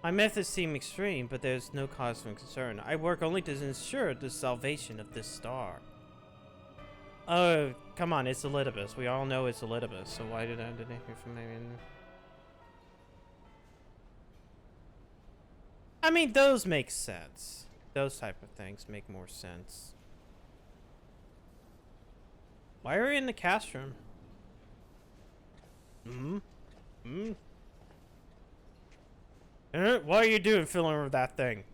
My methods seem extreme, but there's no cause for concern. I work only to ensure the salvation of this star. Oh, come on, it's Elidibus. We all know it's Elidibus, so why did I hear from him? I mean, those make sense. Those type of things make more sense. Why are we in the cast room? What are you doing filling with that thing?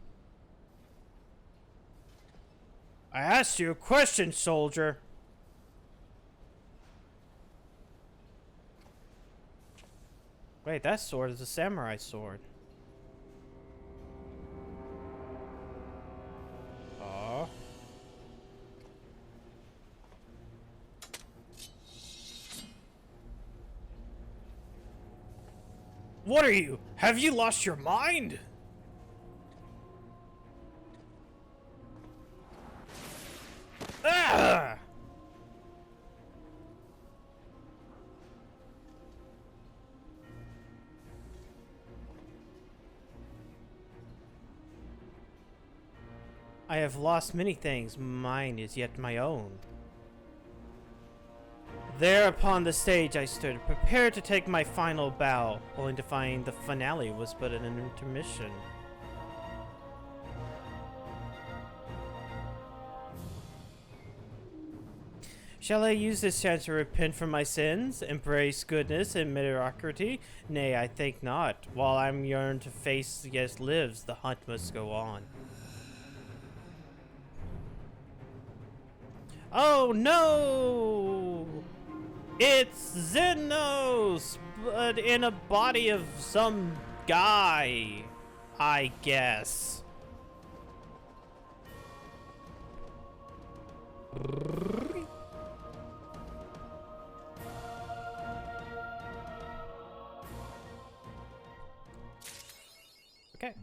I asked you a question, soldier. Wait, that sword is a samurai sword. Aw. What are you? Have you lost your mind? Ah! I have lost many things. Mine is yet my own. There upon the stage I stood, prepared to take my final bow, only to find the finale was but an intermission. Shall I use this chance to repent from my sins, embrace goodness and mediocrity? Nay, I think not. While I'm yearned to face yes lives, the hunt must go on. Oh no! It's Xenos, but in a body of some guy, I guess. Okay.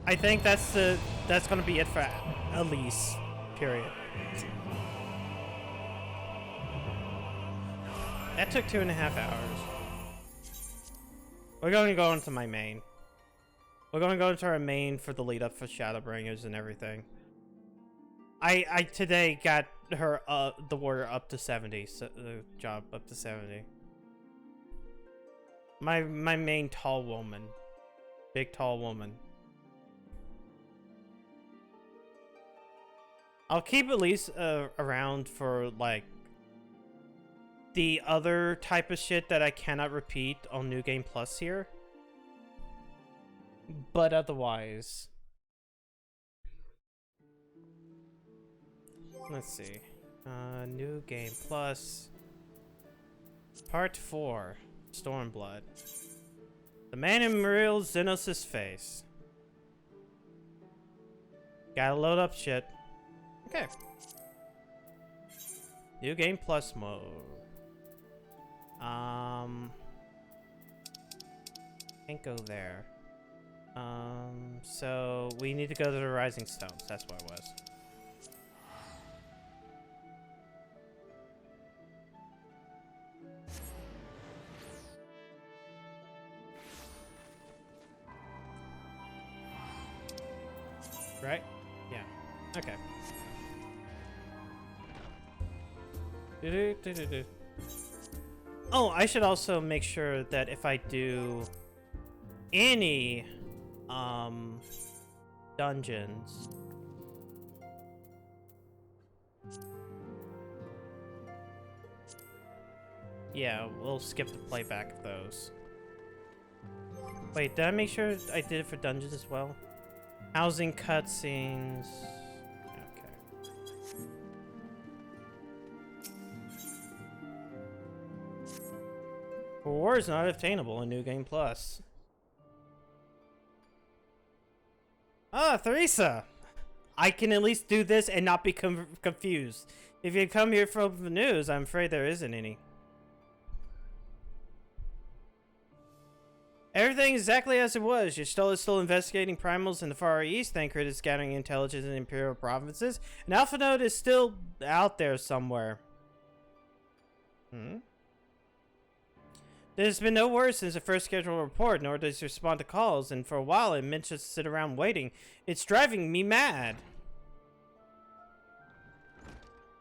I think that's gonna be it for Elise. Period. That took 2.5 hours. We're going to go into my main. We're going to go into our main for the lead up for Shadowbringers and everything. I today got her the warrior up to 70, so the job up to 70. My main tall woman, big tall woman. I'll keep Elise around for like the other type of shit that I cannot repeat on New Game Plus here. But otherwise, let's see. New Game Plus Part 4, Stormblood. The man in Muriel Xenos' face. Gotta load up shit. Okay. New Game Plus mode. Can't go there. So we need to go to the Rising Stones. That's what it was. Right? Yeah. Okay. Oh, I should also make sure that if I do any dungeons, yeah, we'll skip the playback of those. Wait, did I make sure I did it for dungeons as well? Housing cutscenes. War is not obtainable in New Game Plus. Ah, Theresa! I can at least do this and not be confused. If you come here for the news, I'm afraid there isn't any. Everything exactly as it was. Y'shtola is still investigating primals in the Far East. Thancred is gathering intelligence in Imperial provinces. And Alpha Node is still out there somewhere. There's been no word since the first scheduled report, nor does he respond to calls. And for a while, it meant just sit around waiting. It's driving me mad.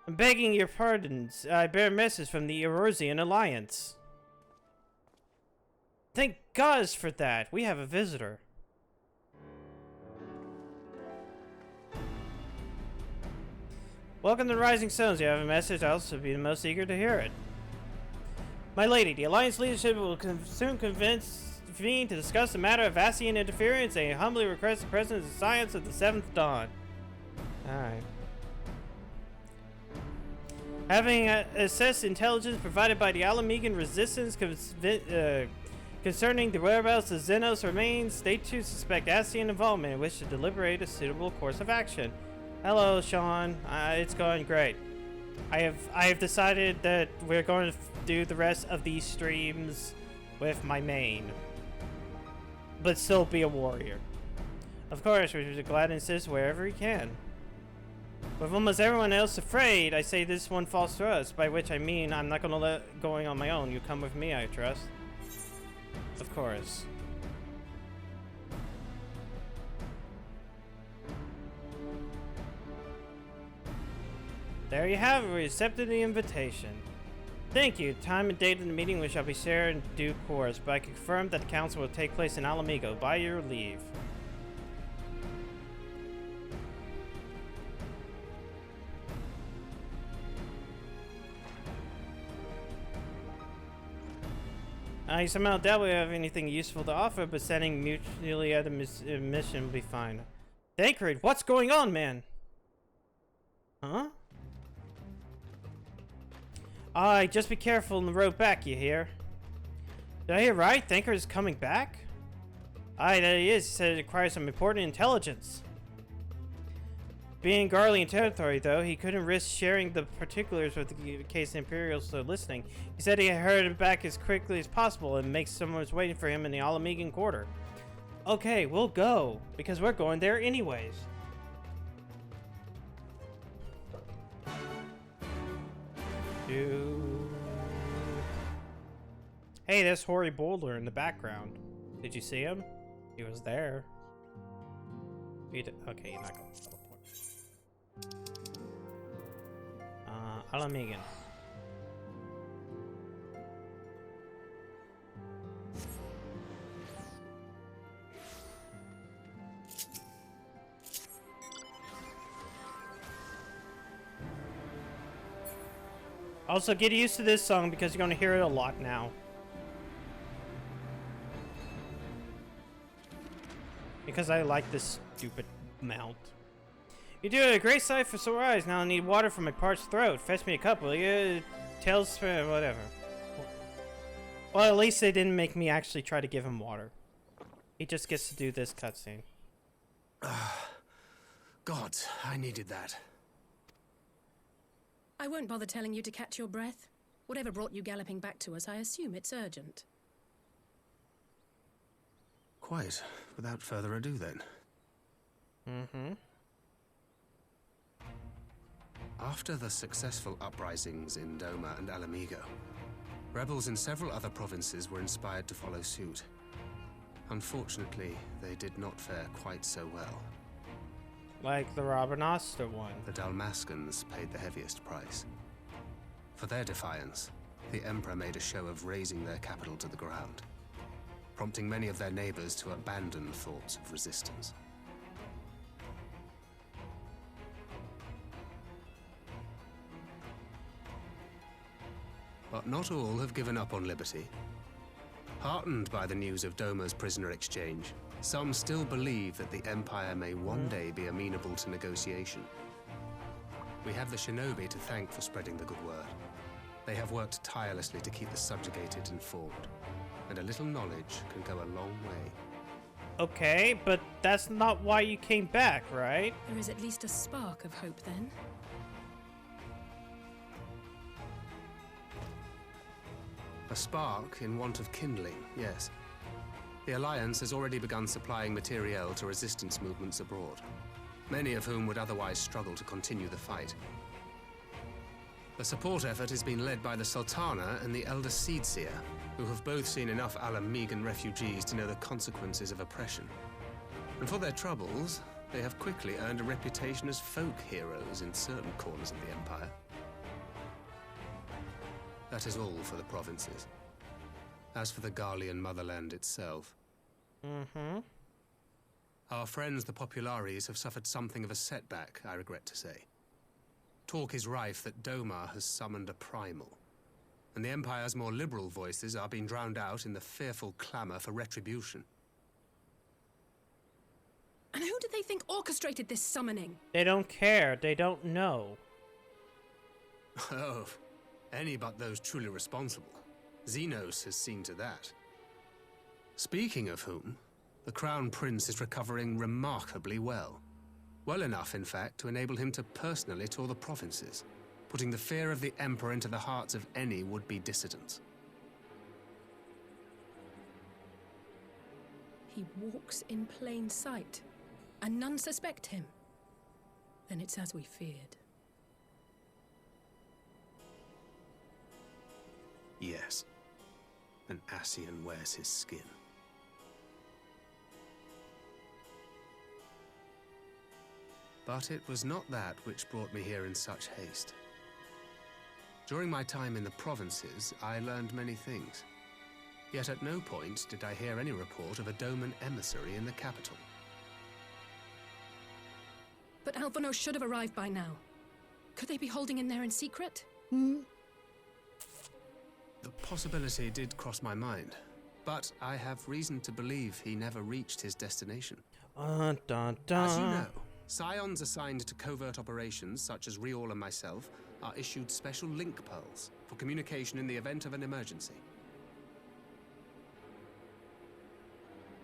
I'm begging your pardons. I bear a message from the Eorzean Alliance. Thank gods for that. We have a visitor. Welcome to Rising Stones. You have a message. I'll also be the most eager to hear it. My lady, the Alliance leadership will soon convene to discuss the matter of Ascian interference. I humbly request the presence of science of the Seventh Dawn. Alright. Having assessed intelligence provided by the Alamegan resistance concerning the whereabouts of Xenos remains, they too suspect Ascian involvement and wish to deliberate a suitable course of action. Hello, Sean. It's going great. I have decided that we're going to do the rest of these streams with my main, but still be a warrior. Of course, we're glad to assist wherever we can. With almost everyone else afraid, I say this one false trust, by which I mean I'm not going to let going on my own. You come with me, I trust. Of course. There you have it. We accepted the invitation. Thank you. Time and date of the meeting we shall be shared in due course, but I confirm that the council will take place in Alamigo by your leave. I somehow doubt we have anything useful to offer, but sending mutually at a mission will be fine. Thancred, what's going on, man? Huh? Just be careful on the road back, you hear? Did I hear right? Thancred is coming back? Aye, that he is. He said it requires some important intelligence. Being Garlean territory, though, he couldn't risk sharing the particulars with the case the Imperials are listening. He said he had heard it back as quickly as possible and makes someone's waiting for him in the Alamegan Quarter. Okay, we'll go, because we're going there anyways. Hey, there's Hoary Boulder in the background. Did you see him? He was there. Okay, you're not going to teleport. Alamegan. Also, get used to this song because you're going to hear it a lot now. Because I like this stupid mount. You do a great sight for sore eyes. Now I need water for my parched throat. Fetch me a cup, will you? Tailspin, whatever. Well, at least they didn't make me actually try to give him water. He just gets to do this cutscene. God, I needed that. I won't bother telling you to catch your breath. Whatever brought you galloping back to us, I assume it's urgent. Quite. Without further ado, then. Mm-hmm. After the successful uprisings in Doma and Alamigo, rebels in several other provinces were inspired to follow suit. Unfortunately, they did not fare quite so well. Like the Rabanastre one. The Dalmascans paid the heaviest price. For their defiance, the Emperor made a show of razing their capital to the ground, prompting many of their neighbors to abandon thoughts of resistance. But not all have given up on liberty. Heartened by the news of Doma's prisoner exchange, some still believe that the Empire may one day be amenable to negotiation. We have the Shinobi to thank for spreading the good word. They have worked tirelessly to keep the subjugated informed, and a little knowledge can go a long way. Okay, but that's not why you came back, right? There is at least a spark of hope, then. A spark in want of kindling, yes. The Alliance has already begun supplying materiel to resistance movements abroad, many of whom would otherwise struggle to continue the fight. The support effort has been led by the Sultana and the Elder Seedseer, who have both seen enough Alamegan refugees to know the consequences of oppression. And for their troubles, they have quickly earned a reputation as folk heroes in certain corners of the Empire. That is all for the provinces. As for the Garlean motherland itself... Our friends the Populares have suffered something of a setback, I regret to say. Talk is rife that Domar has summoned a primal, and the Empire's more liberal voices are being drowned out in the fearful clamor for retribution. And who do they think orchestrated this summoning? They don't care. They don't know. Oh, any but those truly responsible. Xenos has seen to that. Speaking of whom, the Crown Prince is recovering remarkably well. Well enough, in fact, to enable him to personally tour the provinces, putting the fear of the Emperor into the hearts of any would-be dissidents. He walks in plain sight, and none suspect him. Then it's as we feared. Yes. An Ascian wears his skin. But it was not that which brought me here in such haste. During my time in the provinces, I learned many things. Yet at no point did I hear any report of a Doman emissary in the capital. But Alphonse should have arrived by now. Could they be holding in there in secret? The possibility did cross my mind, but I have reason to believe he never reached his destination. Dun, dun. As you know, Scions assigned to covert operations, such as Riol and myself, are issued special link pearls for communication in the event of an emergency.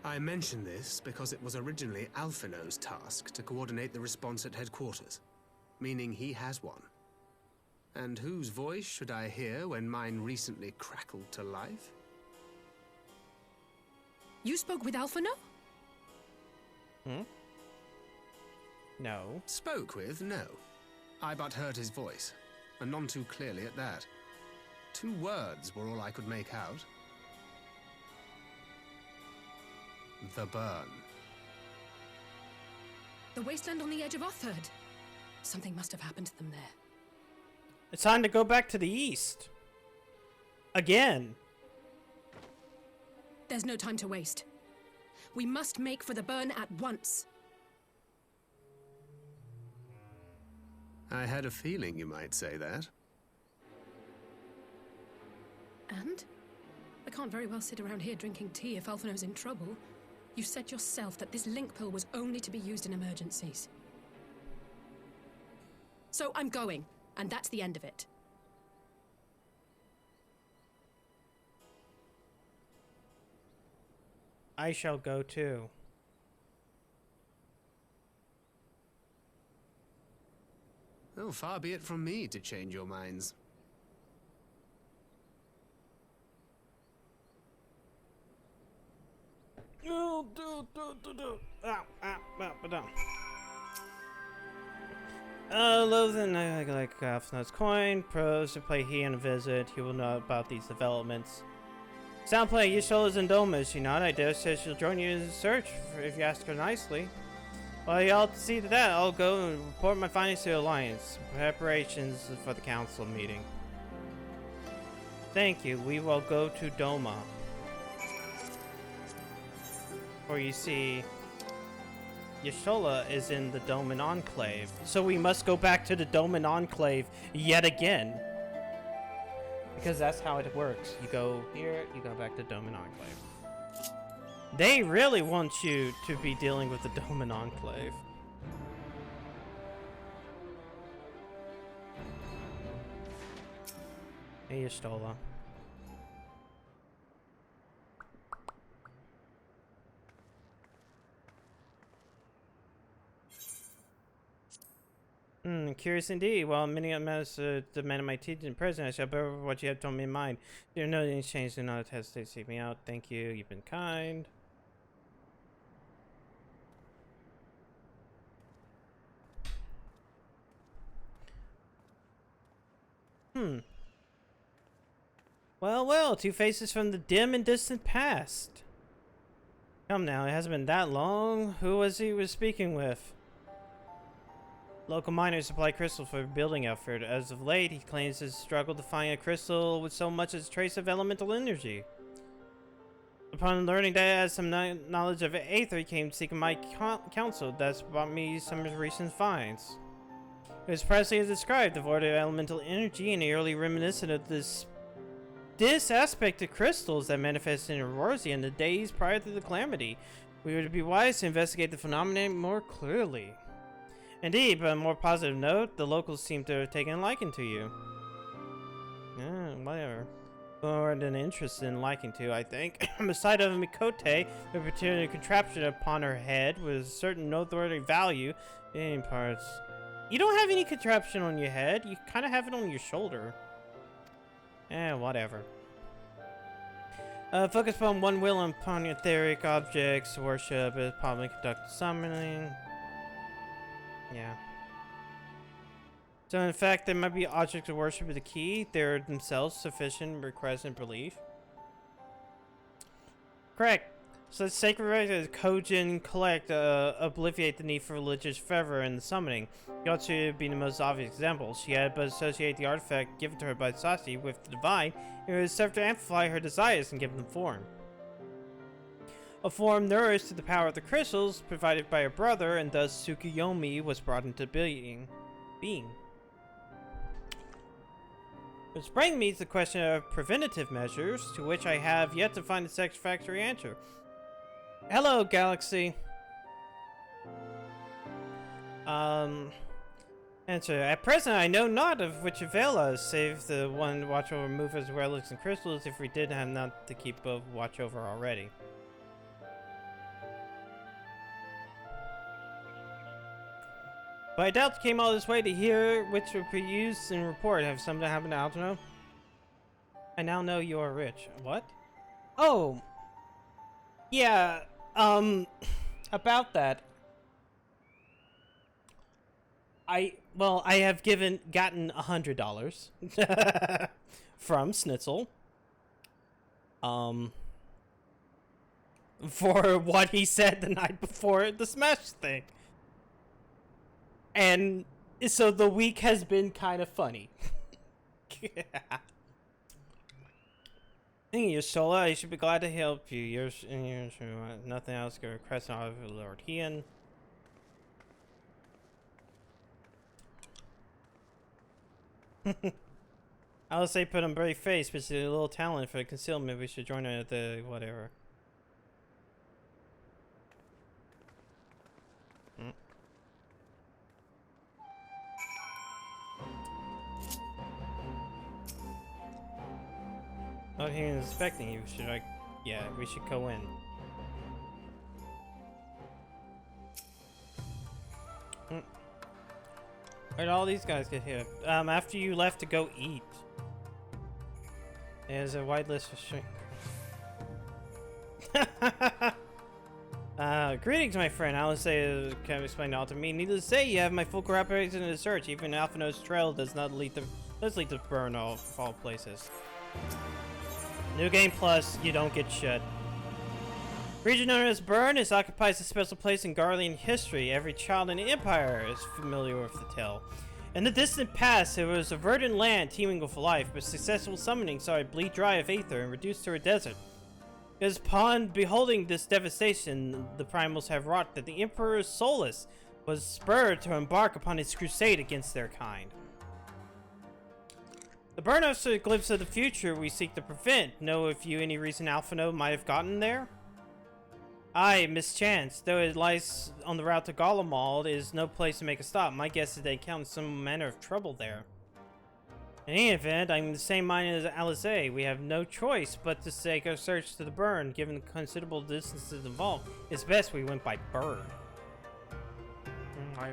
I mention this because it was originally Alphino's task to coordinate the response at headquarters, meaning he has one. And whose voice should I hear when mine recently crackled to life? You spoke with Alphino? No. Spoke with? No. I but heard his voice, and none too clearly at that. 2 words were all I could make out. The burn. The wasteland on the edge of Otherd. Something must have happened to them there. It's time to go back to the east. Again. There's no time to waste. We must make for the burn at once. I had a feeling you might say that. And? I can't very well sit around here drinking tea if Alphino's in trouble. You said yourself that this link pill was only to be used in emergencies. So I'm going, and that's the end of it. I shall go too. Oh, far be it from me to change your minds. Ow. Loathen, I like Alphino's coin. Pros to play he on a visit. He will know about these developments. Sound play, Yishola is in Doma, is she not? I dare say she'll join you in the search, if you ask her nicely. Well, y'all see to that. I'll go and report my findings to the Alliance. Preparations for the council meeting. Thank you. We will go to Doma. For you see, Yashola is in the Doman Enclave, so we must go back to the Doman Enclave yet again. Because that's how it works. You go here, you go back to Doman Enclave. They really want you to be dealing with the Doman Enclave. Hey, Yastola. Curious indeed. Well, many of them demanded my teaching present. I shall bear what you have told me in mind. There are no things changed. Do not hesitate to seek me out. Thank you. You've been kind. Well, well, two faces from the dim and distant past. Come now, it hasn't been that long. Who was he speaking with? Local miners supply crystals for the building effort. As of late, he claims his struggle to find a crystal with so much as a trace of elemental energy. Upon learning that he has some knowledge of Aether, he came seeking my counsel. That's brought me some recent finds. It was precisely as described, devoid of elemental energy and eerily reminiscent of this aspect of crystals that manifested in Aurorsia in the days prior to the calamity. We would be wise to investigate the phenomenon more clearly. Indeed, but on a more positive note, the locals seem to have taken a liking to you. Whatever. More than interested in liking to, I think. On the side of Mikote, a particular contraption upon her head with a certain noteworthy value in parts. You don't have any contraption on your head. You kind of have it on your shoulder. Whatever. Focus upon one will and upon etheric objects. Worship is probably conduct summoning. Yeah. So in fact, there might be objects of worship as the key. They're themselves sufficient request and belief. Correct. So the sacred rites of Kojin collect obliviate the need for religious fervor in the summoning. Yotsu would be the most obvious example. She had but associate the artifact given to her by Sashi with the divine, and it would serve to amplify her desires and give them form. A form nourished to the power of the crystals provided by her brother, and thus Tsukuyomi was brought into being. Which brings me to the question of preventative measures, to which I have yet to find a satisfactory answer. Hello, Galaxy. Answer. At present, I know not of which avail us, save the one to watch over movers, relics, and crystals, if we did have not to keep a watch over already. But I doubt you came all this way to hear which would be used in report. Have something happened to Algernon? I now know you are rich. What? Oh! Yeah, about that. I have gotten $100 from Snitzel. For what he said the night before the Smash thing. And so the week has been kind of funny. Thank you, Sola. I should be glad to help you. Yours nothing else can request out of Lord Hian. I would say put on brave face, but it's a little talent for concealment. We should join her at the whatever. Out here inspecting you. Should I? Yeah, we should go in. Where'd all these guys get here? After you left to go eat. There's a wide list of strings. Greetings, my friend. I would say, can explain all to me. Needless to say, you have my full cooperation in the search. Even Alphino's trail does lead to burn of all places. New Game Plus, you don't get shit. Region known as Burn occupies a special place in Garlean history. Every child in the Empire is familiar with the tale. In the distant past, there was a verdant land teeming with life, but successful summoning saw it bleed dry of Aether and reduced to a desert. It is upon beholding this devastation the primals have wrought that the Emperor's Solus was spurred to embark upon his crusade against their kind. The burn offers a glimpse of the future we seek to prevent. Know if you any reason Alphino might have gotten there? Aye, mischance. Though it lies on the route to Golemald, it is no place to make a stop. My guess is they encountered some manner of trouble there. In any event, I'm in the same mind as Alizé. We have no choice but to take our search to the burn. Given the considerable distances involved, it's best we went by bird. I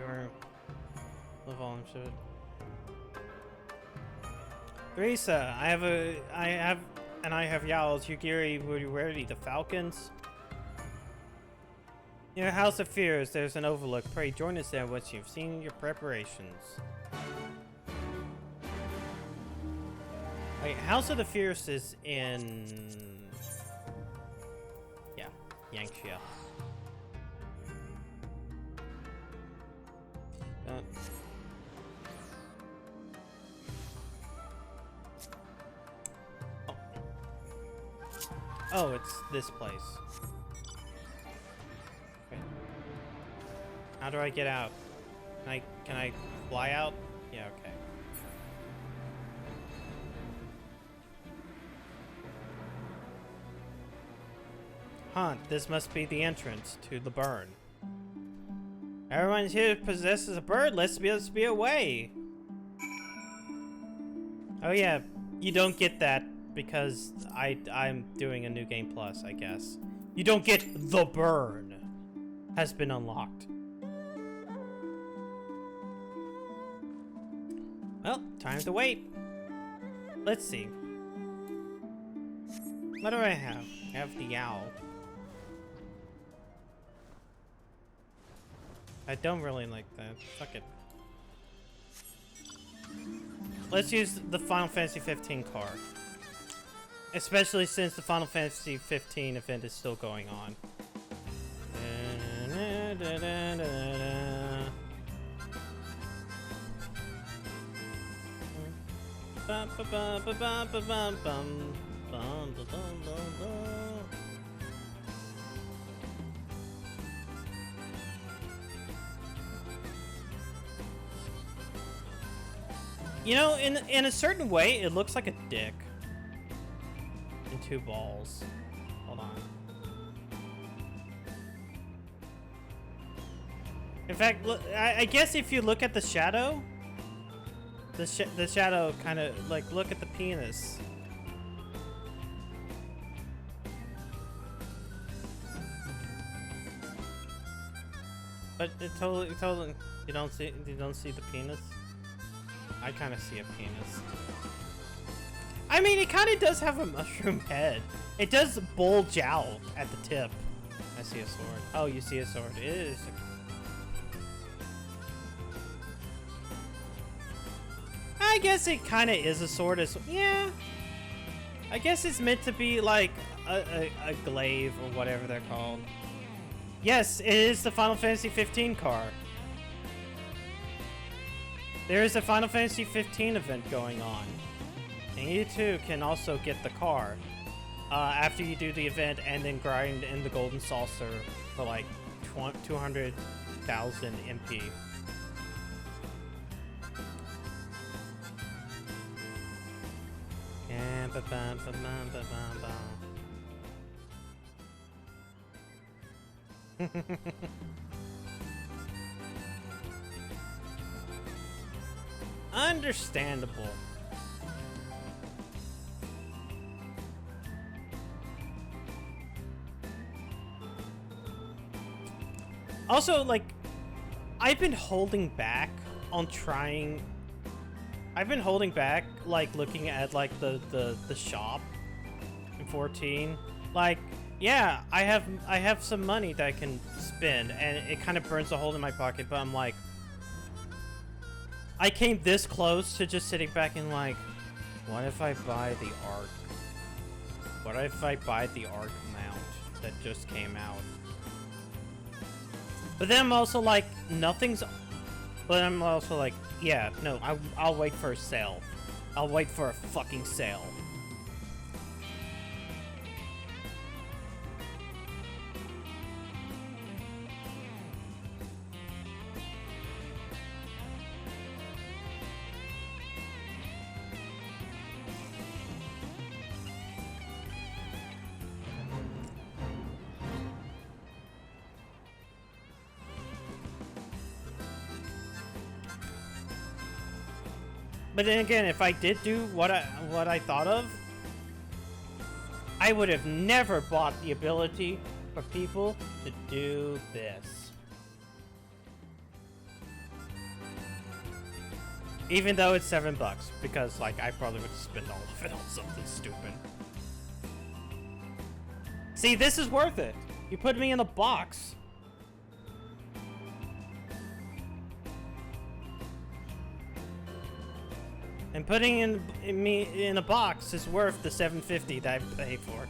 Teresa, I have Yowls. Yugiri, were you ready? The Falcons? Your House of Fears, there's an overlook. Pray join us there once you've seen your preparations. Wait, House of the Fierce is in... Yeah, Yangxia. Oh, it's this place. Okay. How do I get out? Can I fly out? Yeah, okay. Huh, this must be the entrance to the burn. Everyone here possesses a bird. Let's be away. Oh yeah, you don't get that because I'm doing a new game plus, I guess. You don't get the burn. Has been unlocked. Well, time to wait. Let's see. What do I have? I have the owl. I don't really like that. Fuck it. Let's use the Final Fantasy XV card. Especially since the Final Fantasy XV event is still going on. You know, in a certain way, it looks like a dick. And two balls. Hold on. In fact, look, I guess if you look at the shadow, the shadow kind of like look at the penis. But it totally you don't see the penis. I kind of see a penis. I mean, it kind of does have a mushroom head. It does bulge out at the tip. I see a sword. Oh, you see a sword. It is. I guess it kind of is a sword as yeah. I guess it's meant to be like a glaive or whatever they're called. Yes, it is the Final Fantasy XV car. There is a Final Fantasy XV event going on. And you too can also get the car after you do the event and then grind in the Golden Saucer for like 200,000 MP. Understandable. Also, like, I've been holding back on trying. I've been holding back, like, looking at like the shop in 14. Like, yeah, I have some money that I can spend, and it kind of burns a hole in my pocket. But I'm like, I came this close to just sitting back and like, what if I buy the Arc? What if I buy the Arc mount that just came out? But then I'm also like, nothing's... But I'm also like, yeah, no, I'll wait for a sale. I'll wait for a fucking sale. But then again, if I did do what I thought of, I would have never bought the ability for people to do this. Even though it's $7, because like I probably would spend all of it on something stupid. See, this is worth it. You put me in a box. And putting me in a box is worth the $7.50 that I paid for.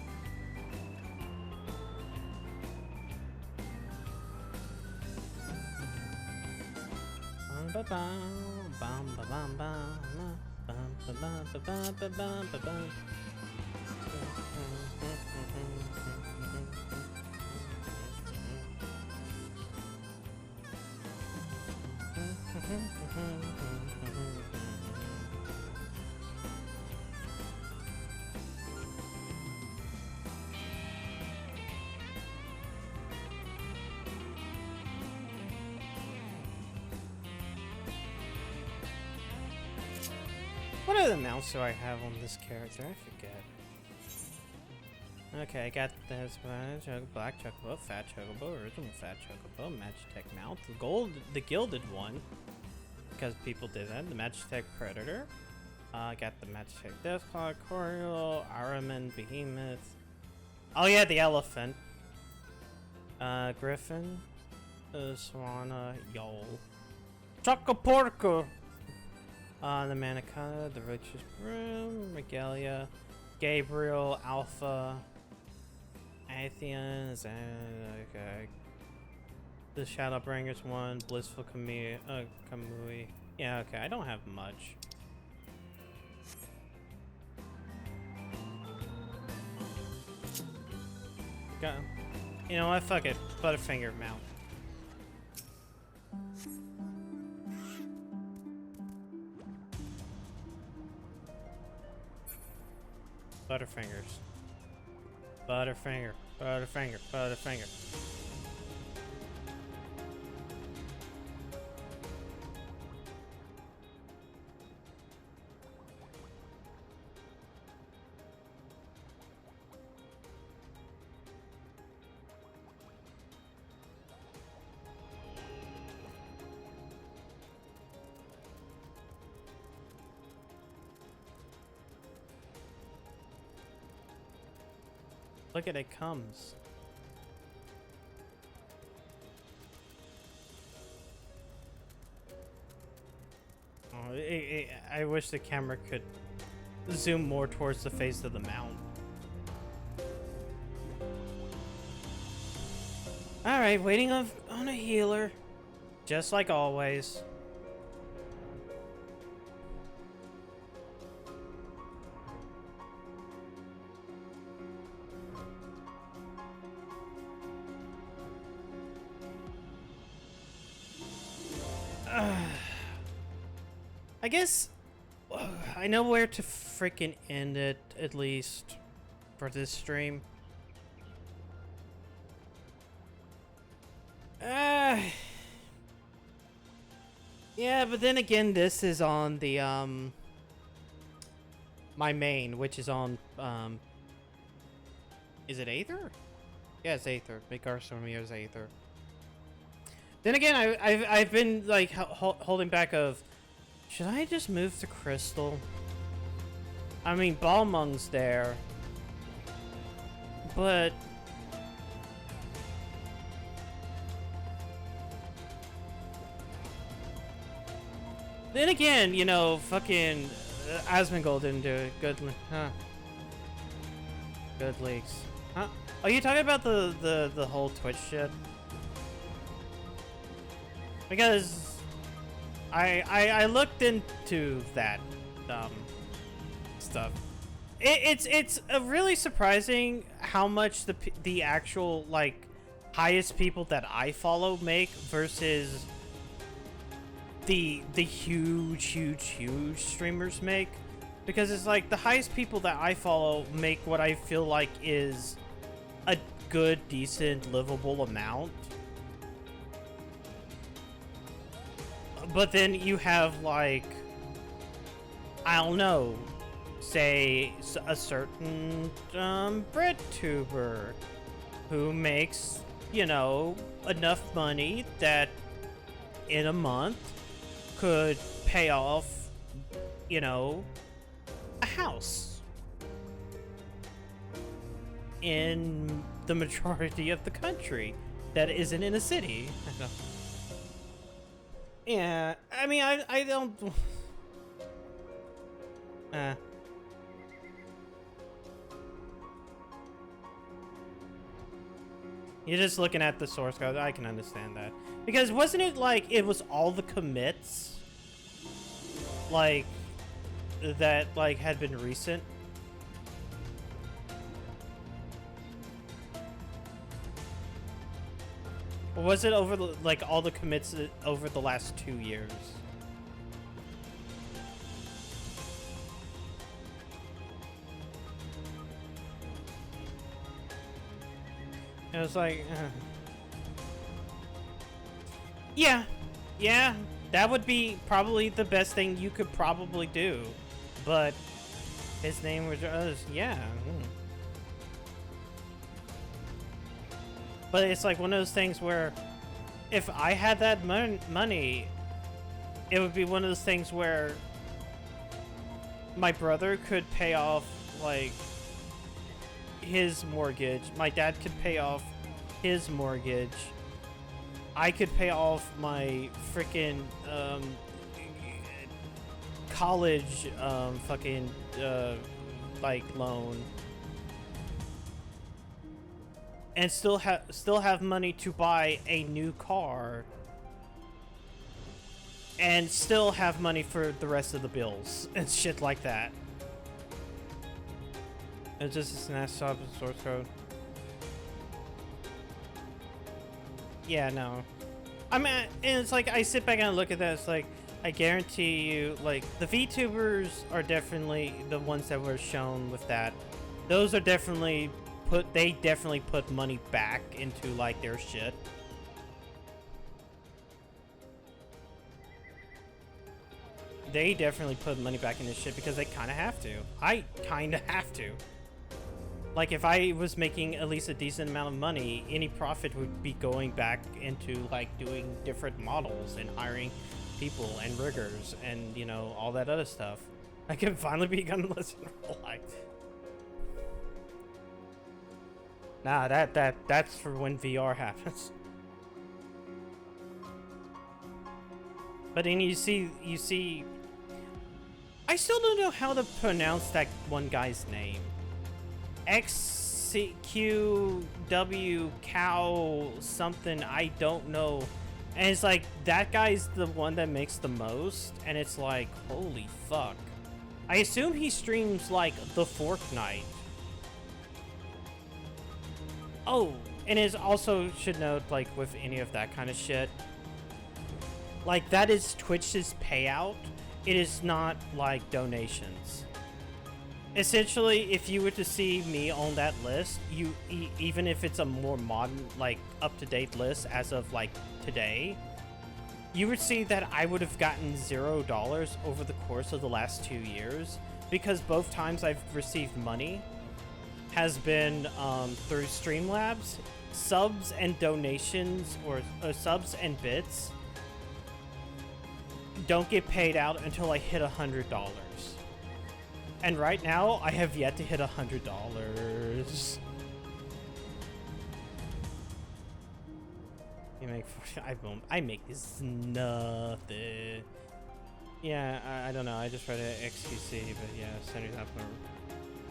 What other mounts do I have on this character? I forget. Okay, I got this black chocobo, fat chocobo, original fat chocobo, Magitech mount, the gilded one, because people did that. The Magitech Predator. I got the Magitech Deathclaw, Coriol, Araman, Behemoth. Oh yeah, the elephant. Griffin, Swana, Yol, Chocoporco. The Manakata, the Richest Broom, Regalia, Gabriel, Alpha, Atheon, okay. The Shadowbringers one, Blissful Kamui. Yeah, okay, I don't have much. Got, you know what? Fuck it. Butterfinger mount. Butterfingers. Butterfinger. Butterfinger. Butterfinger. Look at it comes. Oh, I wish the camera could zoom more towards the face of the mount. Alright, waiting on a healer. Just like always. I guess I know where to freaking end it, at least for this stream. Yeah, but then again, this is on the my main, which is on is it Aether? Yeah, it's Aether. Make Arsomir's Aether. Then again, I've been like holding back of, should I just move to Crystal? I mean, Balmung's there, but then again, you know, fucking Asmongold didn't do it. Good, huh? Good leaks, huh? Are you talking about the whole Twitch shit? Because I looked into that stuff. It's really surprising how much the actual like highest people that I follow make versus the huge streamers make, because it's like the highest people that I follow make what I feel like is a good, decent, livable amount. But then you have, like, I don't know, say a certain bread tuber who makes, you know, enough money that in a month could pay off, you know, a house in the majority of the country that isn't in a city. Yeah, I mean, I don't... You're just looking at the source code. I can understand that. Because wasn't it like it was all the commits? Like, that like had been recent? Or was it over the, like all the commits over the last 2 years? It was like, yeah, that would be probably the best thing you could probably do, but his name was, yeah. But it's like one of those things where if I had that money, it would be one of those things where my brother could pay off, like, his mortgage, my dad could pay off his mortgage, I could pay off my freaking college fucking like loan, and still have money to buy a new car, and still have money for the rest of the bills and shit like that. It's just a snapshot of source code. Yeah, no. I mean, and it's like I sit back and I look at that. It's like I guarantee you, like the VTubers are definitely the ones that were shown with that. Those are definitely they definitely put money back into like their shit. They definitely put money back into shit because they kind of have to. I kind of have to. Like, if I was making at least a decent amount of money, any profit would be going back into, like, doing different models and hiring people and riggers and, you know, all that other stuff. I can finally be gunless in real life. Nah, that's for when VR happens. But then you see... I still don't know how to pronounce that one guy's name. XQW cow something, I don't know. And it's like, that guy's the one that makes the most, and it's like, holy fuck. I assume he streams like the Fortnite. Oh, and is also should note, like with any of that kind of shit, like that is Twitch's payout. It is not like donations. Essentially, if you were to see me on that list, you even if it's a more modern, like up-to-date list as of like today, you would see that I would have gotten $0 over the course of the last 2 years, because both times I've received money has been through Streamlabs. Subs and donations, or subs and bits, don't get paid out until I hit $100. And right now, I have yet to hit $100. You make I make this nothing. Yeah, I don't know. I just read it XQC, but yeah, $79.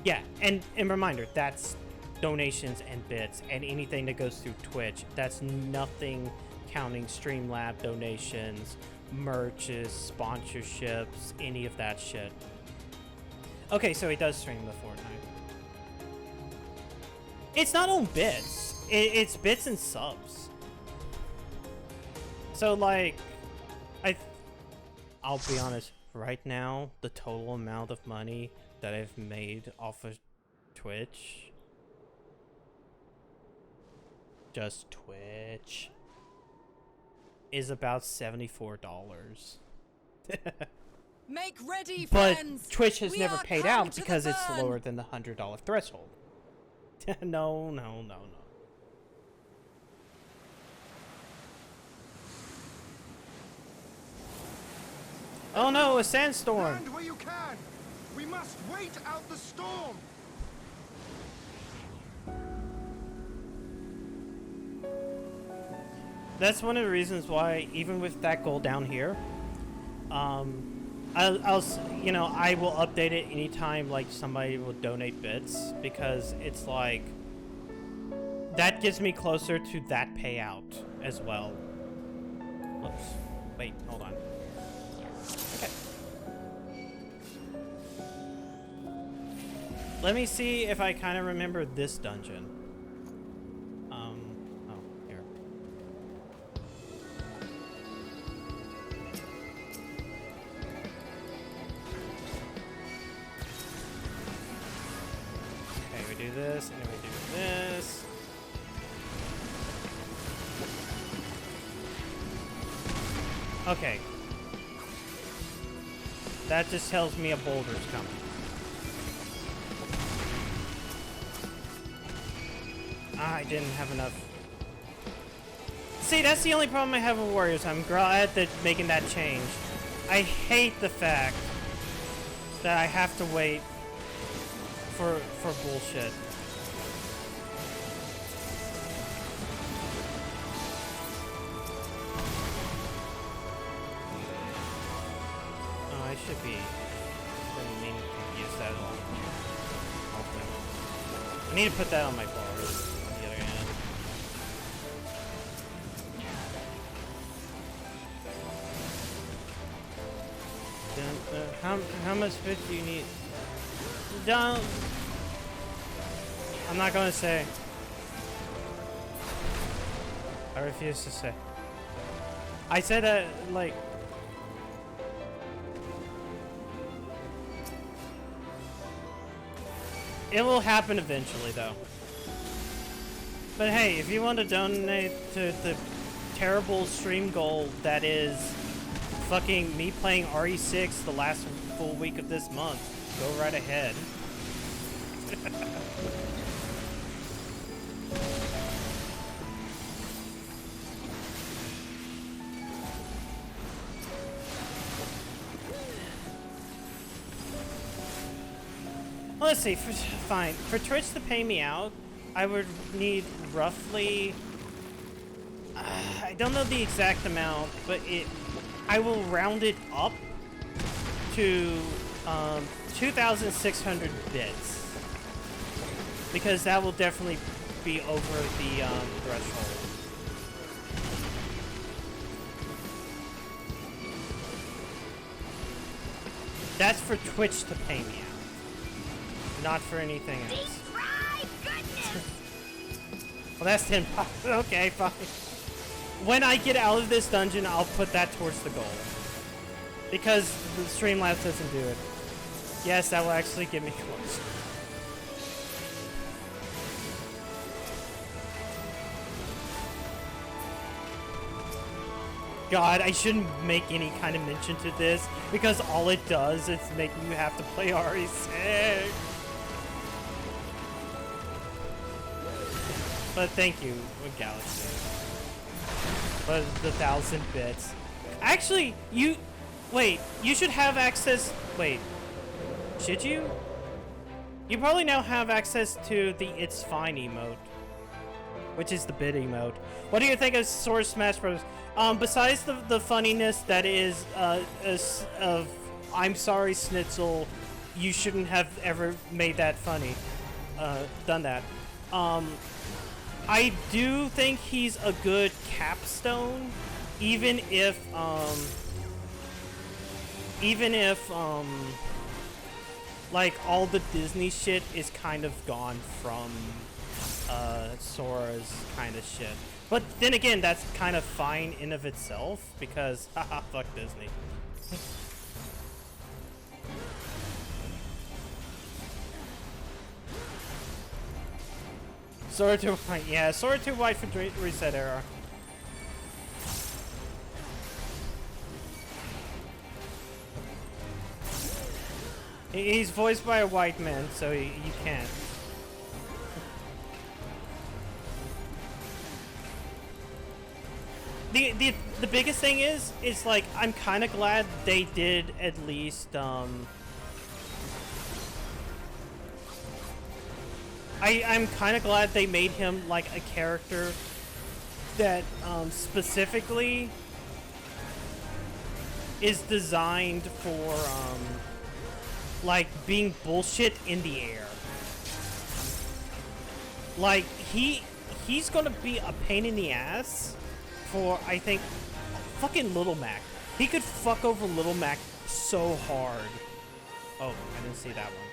Yeah, and reminder, that's donations and bits, and anything that goes through Twitch. That's nothing counting Streamlab donations, merches, sponsorships, any of that shit. Okay, so he does stream the Fortnite. It's not on bits. It's bits and subs. So, like, I'll be honest. Right now, the total amount of money that I've made off of Twitch, just Twitch, is about $74. Make ready, but friends. Twitch has We never are paid come out to because the it's burn. lower than the $100 threshold. No. Oh no, a sandstorm! Land where you can! We must wait out the storm! That's one of the reasons why, even with that goal down here, you know, I will update it anytime like somebody will donate bits, because it's like that gets me closer to that payout as well. Whoops. Wait, hold on. Okay. Let me see if I kind of remember this dungeon. Oh, here. Okay, we do this, and then we do this. Okay. That just tells me a boulder's coming. I didn't have enough. See, that's the only problem I have with Warriors. I'm glad that making that change. I hate the fact that I have to wait for bullshit. Oh, I should be. Didn't mean to use that a lot. I need to put that on my bars. On the other hand. How much fit do you need? Don't. I'm not gonna say. I refuse to say. I said that like. It will happen eventually, though. But hey, if you want to donate to the terrible stream goal that is fucking me playing RE6 the last full week of this month, go right ahead. Let's see, fine. For Twitch to pay me out, I would need roughly... I don't know the exact amount, but I will round it up to 2,600 bits. Because that will definitely be over the threshold. That's for Twitch to pay me out. Not for anything else. Well, that's 10 bucks. Okay, fine. When I get out of this dungeon, I'll put that towards the goal. Because the Streamlabs doesn't do it. Yes, that will actually get me close. God, I shouldn't make any kind of mention to this, because all it does is make you have to play RE6. But thank you, Galaxy. For the 1,000 bits. Actually, wait, you should have access, wait, should you? You probably now have access to the It's Fine emote, which is the bid emote. What do you think of Sword Smash Bros? Besides the funniness that is, of, I'm sorry, Snitzel, you shouldn't have ever made that funny, done that. I do think he's a good capstone, even if, like, all the Disney shit is kind of gone from, Sora's kind of shit. But then again, that's kind of fine in of itself, because, haha, fuck Disney. Sword too white, yeah, sword too white for reset era. He's voiced by a white man, so you can't. The biggest thing is like, I'm kind of glad they did at least, I'm kind of glad they made him like a character that specifically is designed for, like, being bullshit in the air. Like, he's gonna be a pain in the ass for, I think, fucking Little Mac. He could fuck over Little Mac so hard. Oh, I didn't see that one.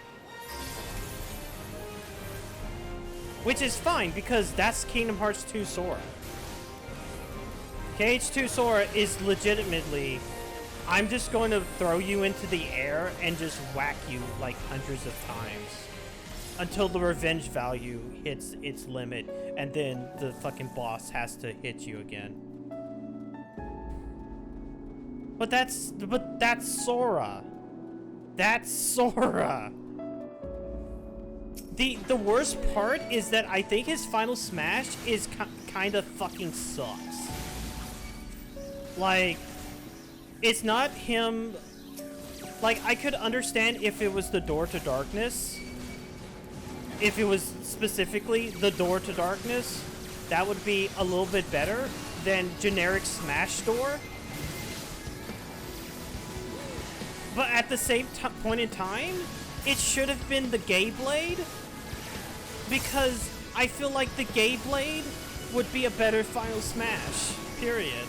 Which is fine, because that's Kingdom Hearts 2 Sora. KH2 Sora is legitimately, I'm just going to throw you into the air and just whack you like hundreds of times until the revenge value hits its limit, and then the fucking boss has to hit you again. But that's Sora. That's Sora. The worst part is that I think his final smash is kind of fucking sucks. Like, it's not him. Like, I could understand if it was the Door to Darkness. If it was specifically the Door to Darkness, that would be a little bit better than generic Smash Door. But at the same point in time, it should have been the Gay Blade, because I feel like the Gay Blade would be a better Final Smash, period.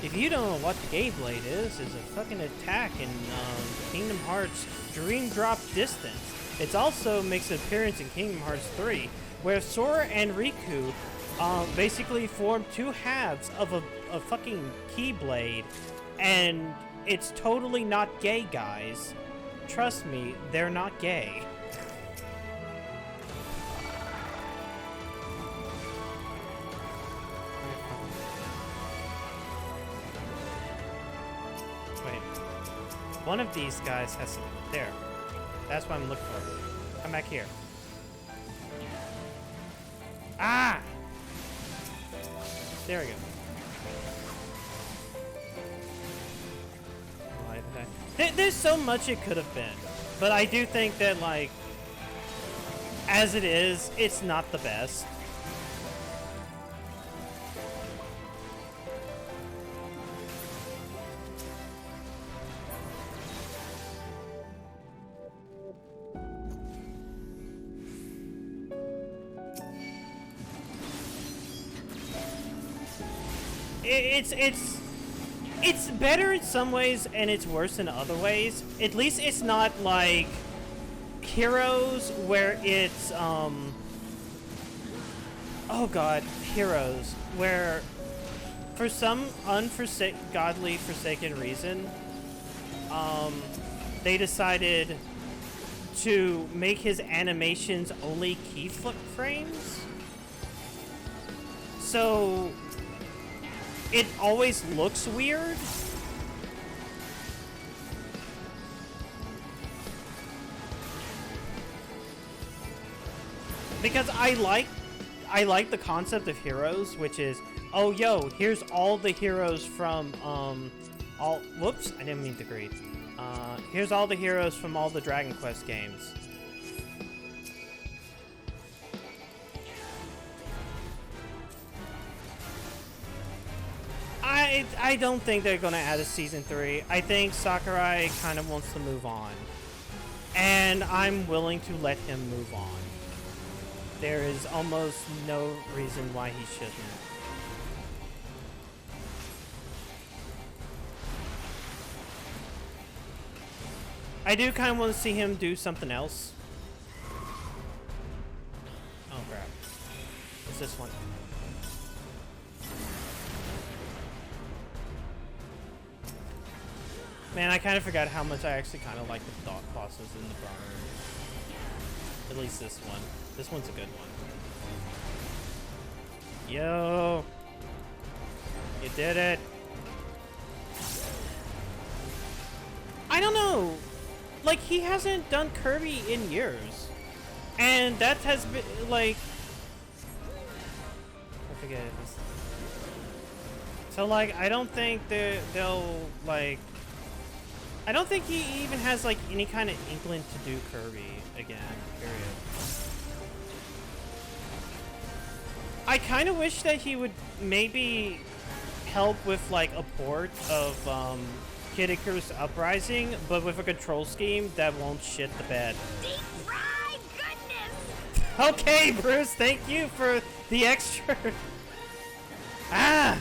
If you don't know what the Gay Blade is a fucking attack in Kingdom Hearts Dream Drop Distance. It also makes an appearance in Kingdom Hearts 3, where Sora and Riku basically form two halves of a fucking Keyblade, and it's totally not gay, guys. Trust me, they're not gay. Wait. One of these guys has some... There. That's what I'm looking for. Come back here. Ah! There we go. There's so much it could have been, but I do think that, like, as it is, it's not the best. It's better in some ways, and it's worse in other ways. At least it's not like Heroes, where it's, oh god, Heroes, where for some godly forsaken reason, they decided to make his animations only keyflip frames. So it always looks weird. Because I like the concept of Heroes, which is, oh yo, here's all the heroes from whoops, I didn't mean to greet. Here's all the heroes from all the Dragon Quest games. I don't think they're gonna add a season 3. I think Sakurai kind of wants to move on, and I'm willing to let him move on. There is almost no reason why he shouldn't. I do kind of want to see him do something else. Oh crap. It's this one. Man, I kind of forgot how much I actually kind of like the thought bosses in the Burn. At least this one. This one's a good one. Yo! You did it! I don't know! Like, he hasn't done Kirby in years. And that has been, like... I forget this. So, like, I don't think they'll, like... I don't think he even has, like, any kind of inkling to do Kirby again, period. I kind of wish that he would maybe help with like a port of Kid Icarus Uprising, but with a control scheme that won't shit the bed. Deep fried goodness! Okay, Bruce, thank you for the extra. Ah!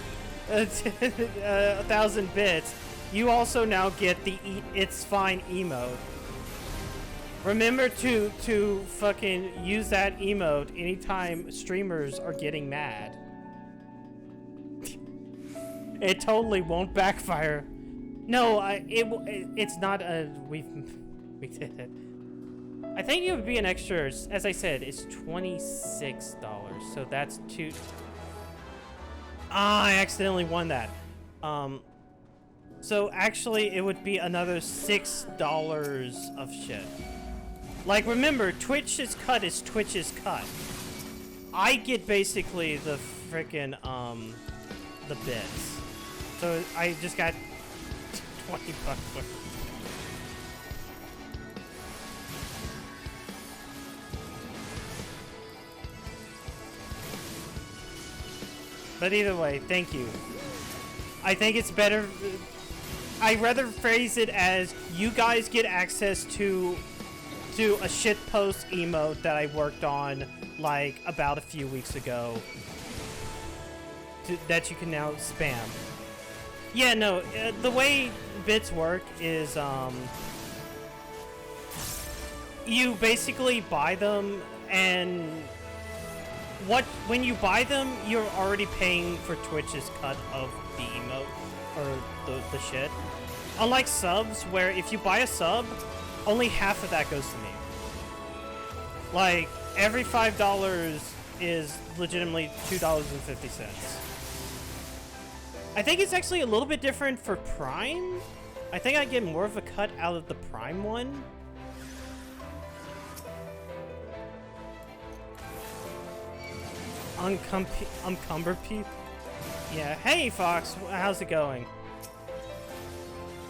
1,000 bits. You also now get the It's Fine emote. Remember to fucking use that emote anytime streamers are getting mad. It totally won't backfire. No, it's not a we did it. I think it would be an extra. As I said, it's $26, so that's two. Ah, I accidentally won that. So actually, it would be another $6 of shit. Like, remember, Twitch's cut is Twitch's cut. I get basically the frickin' the bits. So I just got 20 bucks worth. But either way, thank you. I think it's better. I'd rather phrase it as you guys get access to a shitpost emote that I worked on like about a few weeks ago that you can now spam. Yeah, no, the way bits work is you basically buy them, and when you buy them, you're already paying for Twitch's cut of the emote or the shit. Unlike subs, where if you buy a sub, only half of that goes to me. Like, every $5 is legitimately $2.50. I think it's actually a little bit different for Prime. I think I get more of a cut out of the Prime one. Uncumber Pete? Yeah, hey Fox, how's it going?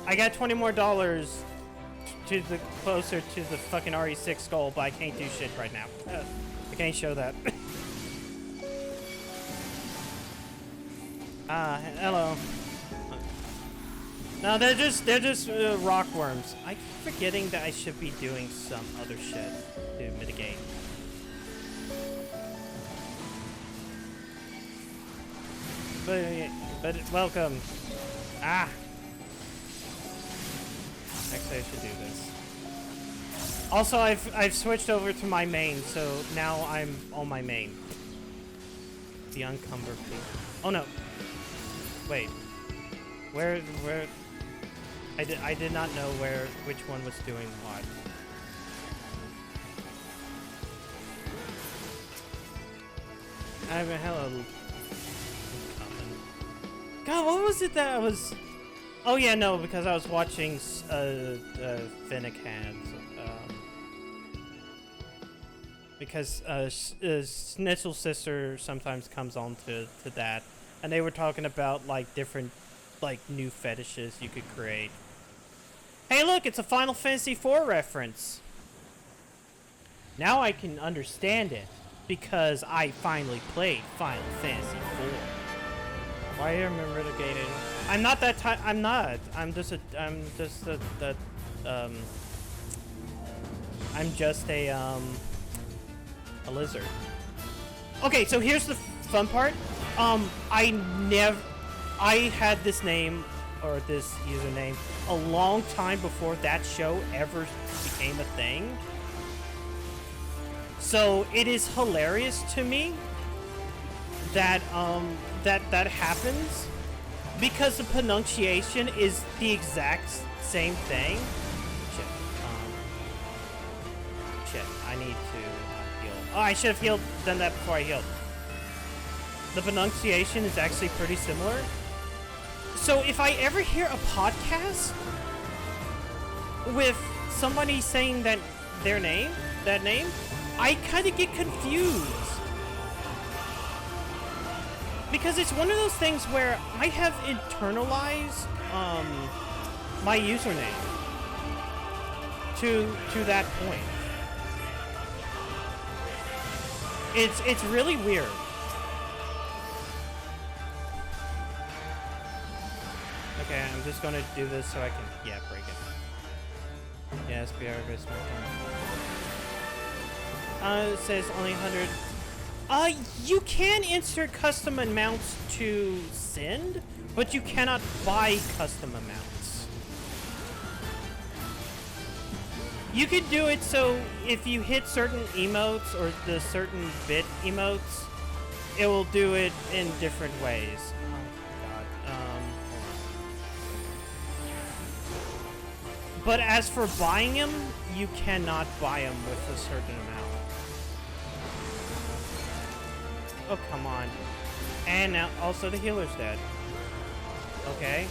I got $20 more to the closer to the fucking RE6 goal, but I can't do shit right now. I can't show that. Hello. No, they're just rock worms. I keep forgetting that I should be doing some other shit to mitigate. But welcome. Ah. Actually, I should do this. Also, I've switched over to my main, so now I'm on my main. The uncumber fee. Oh no. Wait. Where? I did not know which one was doing what. Hello. God, what was it that I was? Oh yeah, no, because I was watching Finnick Hands. Because Schnitzel's sister sometimes comes on to that, and they were talking about like different like new fetishes you could create. Hey look, it's a Final Fantasy IV reference. Now I can understand it, because I finally played Final Fantasy IV. Why am I relegated? I'm not that type. I'm not. I'm just a lizard. Okay, so here's the fun part. I had this name or this username a long time before that show ever became a thing. So it is hilarious to me that that happens, because the pronunciation is the exact same thing. Shit, I need to heal. Oh, I should have done that before I healed. The pronunciation is actually pretty similar. So if I ever hear a podcast with somebody saying that name, I kind of get confused. Because it's one of those things where I have internalized my username to that point. It's really weird. Okay, I'm just gonna do this so I can, yeah, break it. Yes, BR best it says only 100. You can insert custom amounts to send, but you cannot buy custom amounts. You could do it so if you hit certain emotes or the certain bit emotes, it will do it in different ways. Oh god. But as for buying them, you cannot buy them with a certain amount. Oh, come on. And now also the healer's dead. Okay.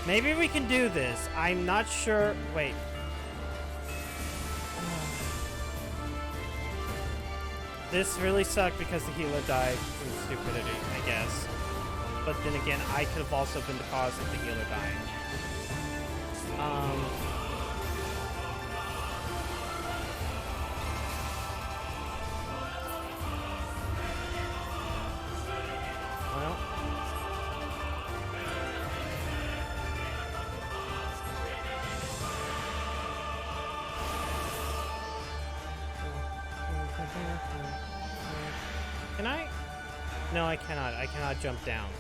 Maybe we can do this. I'm not sure. Wait. This really sucked because the healer died from stupidity, I guess. But then again, I could have also been the cause of the healer dying. Well. Can I? No, I cannot. I cannot jump down.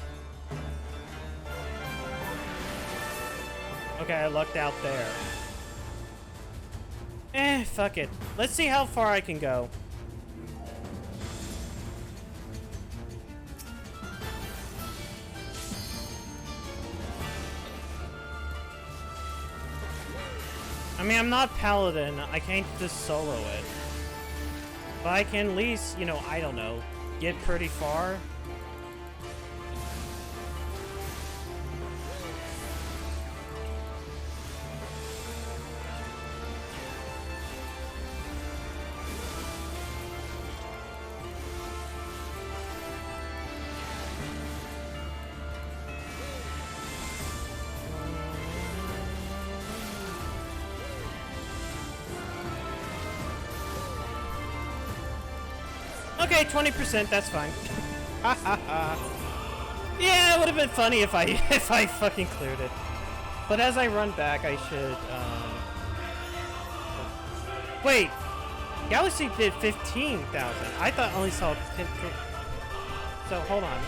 Okay, I lucked out there. Fuck it. Let's see how far I can go. I mean, I'm not Paladin. I can't just solo it. But I can at least, you know, I don't know, get pretty far. Okay, 20%, that's fine. Yeah, it would have been funny if I fucking cleared it. But as I run back, I should, Wait! Galaxy did 15,000. I thought I only saw 10. So, hold on.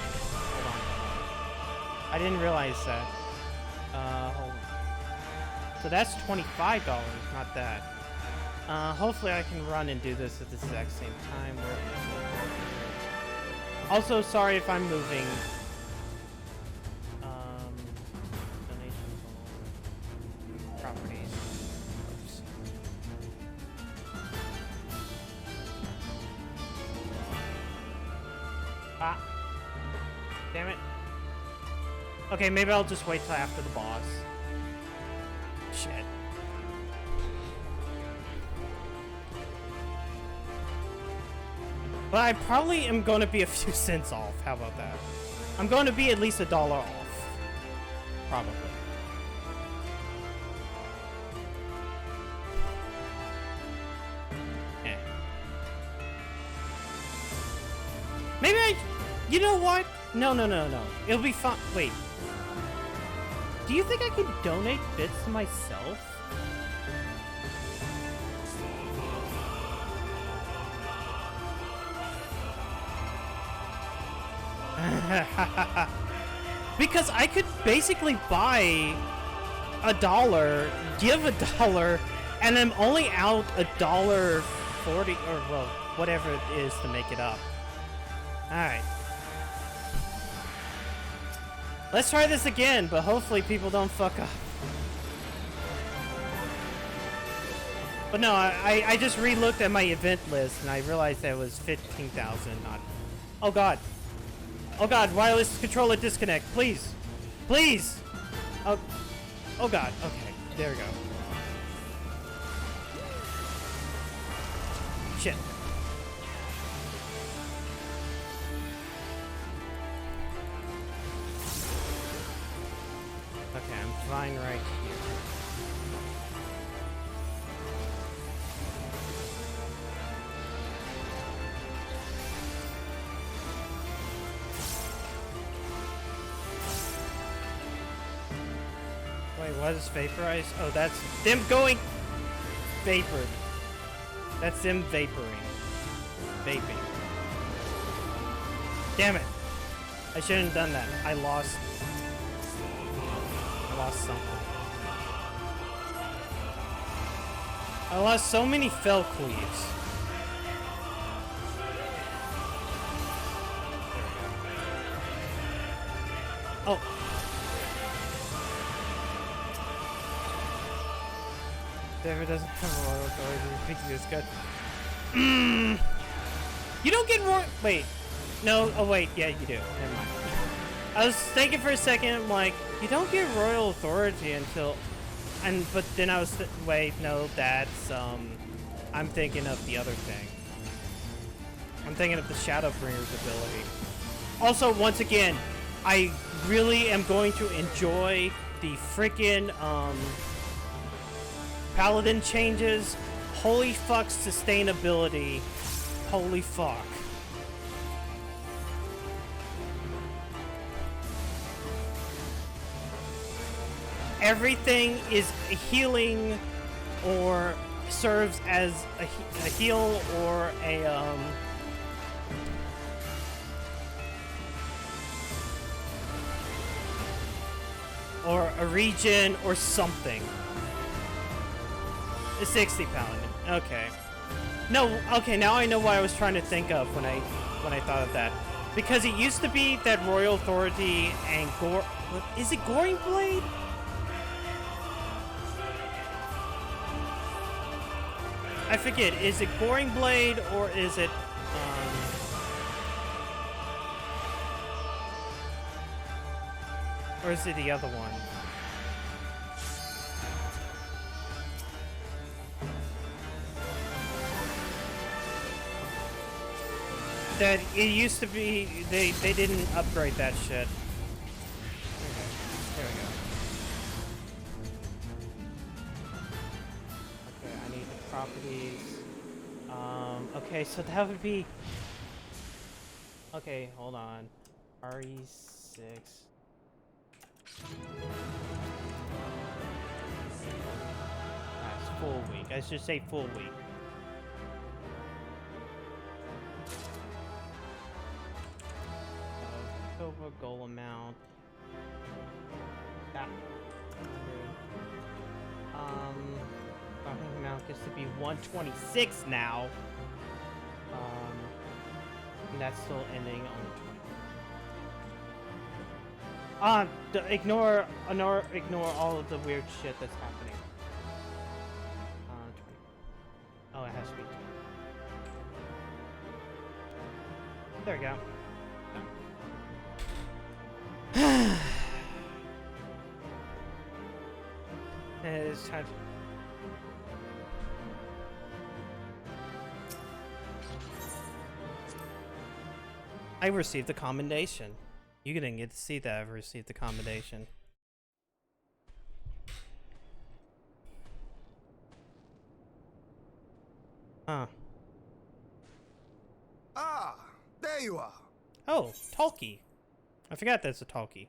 I didn't realize that. Hold on. So that's $25, not that. Hopefully I can run and do this at the exact same time. Where is it? Also, sorry if I'm moving. Donations on properties. Oops. Ah. Damn it. Okay, maybe I'll just wait till after the boss. Shit. But I probably am going to be a few cents off. How about that? I'm going to be at least $1 off. Probably. Eh. Maybe I... You know what? No. It'll be fun. Wait. Do you think I could donate bits to myself? Because I could basically buy $1, give $1, and I'm only out $1.40 or well, whatever it is to make it up. Alright. Let's try this again, but hopefully people don't fuck up. But no, I just re-looked at my event list and I realized that it was 15,000, not... Oh god. Oh god, wireless controller disconnect, please. Please! Oh god, okay, there we go. Shit. Okay, I'm flying right here. Wait, what is vaporize? Oh, that's them going vapored. That's them vaporing. Vaping. Damn it. I shouldn't have done that. I lost something. I lost so many fell cleaves. Oh. David doesn't have a royal authority. He thinks it's good. You don't get royal. Wait. No. Oh, wait. Yeah, you do. Never mind. I was thinking for a second, I'm like, you don't get royal authority until. But then I was. Wait, no, that's. I'm thinking of the other thing. I'm thinking of the Shadowbringer's ability. Also, once again, I really am going to enjoy the freaking Paladin changes. Holy fuck, sustainability. Holy fuck. Everything is a healing or serves as a heal or a regen or something. The 60 Paladin. Okay. No, okay, now I know what I was trying to think of when I thought of that. Because it used to be that Royal Authority and is it Goring Blade? I forget, is it Goring Blade or is it or is it the other one? That it used to be they didn't upgrade that shit. There we go. Okay, I need the properties. Okay, so that would be. Okay, hold on. RE6. That's full week. I should say full week. October goal amount. That. Farming amount gets to be 126 now. And that's still ending on the 20th. Ignore all of the weird shit that's happening. 20. Oh, it has to be 20. There we go. It's time. I received the commendation. You didn't get to see that. I've received the commendation. Huh. Ah, there you are. Oh, Talkie. I forgot that's a Talkie.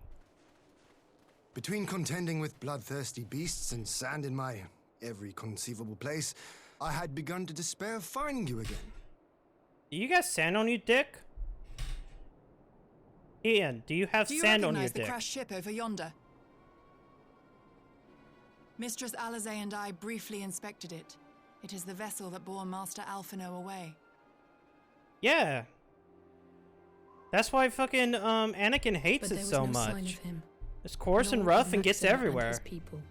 Between contending with bloodthirsty beasts and sand in my every conceivable place, I had begun to despair of finding you again. You got sand on you, Dick? Ian, do you have sand on your dick? Do you recognize the crashed ship over yonder? Mistress Alizé and I briefly inspected it. It is the vessel that bore Master Alphino away. Yeah. That's why fucking Anakin hates it so much. Sign of him. It's coarse and rough and gets everywhere. People.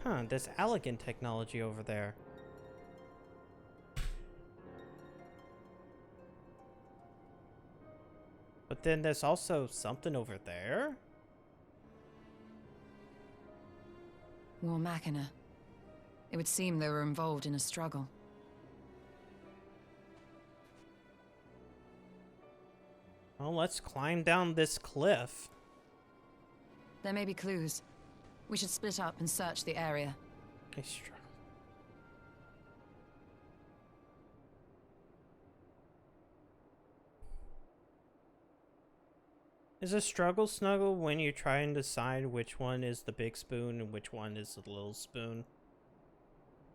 Huh, there's elegant technology over there. But then there's also something over there? War Machina. It would seem they were involved in a struggle. Well, let's climb down this cliff. There may be clues. We should split up and search the area. I struggle. Is a struggle snuggle when you try and decide which one is the big spoon and which one is the little spoon?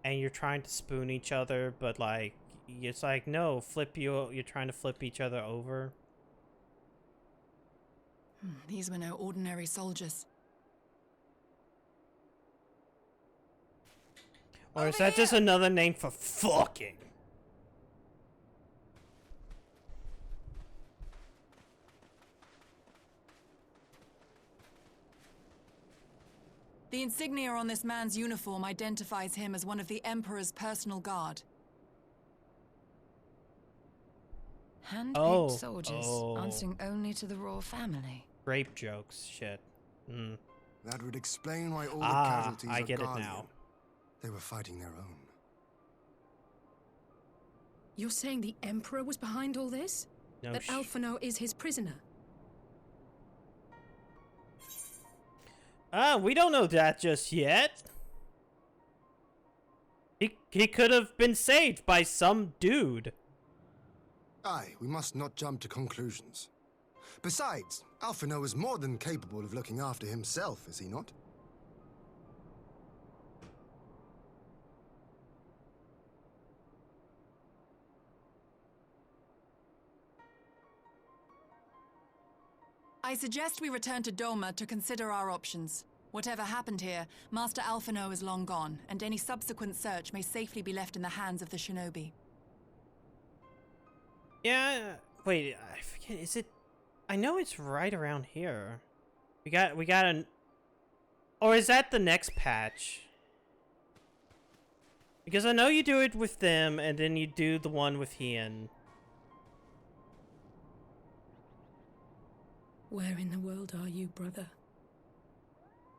And you're trying to spoon each other, but like, it's like, no, you're trying to flip each other over. These were no ordinary soldiers. Or is that just another name for fucking? The insignia on this man's uniform identifies him as one of the Emperor's personal guard. Hand-picked soldiers, answering only to the royal family. Rape jokes, shit. That would explain why all the casualties I are get Guardian. it now. They were fighting their own. You're saying the Emperor was behind all this? No that Alphinaud is his prisoner? We don't know that just yet. He could have been saved by some dude. Aye, we must not jump to conclusions. Besides, Alphinaud is more than capable of looking after himself, is he not? I suggest we return to Doma to consider our options. Whatever happened here, Master Alphinaud is long gone, and any subsequent search may safely be left in the hands of the shinobi. Yeah, wait, I forget, is it... I know it's right around here. We got an... Or is that the next patch? Because I know you do it with them, and then you do the one with Hien. Where in the world are you, brother?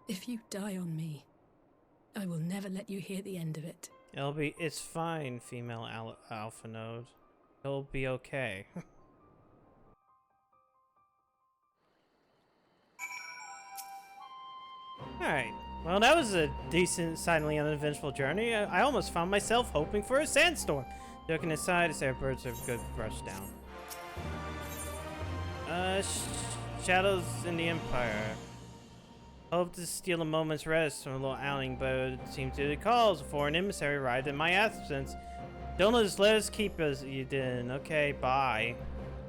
If you die on me, I will never let you hear the end of it. It's fine, female Alphinaud. It'll be okay. Alright, well that was a decent, silently uneventful journey. I almost found myself hoping for a sandstorm. Joking aside, it's our birds are good brush down. Shadows in the Empire. Hope to steal a moment's rest from a little outing, but it seems to the calls for an emissary arrived in my absence. Don't let us keep as you did. Okay, bye.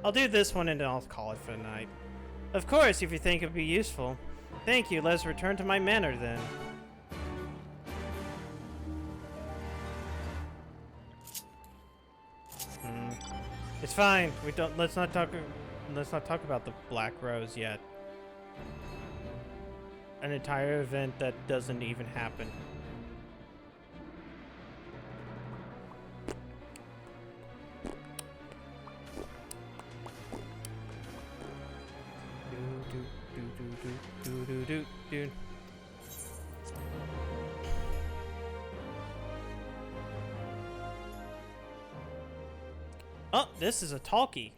I'll do this one and then I'll call it for the night. Of course, if you think it'd be useful. Thank you, let's return to my manor then. It's fine. Let's not talk about the Black Rose yet. An entire event that doesn't even happen. Dude. Oh, this is a talkie.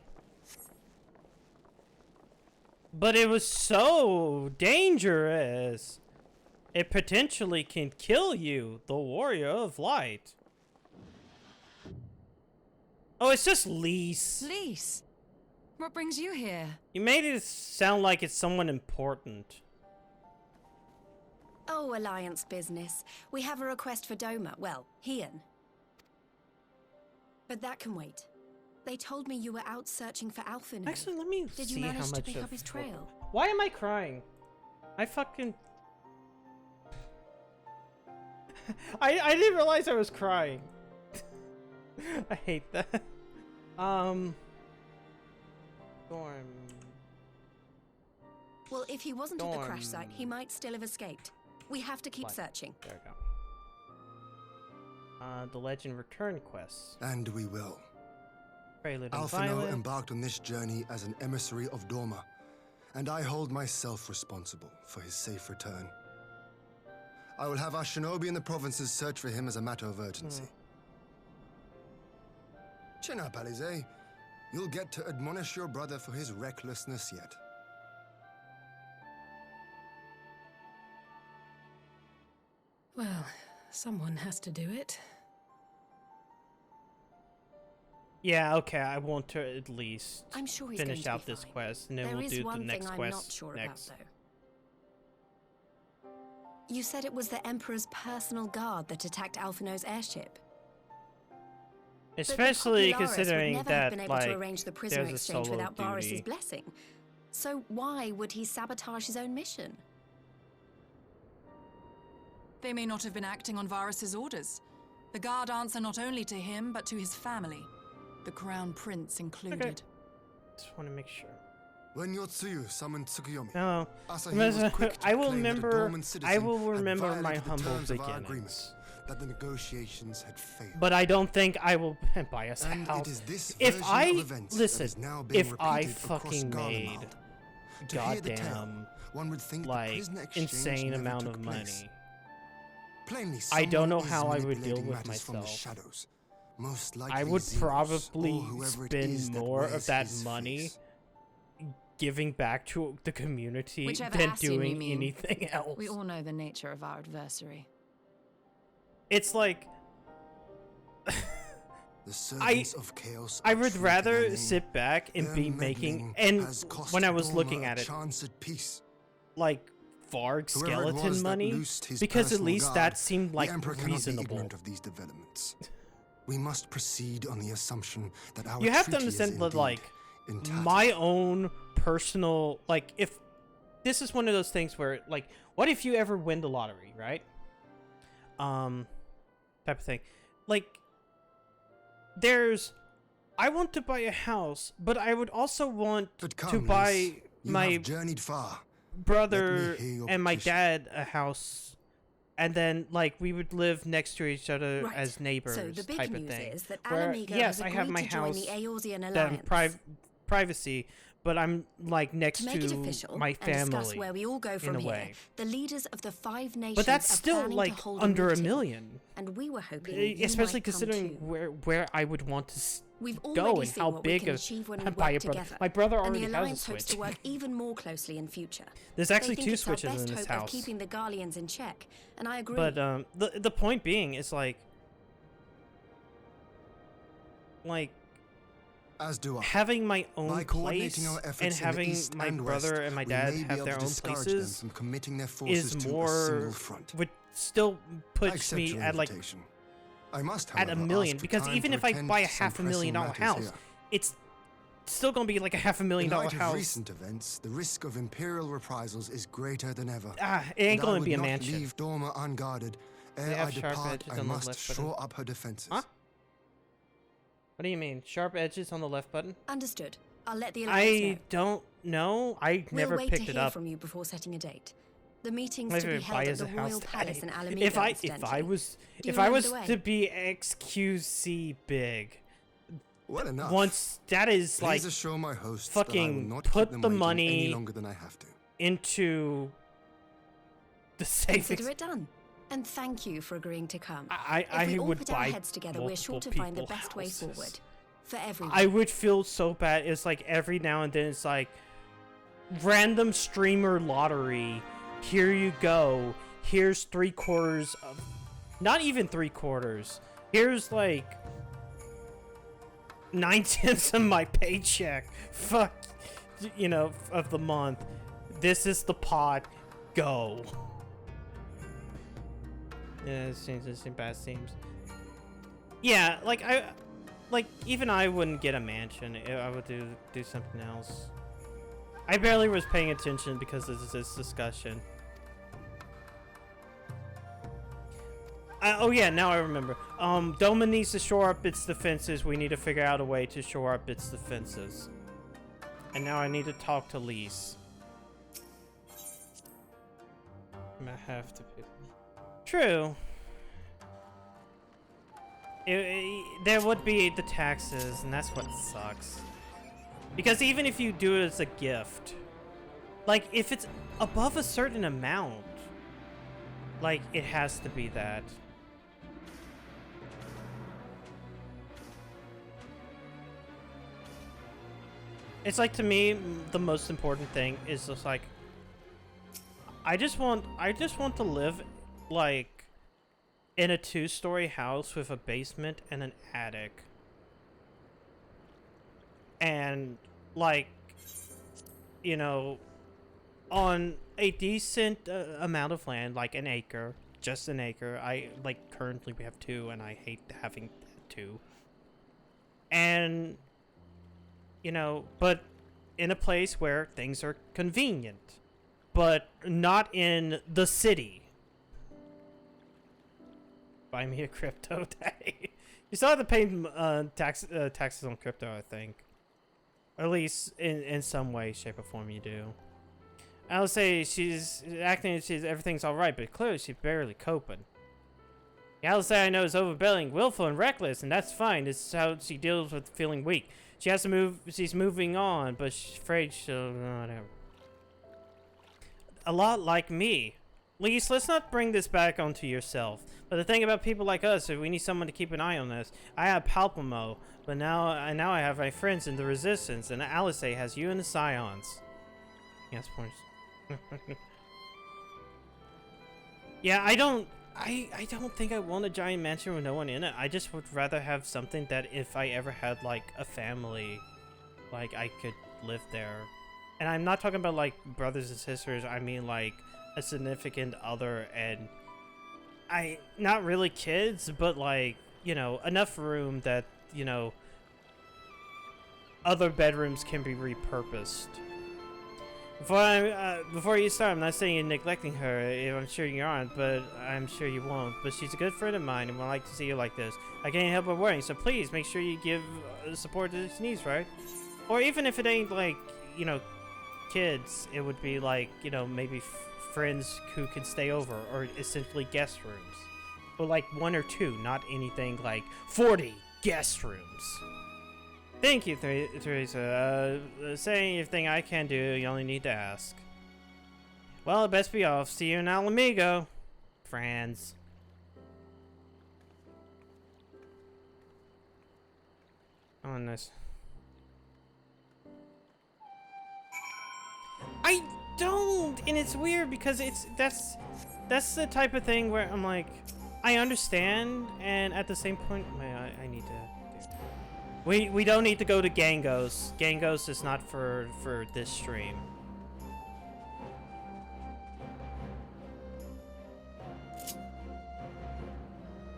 But it was so dangerous. It potentially can kill you, the Warrior of Light. Oh, it's just Lise. Lise? What brings you here? You made it sound like it's someone important. Oh, Alliance business. We have a request for Doma. Well, Hien. But that can wait. They told me you were out searching for Alphinaud. Actually, let me Did see you manage how to much pick of... up his trail? Why am I crying? I fucking... I didn't realize I was crying. I hate that. Storm. Well, if he wasn't at the crash site, he might still have escaped. We have to keep searching. There we go. The Legend Return quests. And we will. Prelude and Alphinaud Violet. embarked on this journey as an emissary of Doma, and I hold myself responsible for his safe return. I will have our shinobi in the provinces search for him as a matter of urgency. Chin up, Alizé. You'll get to admonish your brother for his recklessness yet. Well, someone has to do it. Yeah, okay, I want to at least I'm sure he's finish going to out be this fine. quest, and then There we'll is do the one next thing quest I'm not sure next. about, though. You said it was the Emperor's personal guard that attacked Alphino's airship. Especially But the Popularis considering would never have that, been able like, to arrange the prisoner there's a exchange solo without Varys' duty. blessing. So why would he sabotage his own mission? They may not have been acting on Varys' orders. The guard answer not only to him, but to his family, the Crown Prince included. Okay. Just want to make sure. When Yotsuyu summoned Tsukuyomi, No, Asahi was quick to I will claim that a remember. Dorman citizen I will had remember my violated the humble terms of our beginnings. agreement, that the negotiations had failed. But I don't think I will buy us a And house. it is this If version I of events that listen, is now being if I repeated across fucking made Garlemald. To hear the tale, goddamn one would think the like prisoner exchange insane never amount took of place. money, Plainly, I don't know someone is how I would deal manipulating with matters from the myself. shadows. Most likely I would Zeus, probably or whoever it spend is that more of wears that his money face. giving back to the community Whichever than Ascian you doing mean. anything else. We all know the nature of our adversary. It's like The servants of chaos I are would true to rather their name. sit back and Their be meddling making, and has cost when I was Dorma looking a at it, chance at peace. like Varg Whoever it was skeleton that money, loosed his because at personal least guard, that seemed like the Emperor cannot be reasonable. ignorant of these developments. We must proceed on the assumption that our You have to treaty is understand that, indeed like, intact. my own personal, like, if this is one of those things where, like, what if you ever win the lottery, right? Type of thing. Like, I want to buy a house, but I would also want But to come, buy Lys, you my have journeyed far. brother Let me hear your and my petition. dad a house, and then like we would live next to each other Right. as neighbors, So the big type of news thing. is that Where, Alamigo yes, has I have agreed my to join house, the Eorzean that Alliance. privacy, but I'm like next To make it to official my and discuss family where we all go in from a here, way. the leaders of the 5 nations But that's are still planning like to hold under a meeting, million. and we were hoping you Especially might come considering too. where I would want to We've go already and seen how what we big can a achieve when we buy work a brother. together. My brother and already the has a Alliance hopes Switch. to work even more closely in future. There's They actually think 2 it's our switches best in this hope of house. keeping the Garleans in check, and I agree. But the point being is like As do I. having my By own coordinating place our efforts and in the having east my and brother west, and my we dad may be have able their to own discourage them places from committing their forces is to a more single front. would still I puts accept me your at like invitation. I must, at a however, million, ask for because time even to if I attend buy a to some $500,000 pressing house, matters here. it's still gonna be like a $500,000 In light house. of recent events, the risk of imperial reprisals is greater than ever. It ain't And I gonna would be a not mansion. leave Dorma unguarded. They Ere have I sharp depart, edges I on the must left button. shore up her defenses. Huh? What do you mean? Sharp edges on the left button? Understood. I'll let the Alliance know. I don't know. I never We'll wait picked to it hear up. from you before setting a date. The meeting's Maybe to be if held I at as the a house Royal Palace in daddy. Alamigo, If I incidentally. was Do you if I remember was the way? to be XQC big, Well enough. once that is Please like assure my hosts that I will fucking not keep put them the waiting money any longer than I have to. into the savings. Consider it done. And thank you for agreeing to come. I if we all would put our buy heads together, we're sure to multiple find the people best way houses. forward. For everyone. I would feel so bad. It's like every now and then it's like random streamer lottery. Here you go. Here's 3/4 of, not even 3/4. Here's like 9/10 of my paycheck. Fuck, you know, of the month. This is the pot. Go. Yeah, it seems bad seems. Yeah, like even I wouldn't get a mansion. I would do something else. I barely was paying attention because of this discussion. Oh yeah, now I remember. Doma needs to shore up its defenses. We need to figure out a way to shore up its defenses. And now I need to talk to Lys. I'm gonna have to pick. True. There would be the taxes, and that's what sucks. Because even if you do it as a gift, like if it's above a certain amount, like it has to be that. It's like, to me, the most important thing is just like I just want to live like in a 2-story house with a basement and an attic. and like, you know, on a decent amount of land, like an acre, just an acre. Currently we have 2, and I hate having 2. And, you know, but in a place where things are convenient, but not in the city. Buy me a crypto day. You still have to pay taxes on crypto, I think. Or at least in some way, shape, or form you do. I would say she's acting as if everything's alright, but clearly she's barely coping. The Alice I know is overbearing, willful, and reckless, and that's fine. This is how she deals with feeling weak. She has to move. She's moving on, but she's afraid she'll. Whatever. A lot like me. Lise, let's not bring this back onto yourself. But the thing about people like us is we need someone to keep an eye on us. I have Palpamo, but now I have my friends in the Resistance, and Alice has you and the Scions. Yes, points. Yeah, I don't think I want a giant mansion with no one in it. I just would rather have something that if I ever had, like, a family, like, I could live there. And I'm not talking about, like, brothers and sisters. I mean, like, a significant other and... not really kids, but, like, you know, enough room that, you know, other bedrooms can be repurposed. Before you start, I'm not saying you're neglecting her, I'm sure you aren't, but I'm sure you won't. But she's a good friend of mine, and would like to see you like this. I can't help but worrying, so please make sure you give support that she needs, right? Or even if it ain't, like, you know, kids, it would be like, you know, maybe friends who can stay over, or essentially guest rooms. But like 1 or 2, not anything like 40 guest rooms. Thank you, Teresa. Say anything I can do, you only need to ask. Well, it best be off. See you in Alamigo, friends. Oh, nice. I don't, and it's weird because that's the type of thing where I'm like, I understand, and at the same point, I need to. We don't need to go to Gangos. Gangos is not for this stream.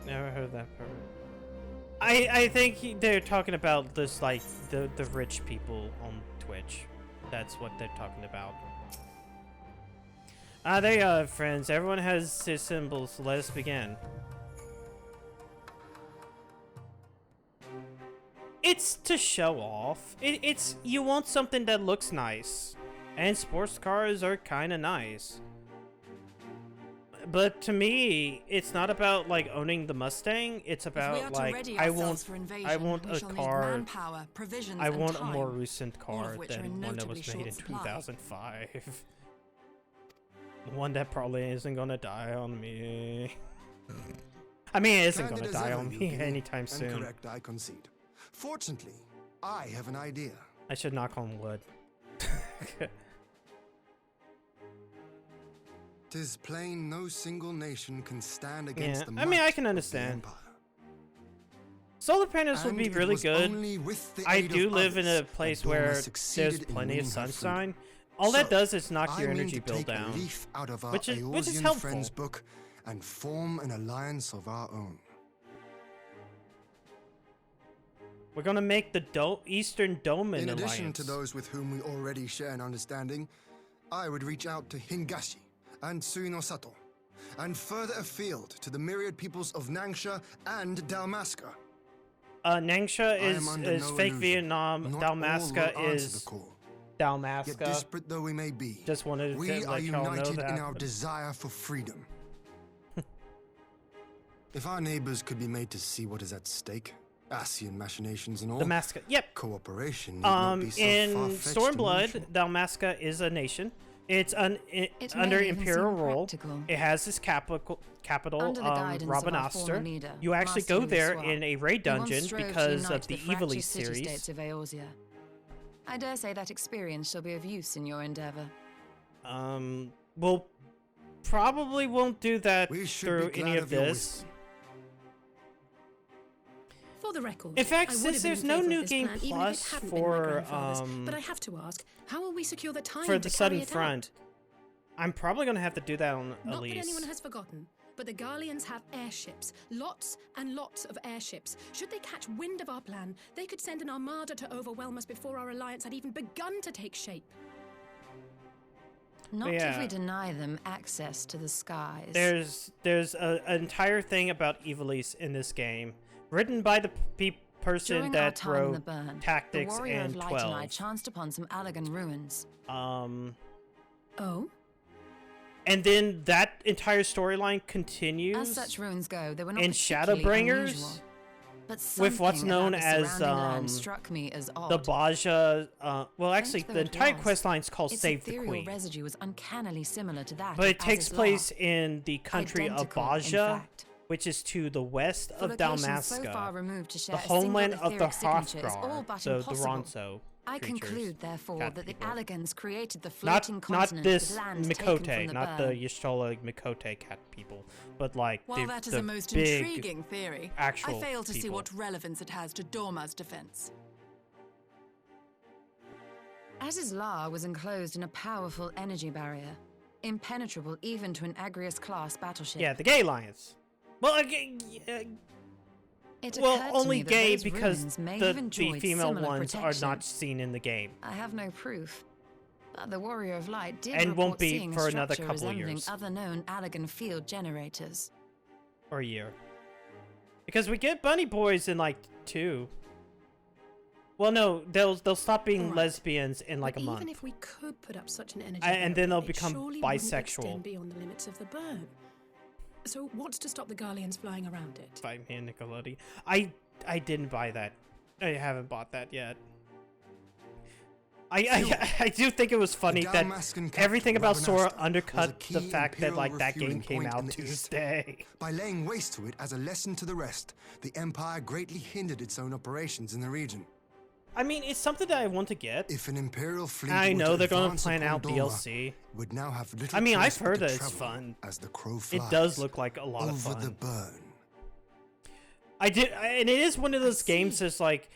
Never heard that part. I think they're talking about this, like the rich people on Twitch. That's what they're talking about. There you go, friends. Everyone has his symbols, so let us begin. It's to show off. It's you want something that looks nice, and sports cars are kind of nice. But to me, it's not about like owning the Mustang. It's about like I want a car. Manpower, provisions, I want and a more time, recent car than one that was made in 2005. One that probably isn't gonna die on me. I mean, it isn't gonna die on me anytime soon. Correct, I concede. Fortunately, I have an idea. I should knock on wood. 'Tis plain no single nation can stand against the I mean, I can understand. Solar panels would be really good. I do live in a place where there's plenty of sunshine. All that does is knock your energy bill down, which is helpful. Friends book and form an alliance of our own. We're gonna make the Eastern Doman In addition alliance. to those with whom we already share an understanding, I would reach out to Hingashi and Suinosato, and further afield to the myriad peoples of Nangsha and Dalmasca. Nangsha is fake Vietnam. Dalmasca is Dalmasca. Yet disparate though we may be, just wanted we to are let y'all know united that. in our desire for freedom. If our neighbors could be made to see what is at stake, Asian machinations and all, Dalmasca, yep. Cooperation need not be so far-fetched and Stormblood, Dalmasca is a nation. It's under imperial rule. It has its capital, Rabanastre. You actually go there in a raid dungeon because of the Evilly series. I dare say that experience shall be of use in your endeavor. We'll probably won't do that through any of this. For the record, In fact, I would since have been there's in no favour of new this game plan, even if it plus hadn't been my for grandfather's. But I have to ask, how will we secure the time for to the carry Sudden it Front, I'm probably gonna have to do that on out? Not Elise. that anyone has forgotten, but the Garleans have airships, lots and lots of airships. Should they catch wind of our plan, they could send an armada to overwhelm us before our alliance had even begun to take shape. Not Yeah. if we deny them access to the skies. There's an entire thing about Evilise in this game, written by the person During our that time in the wrote burn, Tactics the Warrior and of Light 12. and I chanced upon some Allagan ruins. Oh? And then that entire storyline continues. As such ruins go, they were not in particularly Shadowbringers, unusual. But with what's something known about the as surrounding land struck me as odd. the Baja. Well, actually, Faint the though it entire was, quest line is called its "Save the ethereal Queen," residue was uncannily similar to that but of it takes Aziz's place Law. in the country of Identical, in Baja, fact. which is to the west For of locations Dalmasca, so far removed to share the a single homeland of the etheric signature is all Hrothgar, but so the impossible. Ronso. I creatures, conclude, therefore, cat that the people. Allagans created the Not floating continent with this land taken from Mikote, the not burn. the Y'shtola Mikote cat people, but like While the, that is the a most big intriguing theory, actual I fail to see people. what relevance it has to Dorma's defense. Aziz's Law was enclosed in a powerful energy barrier, impenetrable even to an Agrius-class battleship. Yeah, the Gay Alliance. Well, It well, occurred to only me that gay those because ruins may the have enjoyed female similar ones are protection. not seen in the game. I have no proof, but the Warrior of Light did And report won't be seeing for a another structure couple of resembling years. other known Allagan field generators. Or a year. Because we get bunny boys in like 2. Well, no, they'll stop being Alright. lesbians in like But a month. even if we could put up such an energy And then barrier, they'll it become surely wouldn't bisexual. extend beyond the limits of the burn. So what's to stop the Garleans flying around it? Fight me, Nickelodeon. I didn't buy that. I haven't bought that yet. I do think it was funny that Dalmascan captain everything about Sora Ravenasta was a undercut key the fact that imperial like that game refueling came point out in the east. Tuesday. By laying waste to it as a lesson to the rest, the Empire greatly hindered its own operations in the region. I mean, it's something that I want to get. If an Imperial fleet I were know to they're gonna advance plan upon out Doma, DLC. it would now have little I mean, I've choice but heard to that it's travel fun. as the crow It flies does look like a lot of over fun. the burn. And it is one of those games that's like,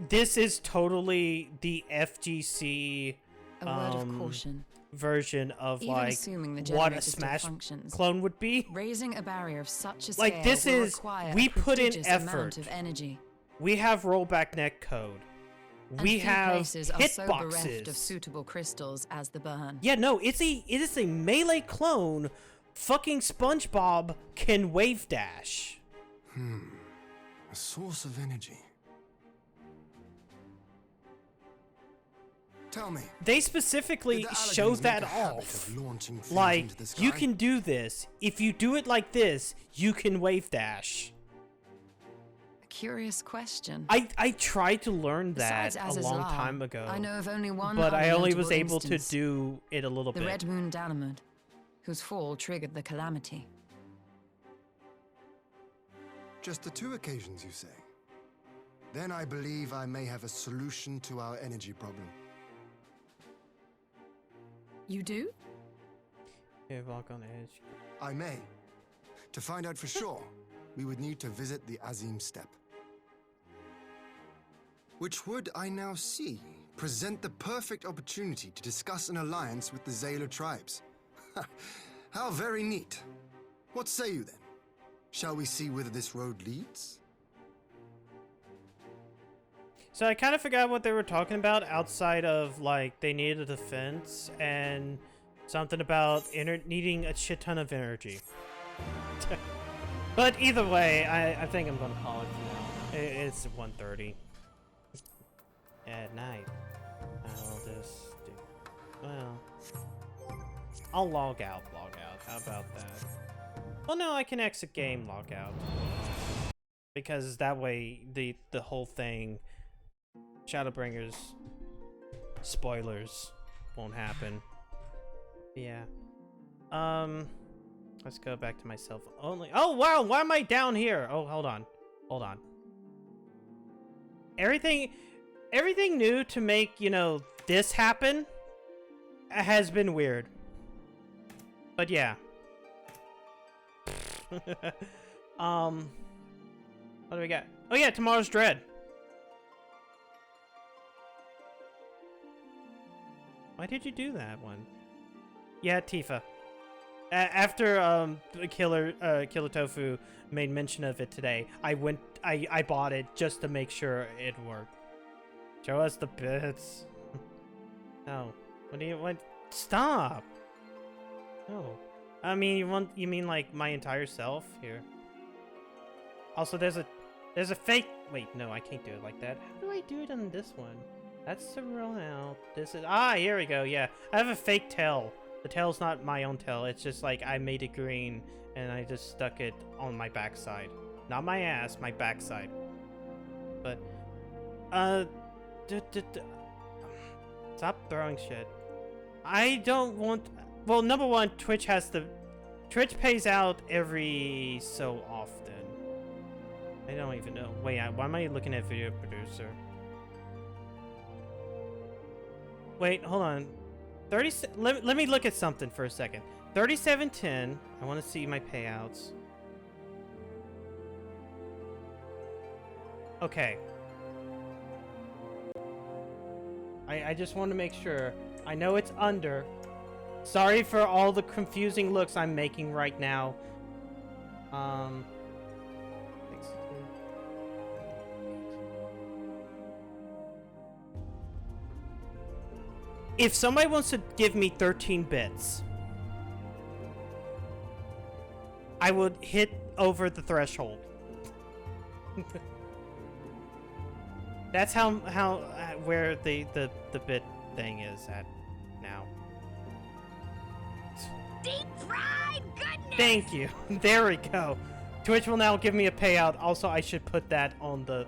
this is totally the FGC A word of caution. version of Even like assuming the what a generator still Smash functions, clone would be. raising a barrier of such a scale Like, this will is, require we a put in prodigious effort. amount of energy. We have rollback net code. And We few have places are so bereft of hitboxes. suitable crystals as the burn. Yeah, no, it is a melee clone. Fucking SpongeBob can wave dash. A source of energy. Tell me. They specifically Did the show Allagans that make a habit off. of launching things Like, into the you sky? can do this. If you do it like this, you can wave dash. A curious question. I tried to learn that Besides a Aziz's long Law, time ago. I know of only one but I only other was notable able to instance. do it a little The bit. Red Moon Dalamud, whose fall triggered the calamity. Just the 2 occasions, you say? Then I believe I may have a solution to our energy problem. You do? Yeah, walk on edge. I may. To find out for sure, we would need to visit the Azim Steppe. Which would, I now see, present the perfect opportunity to discuss an alliance with the Zayla tribes. How very neat. What say you then? Shall we see whither this road leads? So I kind of forgot what they were talking about outside of like they needed a defense and something about needing a shit ton of energy. But either way, I think I'm gonna call it for now. It's 1:30 at night. I'll just do. Well, I'll log out. How about that? Well, no, I can exit game, log out, because that way the whole thing. Shadowbringers spoilers won't happen. Yeah. Let's go back to myself only. Oh wow, why am I down here? Oh, hold on. Everything new to make, you know, this happen has been weird. But yeah. What do we got? Oh yeah, tomorrow's Dread. Why did you do that one? Yeah, Tifa. After Killer Tofu made mention of it today, I bought it just to make sure it worked. Show us the bits. No. What do you want? Stop. No. I mean, you mean like my entire self here? Also, there's a fake. Wait, no, I can't do it like that. How do I do it on this one? That's the roll out. This is here we go. Yeah, I have a fake tail. The tail's not my own tail. It's just like I made it green and I just stuck it on my backside, not my ass, my backside. But stop throwing shit. I don't want. Well, number one, Twitch pays out every so often. I don't even know. Wait, why am I looking at video producer? Wait, hold on. Let me look at something for a second. 3710. I want to see my payouts. Okay. I just want to make sure. I know it's under. Sorry for all the confusing looks I'm making right now. If somebody wants to give me 13 bits, I would hit over the threshold. That's where the bit thing is at now. Deep fried goodness! Thank you. There we go. Twitch will now give me a payout. Also, I should put that on the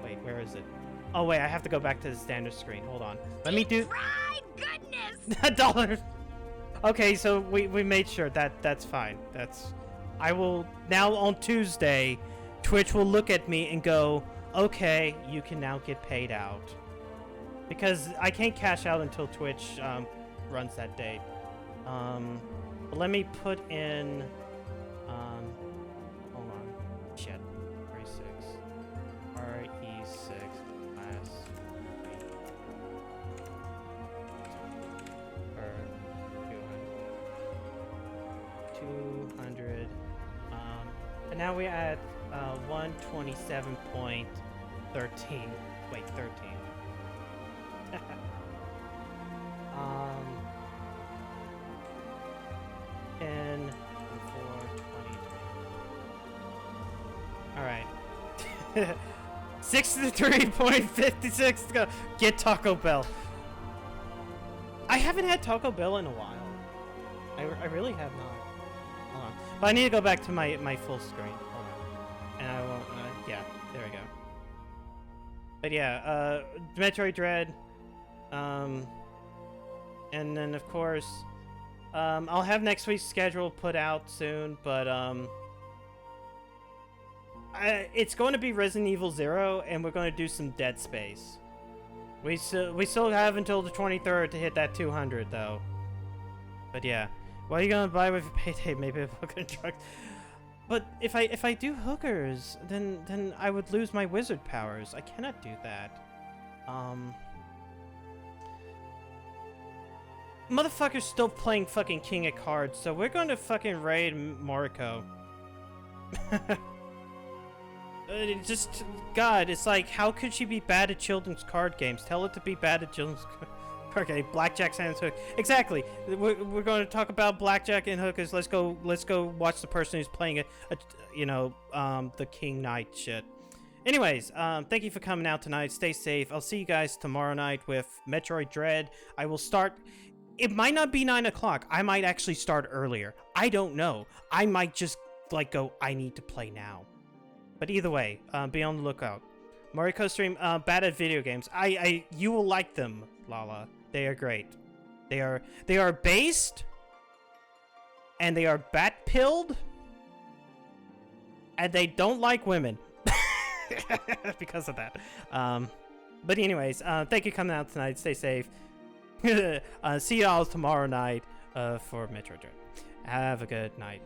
wait, where is it? Oh wait, I have to go back to the standard screen. Hold on. Let me do. Fried goodness! $1. Okay, so we made sure that's fine. I will now on Tuesday, Twitch will look at me and go, okay, you can now get paid out. Because I can't cash out until Twitch runs that date. But let me put in hold on. Shit. RE6. RE6 class 200. And now we're at 127.13. Wait, 13. 10, 4, 20. Alright. 63.56 to go. Get Taco Bell. I haven't had Taco Bell in a while. I really have not. Hold on. But I need to go back to my full screen. Hold on. And I won't, yeah, there we go. But yeah, Metroid Dread. And then of course, I'll have next week's schedule put out soon, but it's going to be Resident Evil 0, and we're going to do some Dead Space. We still have until the 23rd to hit that 200 though. But yeah, what are you gonna buy with payday? Maybe a hook and truck. But if I do hookers, then I would lose my wizard powers. I cannot do that. Motherfucker's still playing fucking King of Cards, so we're going to fucking raid Moriko. Just, God, it's like, how could she be bad at children's card games? Tell her to be bad at children's card games. Blackjack, Sans Hook. Exactly. We're going to talk about blackjack and hookers. Let's go watch the person who's playing the King Knight shit. Anyways, thank you for coming out tonight. Stay safe. I'll see you guys tomorrow night with Metroid Dread. I will start. It might not be 9 o'clock. I might actually start earlier. I don't know. I might just go, I need to play now. But either way, be on the lookout. Moriko stream, bad at video games. You will like them, Lala. They are great. They are based, and they are bat-pilled, and they don't like women. Because of that. But anyways, thank you for coming out tonight. Stay safe. See y'all tomorrow night for Metro Dread. Have a good night.